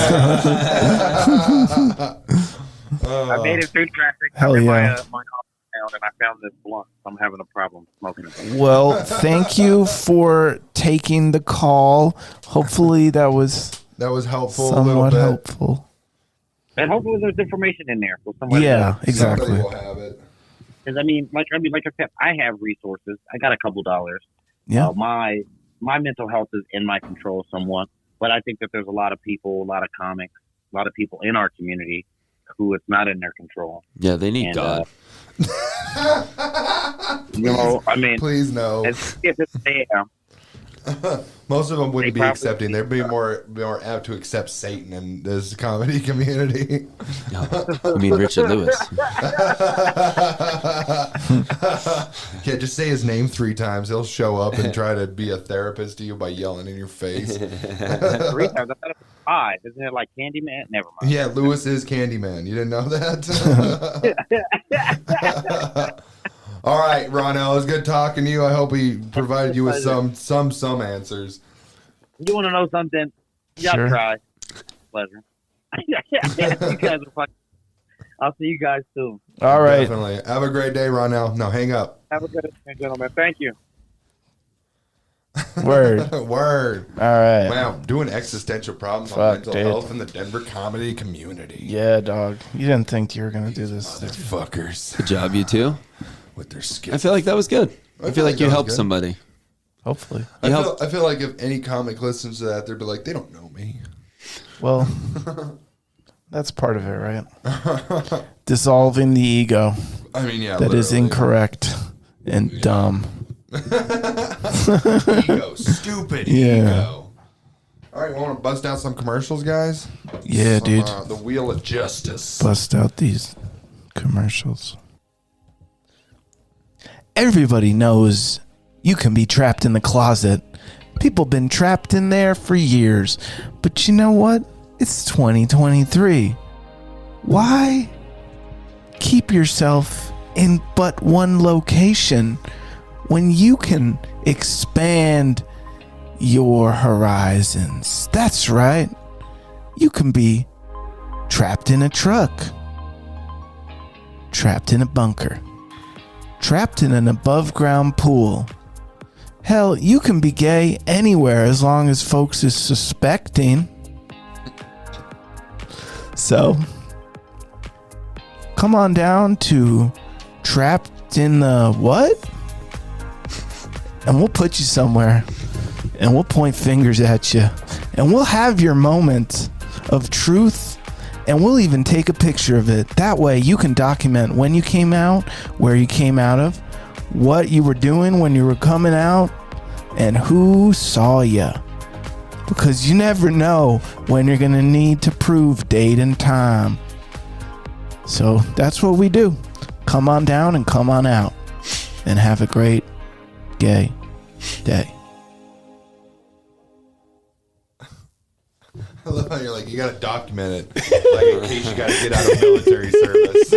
S6: I made it through traffic.
S1: Hell
S6: I'm in
S1: yeah.
S6: my office now, and I found this blunt. I'm having a problem smoking it.
S1: Well, thank you for taking the call. Hopefully that was
S2: That was helpful. A
S1: somewhat
S2: little bit.
S1: helpful.
S6: And hopefully there's information in there for somebody.
S1: Yeah, exactly.
S2: Somebody will have it.
S6: Because like I said, I have resources. I got a couple dollars.
S1: Yeah.
S6: My mental health is in my control somewhat, but I think that there's a lot of people, a lot of comics, a lot of people in our community who it's not in their control.
S3: Yeah, they need
S6: And,
S3: God.
S6: I mean,
S2: Please no.
S6: if it's there,
S2: Most of them wouldn't
S6: They
S2: be
S6: probably-
S2: accepting. They'd be more apt to accept Satan in this comedy community.
S3: I mean, Richard Lewis.
S2: Yeah, just say his name 3 times. He'll show up and try to be a therapist to you by yelling in your face.
S6: 3 times. I thought it was 5. Isn't it like Candyman? Never mind.
S2: Yeah, Lewis is Candyman. You didn't know that? All right, Ronell, it was good talking to you. I hope we provided you with some answers.
S6: You want to know something? You gotta
S1: Sure.
S6: try. Pleasure. You guys are fun. I'll see you guys soon.
S1: All right.
S2: Definitely. Have a great day, Ronell. No, hang up.
S6: Have a good day, gentlemen. Thank you.
S1: Word.
S2: Word.
S1: All right.
S2: Wow, doing existential problems on
S1: Fuck,
S2: mental
S1: dude.
S2: health in the Denver comedy community.
S1: Yeah, dog. You didn't think you were going to do this.
S2: Motherfuckers
S3: Good job, you too.
S2: with their
S3: I
S2: skills.
S3: feel like that was good. I feel like
S2: that
S3: you
S2: was
S3: helped
S2: good.
S3: somebody.
S1: Hopefully.
S2: I feel like if any comic listens to that, they'd be like, they don't know me.
S1: Well, that's part of it, right? Dissolving the ego.
S2: I mean, yeah.
S1: That is
S2: literally.
S1: incorrect and dumb.
S2: Ego. Stupid
S1: Yeah.
S2: ego. All right, want to bust out some commercials, guys?
S1: Yeah,
S2: Some,
S1: dude.
S2: The Wheel of Justice.
S1: Bust out these commercials. Everybody knows you can be trapped in the closet. People been trapped in there for years. But you know what? It's 2023. Why keep yourself in but one location when you can expand your horizons? That's right. You can be trapped in a truck, trapped in a bunker, trapped in an above ground pool. Hell, you can be gay anywhere as long as folks is suspecting. So, come on down to Trapped in the What? And we'll put you somewhere. And we'll point fingers at you. And we'll have your moment of truth. And we'll even take a picture of it. That way you can document when you came out, where you came out of, what you were doing when you were coming out, and who saw you. Because you never know when you're going to need to prove date and time. So that's what we do. Come on down and come on out. And have a great gay day.
S2: I love how you're like, you got to document it, like in case you got to get out of military service.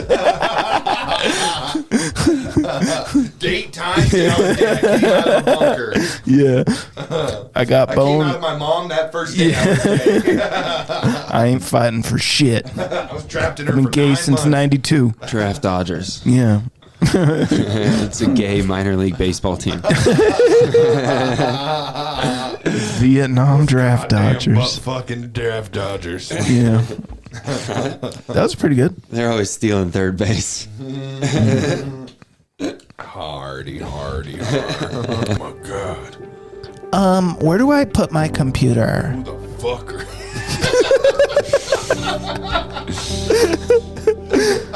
S2: Date, time, I came out of the bunker.
S1: Yeah. I got
S2: I came out
S1: bone.
S2: of my mom that first day I was gay.
S1: I ain't fighting for shit.
S2: I was trapped in her
S1: I've been
S2: for
S1: gay
S2: 9
S1: since
S2: months.
S1: 92.
S3: Draft Dodgers.
S1: Yeah.
S3: It's a gay minor league baseball team.
S1: Vietnam Draft
S2: Damn
S1: Dodgers.
S2: fucking draft Dodgers.
S1: Yeah. That was pretty good.
S3: They're always stealing third base.
S2: Hardy. Oh my god.
S1: Where do I put my computer?
S2: Who the fucker?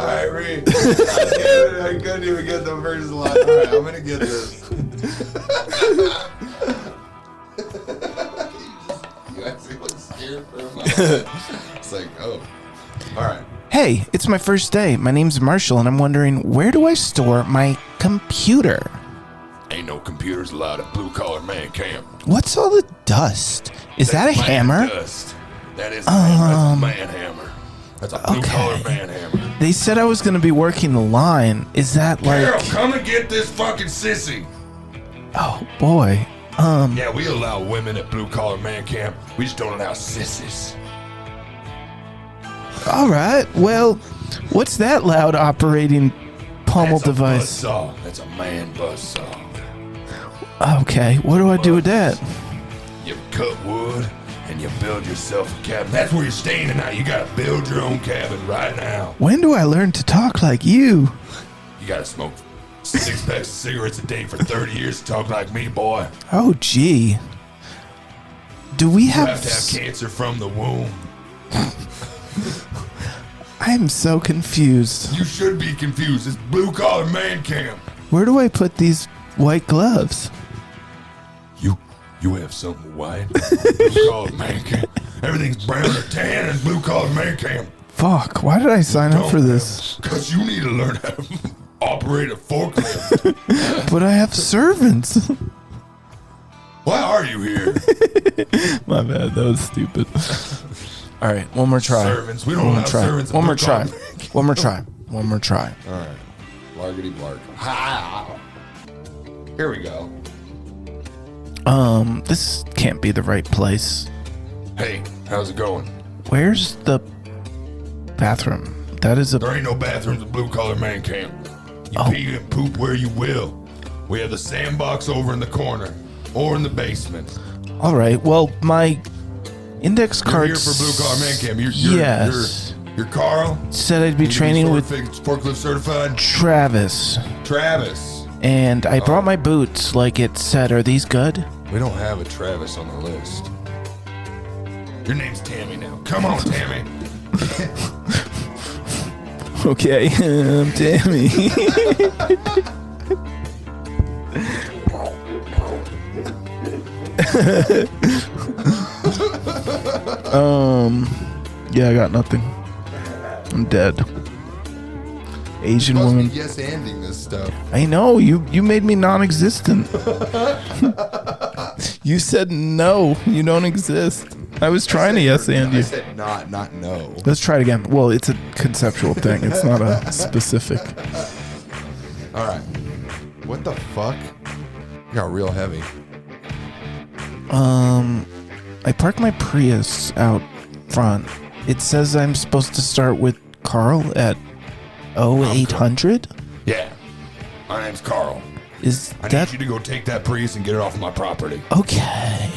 S2: All right, read. I couldn't even get the first line. All right, I'm gonna get this. You actually look scared for a moment. It's like, oh. All right.
S1: Hey, it's my first day. My name's Marshall, and I'm wondering, where do I store my computer?
S2: Ain't no computers allowed at Blue Collar Man Camp.
S1: What's all the dust? Is that a
S2: That's man
S1: hammer?
S2: Dust. That is that's a man hammer. That's a Blue Collar Man hammer.
S1: They said I was going to be working the line. Is that like...
S2: Carol, come and get this fucking sissy.
S1: Oh, boy.
S2: Yeah, we allow women at Blue Collar Man Camp. We just don't allow sissies.
S1: All right. Well, what's that loud operating pommel device?
S2: Buzzsaw. That's a man buzzsaw.
S1: Okay. What do I do with that?
S2: You cut wood and you build yourself a cabin. That's where you're staying tonight. You gotta build your own cabin right now.
S1: When do I learn to talk like you?
S2: You gotta smoke 6 packs of cigarettes a day for 30 years to talk like me, boy.
S1: Oh, gee. Do we
S2: You
S1: have...
S2: have to have cancer from the womb.
S1: I am so confused.
S2: You should be confused. It's Blue Collar Man Camp.
S1: Where do I put these white gloves?
S2: You have something white. Blue Collar Man Camp. Everything's brown or tan in Blue Collar Man Camp.
S1: Fuck, why did I sign up for this?
S2: Because you need to learn how to operate a forklift.
S1: But I have servants.
S2: Why are you here?
S1: My bad, that was stupid. All right, one more try.
S2: Servants. We don't allow servants.
S1: One more try. One more try. One more try.
S2: All right. Blargity blarg. Ha! Here we go.
S1: This can't be the right place.
S2: Hey, how's it going?
S1: Where's the bathroom? That is a...
S2: There ain't no bathrooms at Blue Collar Man Camp. You
S1: Oh.
S2: pee and poop where you will. We have the sandbox over in the corner or in the basement.
S1: All right, well, my index
S2: You're
S1: card...
S2: here for Blue Collar Man Camp.
S1: Yes.
S2: You're Carl.
S1: Said I'd be training with
S2: forklift certified.
S1: Travis.
S2: Travis.
S1: And I brought my boots like it said. Are these good?
S2: We don't have a Travis on the list. Your name's Tammy now. Come on, Tammy.
S1: Okay, I'm Tammy. Yeah, I got nothing. I'm dead. Asian
S2: Must be
S1: woman.
S2: yes anding this stuff.
S1: I know, you made me non-existent. You said no, you don't exist. I was trying to yes and
S2: I
S1: you.
S2: said not no.
S1: Let's try it again. Well, it's a conceptual thing. It's not a specific.
S2: All right. What the fuck? You got real heavy.
S1: I parked my Prius out front. It says I'm supposed to start with Carl at 0800.
S2: Yeah. My name's Carl.
S1: Is
S2: I
S1: that
S2: need you to go take that Prius and get it off my property.
S1: okay?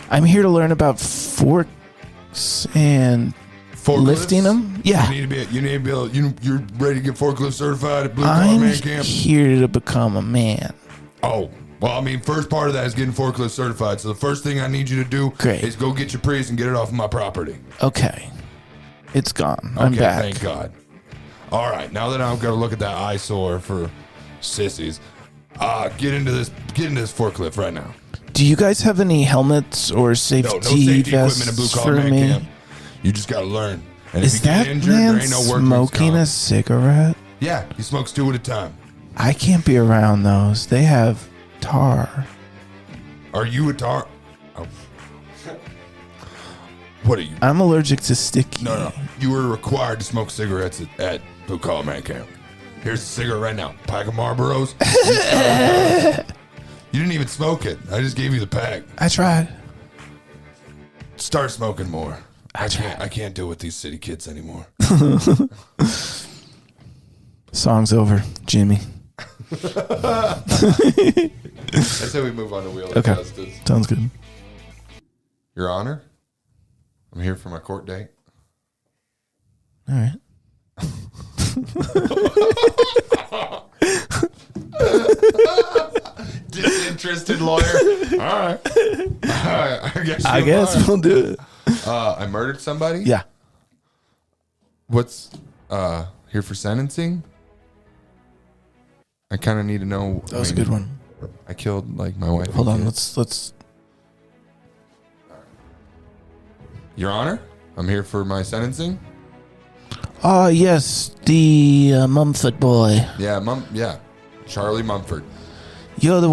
S1: I'm here to learn about forks and
S2: Forklifts?
S1: lifting them. Yeah,
S2: You need to be able, you're ready to get forklift certified at Blue Collar Man
S1: I'm
S2: Camp?
S1: here to become a man.
S2: Oh, well, I mean, first part of that is getting forklift certified. So the first thing I need you to do
S1: Great.
S2: is go get your Prius and get it off my property.
S1: Okay, it's gone. I'm
S2: Okay,
S1: back.
S2: thank God. All right, now that I'm gonna look at that eyesore for sissies, get into this forklift right now.
S1: Do you guys have any helmets or safety,
S2: No safety equipment in Blue
S1: vests
S2: Collar
S1: for
S2: Man
S1: me?
S2: Camp. You just gotta learn. And
S1: Is
S2: if you
S1: that
S2: get injured,
S1: man
S2: there ain't no work
S1: smoking a cigarette?
S2: Yeah, he smokes 2 at a time.
S1: I can't be around those. They have tar.
S2: Are you a tar? Oh. What are you?
S1: I'm allergic to sticky.
S2: No. You were required to smoke cigarettes at Blue Collar Man Camp. Here's a cigarette right now. Pack of Marlboros. You didn't even smoke it. I just gave you the pack.
S1: I tried.
S2: Start smoking more. I can't deal with these city kids anymore.
S1: Song's over, Jimmy.
S2: I say we move on to Wheel of
S1: Okay.
S2: Justice.
S1: Sounds good.
S2: Your Honor, I'm here for my court date.
S1: All right.
S2: Disinterested lawyer. All right. I
S1: guess we'll do it.
S2: I murdered somebody.
S1: Yeah.
S2: What's Here for sentencing? I kind of need to know.
S1: That was a good one.
S2: I killed like my wife.
S1: Hold
S2: and
S1: on,
S2: kid.
S1: let's.
S2: Your Honor, I'm here for my sentencing.
S1: Oh yes, the Mumford boy.
S2: Yeah, Charlie Mumford.
S1: You're the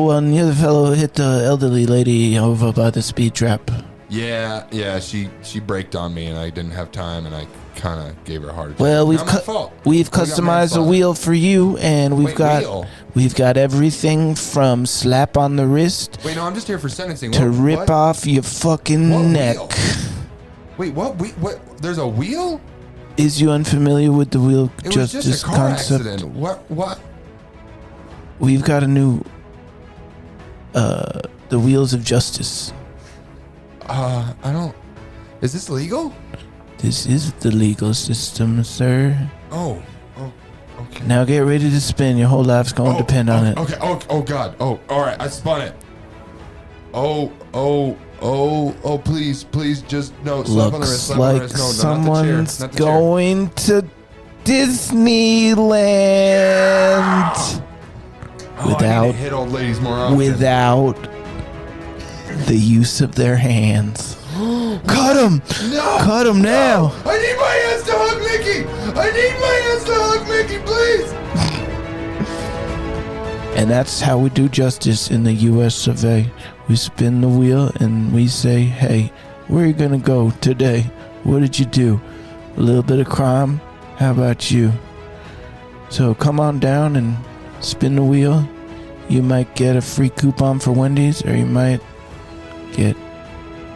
S1: fellow who hit the elderly lady over by the speed trap.
S2: Yeah, she braked on me and I didn't have time and I kind of gave her a heart attack.
S1: Well,
S2: Not my fault.
S1: we've
S2: got
S1: customized a
S2: manslaughter.
S1: wheel for you, and
S2: Wait, wheel?
S1: we've got everything from slap on the wrist
S2: Wait, no, I'm just here for sentencing.
S1: to
S2: What-
S1: rip
S2: what?
S1: off your fucking
S2: What
S1: neck.
S2: wheel? Wait, what? What? There's a wheel?
S1: Is you unfamiliar with the wheel
S2: It was
S1: justice
S2: just a car
S1: concept?
S2: accident. What?
S1: We've got a new the wheels of justice.
S2: I don't. Is this legal?
S1: This is the legal system, sir.
S2: Oh, okay.
S1: Now get ready to spin. Your whole life's going to depend on it.
S2: Okay. Oh God. Oh, all right. I spun it. Oh. Please, just no. Slap on the wrist.
S1: Looks
S2: Slap on the
S1: like
S2: wrist. No,
S1: someone's
S2: not the chair.
S1: going to Disneyland
S2: I need to hit old ladies more often.
S1: without the use of their hands. Cut him!
S2: No!
S1: Cut him now!
S2: I need my hands to hug Mickey! I need my hands to hug Mickey, please!
S1: And that's how we do justice in the U.S. of A. We spin the wheel and we say, hey, where are you going to go today? What did you do? A little bit of crime? How about you? So come on down and spin the wheel. You might get a free coupon for Wendy's, or you might get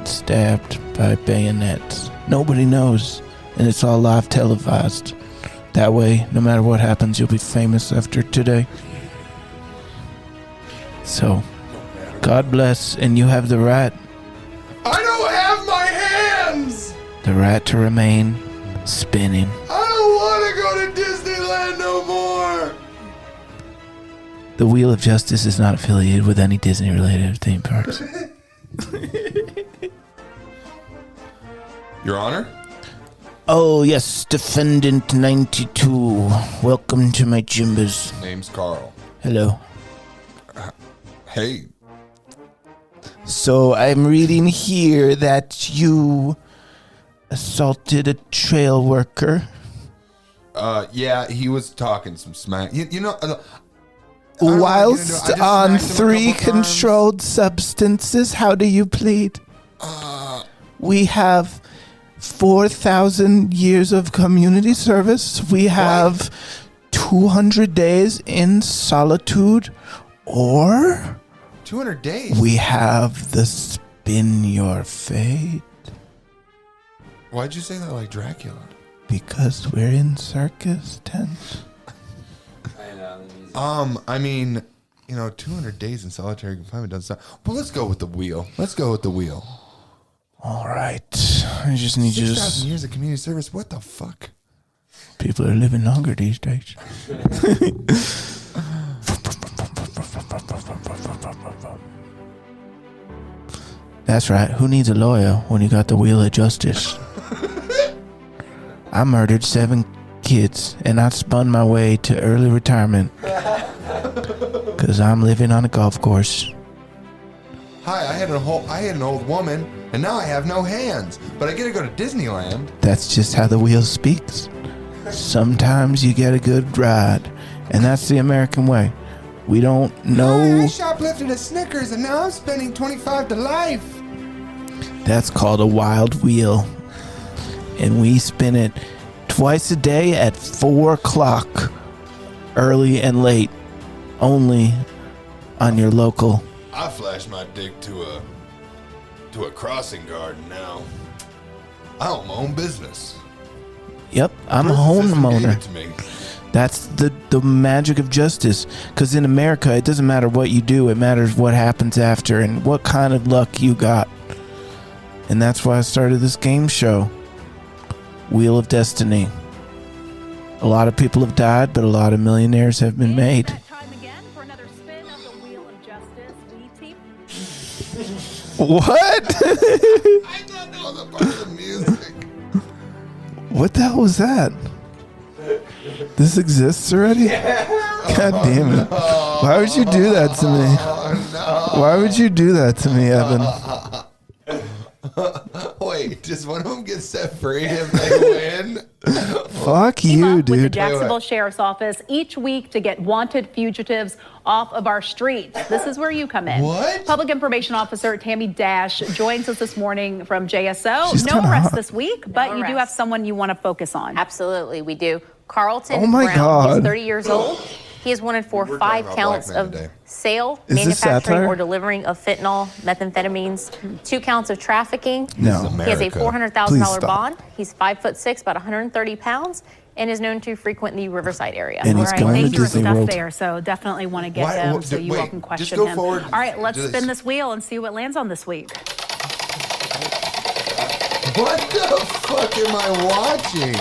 S1: stabbed by bayonets. Nobody knows. And it's all live televised. That way, no matter what happens, you'll be famous after today. So, God bless, and you have the right.
S2: I don't have my hands!
S1: The right to remain spinning.
S2: I don't want to go to Disneyland no more!
S1: The Wheel of Justice is not affiliated with any Disney-related theme parks.
S2: Your Honor?
S1: Oh, yes, Defendant 92. Welcome to my chambers.
S2: Name's Carl.
S1: Hello.
S2: Hey.
S1: So, I'm reading here that you assaulted a trail worker.
S2: Yeah, he was talking some smack. You know...
S1: Whilst on 3 controlled substances, how do you plead? We have 4,000 years of community service. We have 200 days in solitude, or
S2: 200 days?
S1: we have the spin your fate.
S2: Why'd you say that like Dracula?
S1: Because we're in circus tent.
S2: I mean, 200 days in solitary confinement doesn't sound... Well, let's go with the wheel.
S1: All right. I just need you
S2: 6,000
S1: to...
S2: years of community service. What the fuck?
S1: People are living longer these days. That's right. Who needs a lawyer when you got the Wheel of Justice? I murdered 7 kids and I spun my way to early retirement because I'm living on a golf course.
S2: Hi, I had an old woman, and now I have no hands. But I get to go to Disneyland.
S1: That's just how the wheel speaks. Sometimes you get a good ride, and that's the American way. We don't
S2: Hi, I
S1: know.
S2: shoplifted a Snickers, and now I'm spending $25 to life.
S1: That's called a wild wheel. And we spin it twice a day at 4 o'clock, early and late, only on your local.
S2: I flashed my dick to a crossing guard, and now I own my own business.
S1: Yep, I'm a
S2: Prison system gave
S1: homeowner.
S2: it to me.
S1: That's the magic of justice. Because in America, it doesn't matter what you do. It matters what happens after and what kind of luck you got. And that's why I started this game show, Wheel of Destiny. A lot of people have died, but a lot of millionaires have been made.
S7: Time again for another spin of the Wheel of Justice. We team.
S1: What?
S2: I thought that was a part of the music.
S1: What the hell was that? This exists already? God damn it. Why would you do that to me? Why would you do that to me, Evan?
S2: Wait, does one of them get set free if they win?
S1: Fuck
S7: Team
S1: you,
S7: up with the
S1: dude.
S7: Jacksonville Sheriff's Office each week to get wanted fugitives off of our streets. This is where you come in.
S2: What?
S7: Public Information Officer Tammy Dash joins us this morning from JSO.
S1: She's
S7: No
S1: kinda
S7: arrests
S1: hot.
S7: this week, but you do have someone you want to focus on.
S8: Absolutely, we do. Carlton
S1: Oh my
S8: Brown,
S1: God.
S8: he's 30 years old. He is wanted for
S2: We're
S8: 5
S2: talking about
S8: counts
S2: black men
S8: of
S2: today.
S8: sale,
S1: Is this
S8: manufacturing,
S1: satire?
S8: or delivering of fentanyl, methamphetamines, 2 counts of trafficking.
S1: No.
S8: He has a
S2: America.
S8: $400,000
S1: Please stop.
S8: bond. He's 5'6", about 130 pounds, and is known to frequent the Riverside area.
S1: And
S7: All
S1: he's
S7: right,
S1: going to
S7: dangerous
S1: Disney
S7: stuff
S1: World.
S7: there, so definitely want to get
S2: Why-
S7: him
S2: what-
S7: so you
S2: wait,
S7: all can
S2: just
S7: question
S2: go
S7: him.
S2: forward.
S7: All right, let's
S2: Just-
S7: spin this wheel and see what lands on this week.
S2: What the fuck am I watching?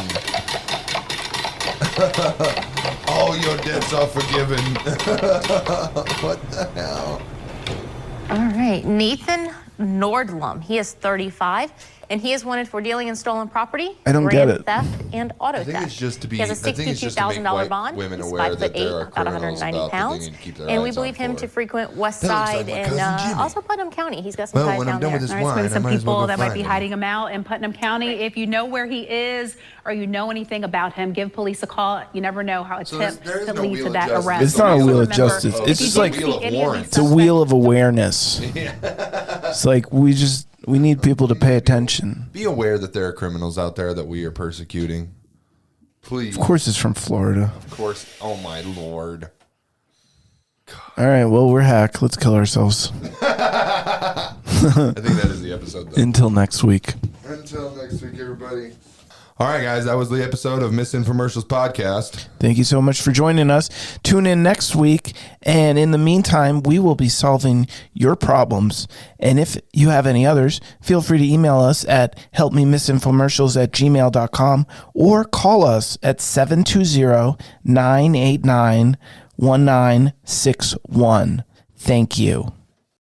S2: Oh, your debts are forgiven. What the hell?
S8: All right, Nathan Nordlum. He is 35, and he is wanted for dealing in stolen property,
S1: I don't
S8: grand
S1: get it.
S8: theft, and auto
S2: I think
S8: theft.
S2: it's just to be.
S8: He has a
S2: I think it's just to make
S8: $62,000
S2: white
S8: bond.
S2: women
S8: He's
S2: aware that
S8: 5'8",
S2: there are
S8: about
S2: criminals
S8: 190
S2: about that they
S8: pounds,
S2: need to keep their
S8: and we
S2: eyes on
S8: believe him
S2: for.
S8: to frequent West
S2: That looks
S8: Side
S2: like my
S8: and
S2: cousin Jimmy.
S8: also Putnam County. He's got some
S2: Well,
S8: ties
S2: when I'm
S8: down
S2: done
S8: there.
S2: with this
S7: All right, so
S2: wine,
S7: maybe
S2: I
S7: some
S2: might as well
S7: people
S2: go
S7: that might
S2: find
S7: be
S2: him.
S7: hiding him out in Putnam County. If you know where he is or you know anything about him, give police a call. You never know how a
S2: So
S7: tip
S2: there is
S7: could
S2: no
S7: lead
S2: wheel
S7: to
S2: of
S7: that
S2: justice.
S7: arrest.
S1: It's not a
S7: Also
S1: wheel of
S7: remember,
S1: justice.
S7: if
S1: It's
S7: you
S1: just
S7: do
S1: like-
S7: see
S2: Wheel of
S7: any these
S2: warrants.
S1: It's a
S7: suspects-
S1: wheel of awareness. It's like we need people to pay attention.
S2: Be aware that there are criminals out there that we are persecuting. Please.
S1: Of course, it's from Florida.
S2: Of course. Oh my lord.
S1: All right, well, we're hacked. Let's kill ourselves.
S2: I think that is the episode though.
S1: Until next week.
S2: Until next week, everybody. All right, guys, that was the episode of Misinfomercials podcast.
S1: Thank you so much for joining us. Tune in next week. And in the meantime, we will be solving your problems. And if you have any others, feel free to email us at helpmemisinfomercials@gmail.com or call us at 720-989-1961. Thank you.